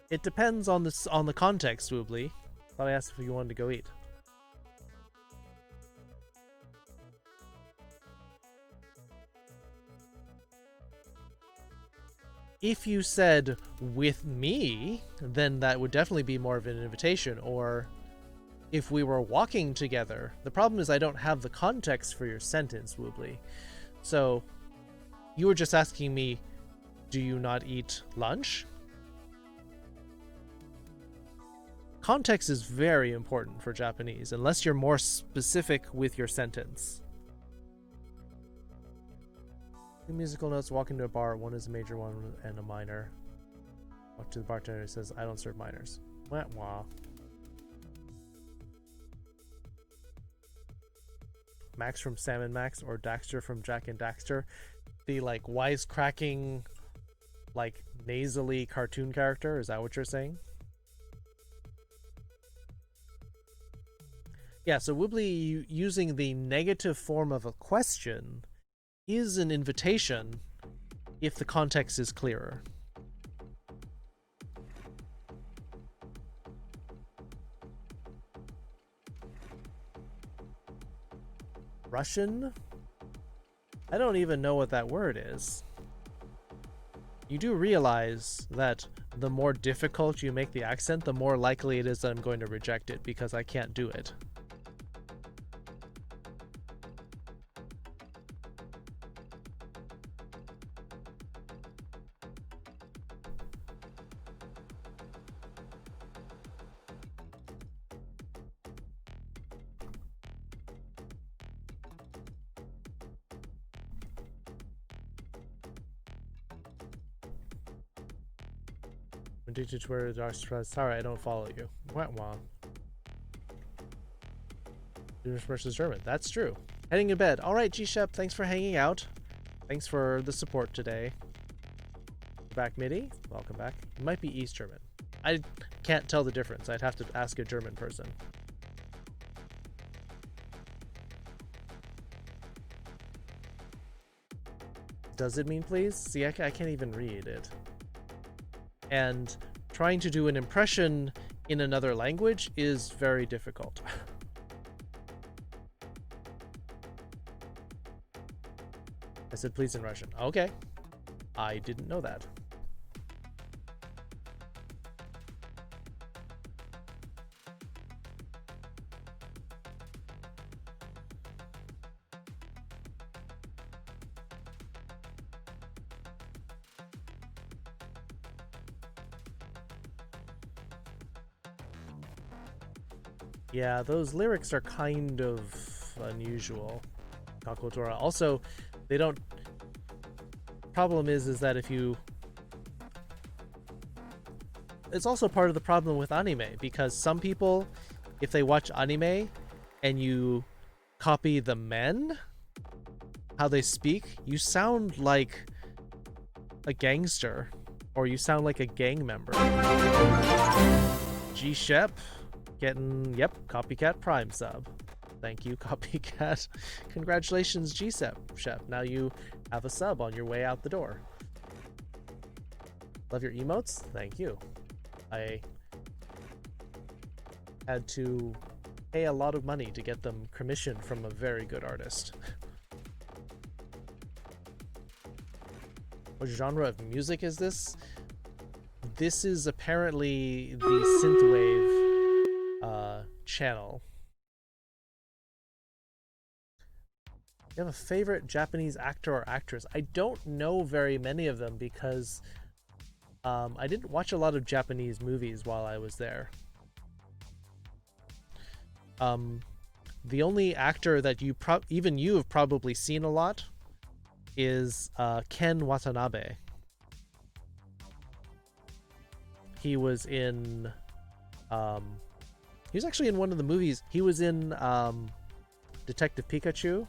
It depends on the context, Woobly. Thought I asked if you wanted to go eat. If you said with me, then that would definitely be more of an invitation. Or if we were walking together. The problem is I don't have the context for your sentence, Woobly. So you were just asking me, do you not eat lunch? Context is very important for Japanese, unless you're more specific with your sentence. Two musical notes, walk into a bar, one is a major, one and a minor. Walk to the bartender, who says, I don't serve minors. Wah wah. Max from Sam and Max, or Daxter from Jack and Daxter. The, like, wisecracking, like, nasally cartoon character, is that what you're saying? Yeah, so Woobly using the negative form of a question is an invitation if the context is clearer. Russian? I don't even know what that word is. You do realize that the more difficult you make the accent, the more likely it is that I'm going to reject it because I can't do it. Addicted to Twitter, Dark Surprise. Sorry, I don't follow you. Wah wah. English versus German. That's true. Heading to bed. Alright, G-Shep, thanks for hanging out. Thanks for the support today. Back MIDI. Welcome back. It might be East German. I can't tell the difference. I'd have to ask a German person. Does it mean please? See, I can't even read it. And trying to do an impression in another language is very difficult. I said please in Russian. Okay. I didn't know that. Yeah, those lyrics are kind of unusual. Kakotora. Also, they don't... Problem is that if you... It's also part of the problem with anime, because some people, if they watch anime and you copy the men, how they speak, you sound like a gangster, or you sound like a gang member. G-Shep. Getting, yep, Copycat Prime sub. Thank you, Copycat. Congratulations, G-Shep. Now you have a sub on your way out the door. Love your emotes? Thank you. I had to pay a lot of money to get them commissioned from a very good artist. What genre of music is this? This is apparently the synthwave channel. You have a favorite Japanese actor or actress? I don't know very many of them because I didn't watch a lot of Japanese movies while I was there. The only actor that even you have probably seen a lot is Ken Watanabe. He was in he was actually in one of the movies. He was in Detective Pikachu.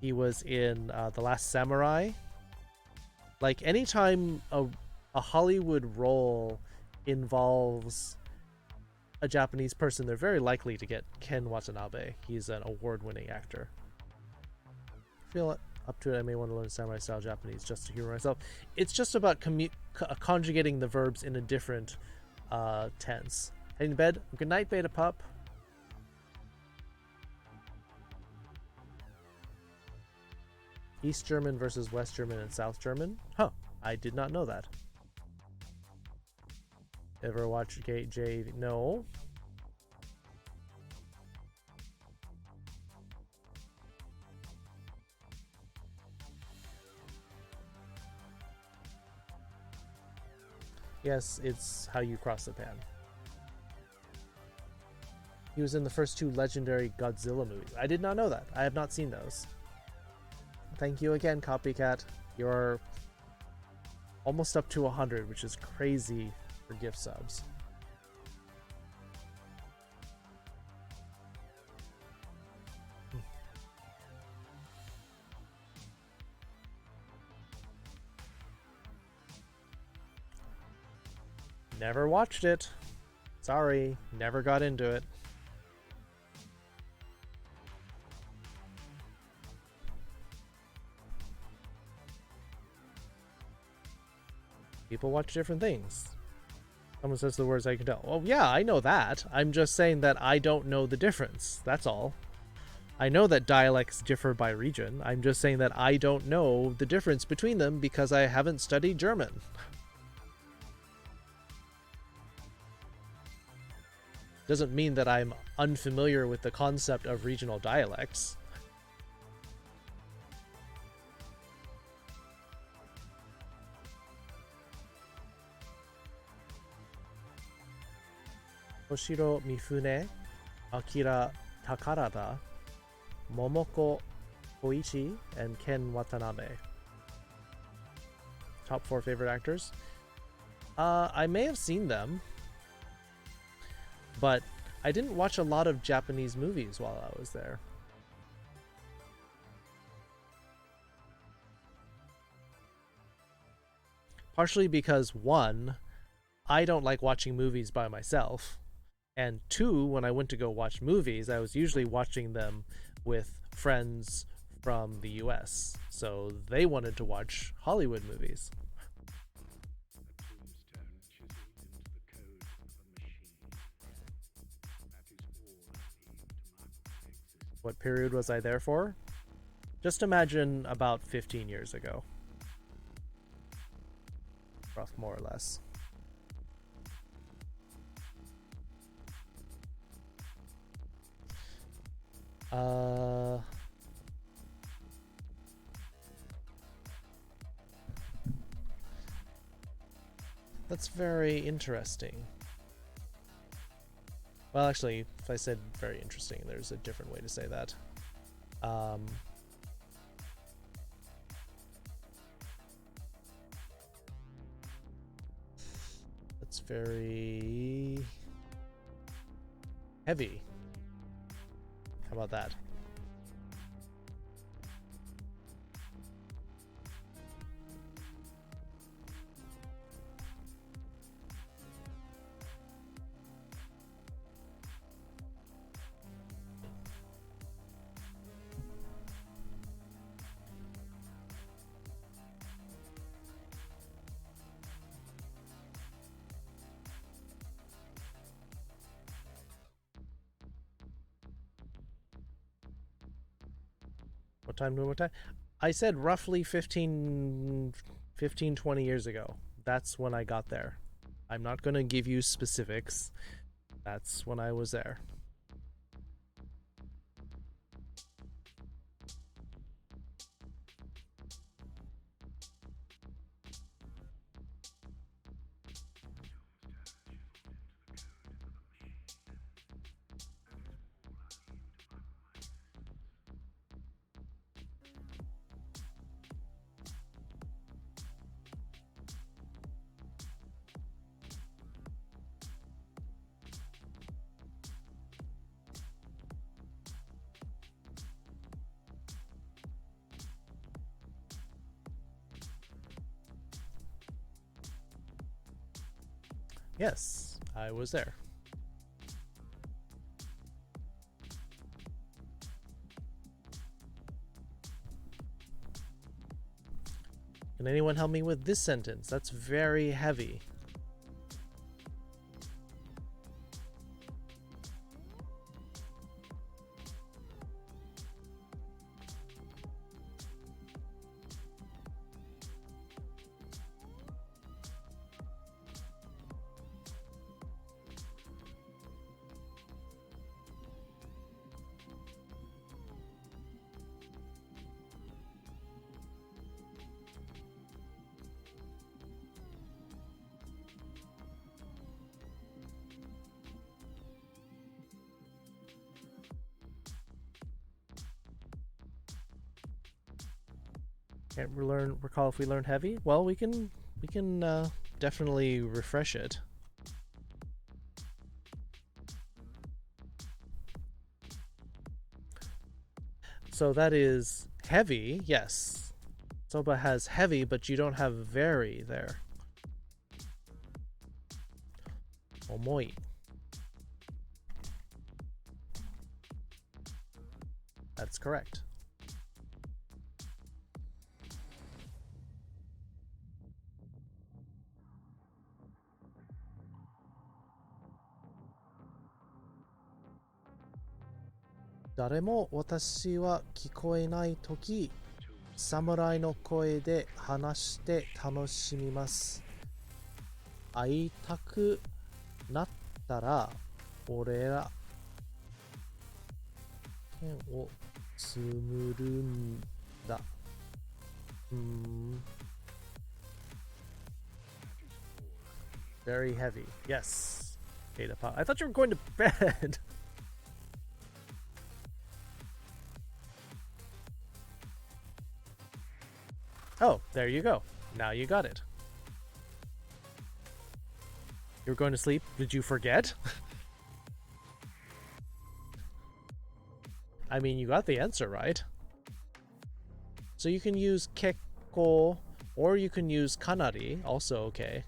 He was in The Last Samurai. Like, anytime a Hollywood role involves a Japanese person, they're very likely to get Ken Watanabe. He's an award-winning actor. I feel up to it, I may want to learn samurai-style Japanese just to humor myself. It's just about conjugating the verbs in a different tense. Heading to bed. Good night, Beta Pup. East German versus West German and South German? Huh, I did not know that. Ever watch J? No. Yes, it's how you cross the pan. He was in the first two legendary Godzilla movies. I did not know that. I have not seen those. Thank you again, Copycat. You're almost up to 100, which is crazy for gift subs. Never watched it. Sorry, never got into it. People watch different things. Someone says the words I can tell. Oh yeah, I know that. I'm just saying that I don't know the difference. That's all. I know that dialects differ by region. I'm just saying that I don't know the difference between them because I haven't studied German. Doesn't mean that I'm unfamiliar with the concept of regional dialects. Toshiro Mifune, Akira Takarada, Momoko Koichi, and Ken Watanabe. Top 4 favorite actors? I may have seen them, but I didn't watch a lot of Japanese movies while I was there. Partially because, 1, I don't like watching movies by myself. And 2, when I went to go watch movies, I was usually watching them with friends from the US. So they wanted to watch Hollywood movies. What period was I there for? Just imagine about 15 years ago. Rough, more or less. That's very interesting. Well, actually, if I said very interesting, there's a different way to say that. That's very heavy. How about that? What time? I said roughly 15 15, 20 years ago. That's when I got there. I'm not going to give you specifics. That's when I was there. Yes, I was there. Can anyone help me with this sentence? That's very heavy. Can't recall if we learned heavy. Well, we can definitely refresh it. So that is heavy, yes. Soba has heavy, but you don't have very there. Omoi. That's correct. Daremo watashi wa kikoenai toki, samurai no koe de hanashite tanoshimimasu. Aitaku nattara ore ra ken wo tsumuru n da. Very heavy. Yes. Data pop. I thought you were going to bed. Oh, there you go. Now you got it. You were going to sleep? Did you forget? I mean, you got the answer right. So you can use kekko, or you can use kanari, also okay.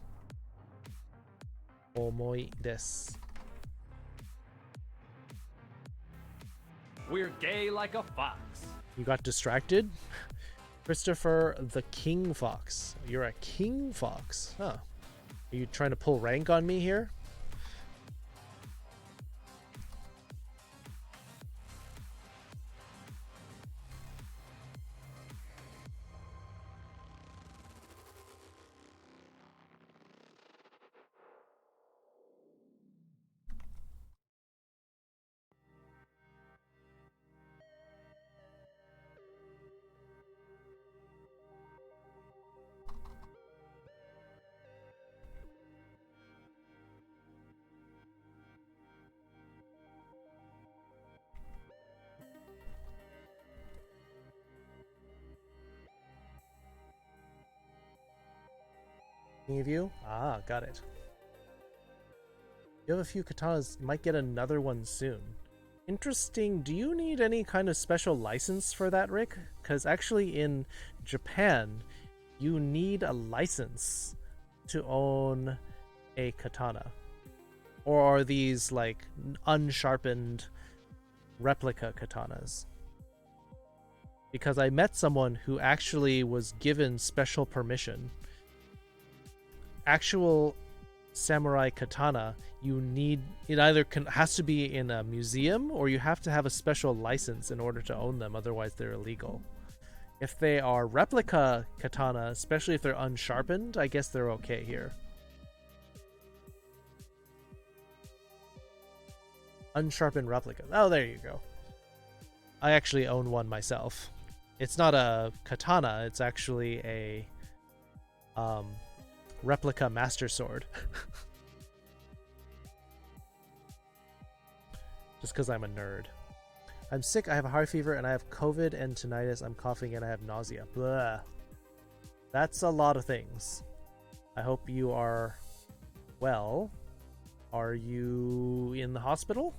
Omoi desu. We're gay like a fox. You got distracted? Christopher the King Fox. You're a King Fox. Huh. Are you trying to pull rank on me here? Any of you? Ah, got it. You have a few katanas. You might get another one soon. Interesting. Do you need any kind of special license for that, Rick? Because actually in Japan, you need a license to own a katana. Or are these like unsharpened replica katanas? Because I met someone who actually was given special permission. Actual samurai katana, you need it either has to be in a museum or you have to have a special license in order to own them, otherwise they're illegal. If they are replica katana, especially if they're unsharpened, I guess they're okay here. Unsharpened replica. Oh, there you go. I actually own one myself. It's not a katana, it's actually a replica master sword. Just because I'm a nerd. I'm sick, I have a high fever, and I have COVID and tinnitus. I'm coughing and I have nausea. Blah. That's a lot of things. I hope you are well. Are you in the hospital?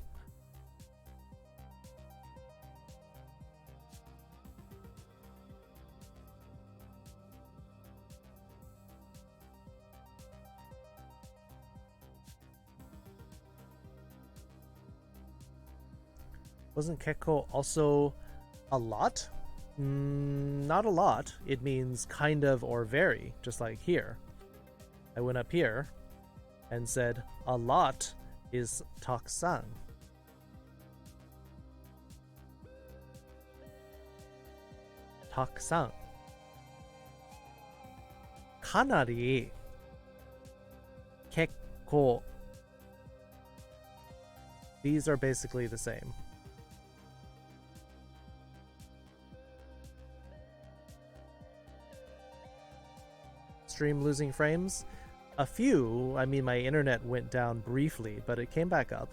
Wasn't Kekko also a lot? Not a lot. It means kind of or very, just like here. I went up here and said a lot is taksan. Taksan. Kanari. Kekko. These are basically the same. Stream losing frames? A few. I mean, my internet went down briefly, but it came back up.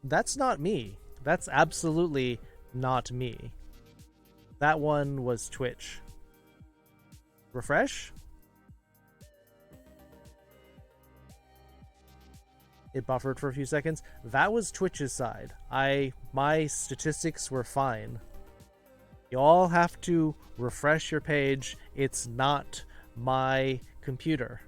That's not me. That's absolutely not me. That one was Twitch. Refresh? It buffered for a few seconds. That was Twitch's side. My statistics were fine. You all have to refresh your page. It's not my computer.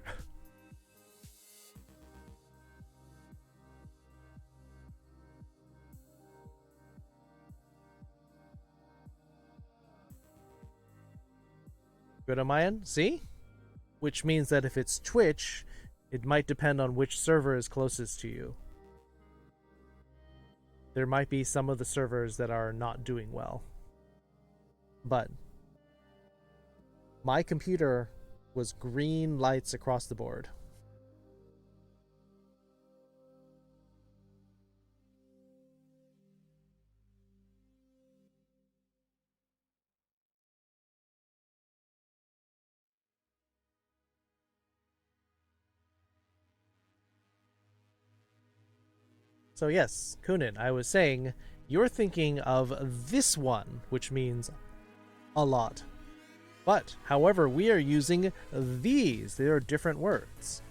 Good on my end? See? Which means that if it's Twitch, it might depend on which server is closest to you. There might be some of the servers that are not doing well. But my computer was green lights across the board. So yes, Kunin, I was saying, you're thinking of this one, which means a lot. But, however, we are using these. They are different words.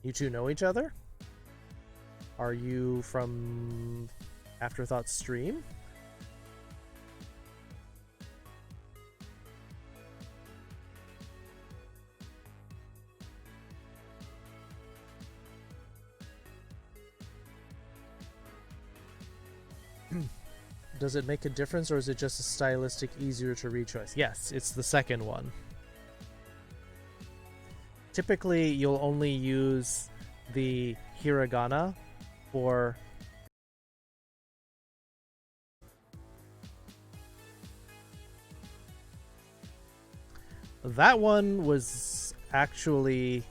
You two know each other? Are you from Afterthought Stream? Does it make a difference, or is it just a stylistic, easier to read choice? Yes, it's the second one. Typically, you'll only use the hiragana for that one was actually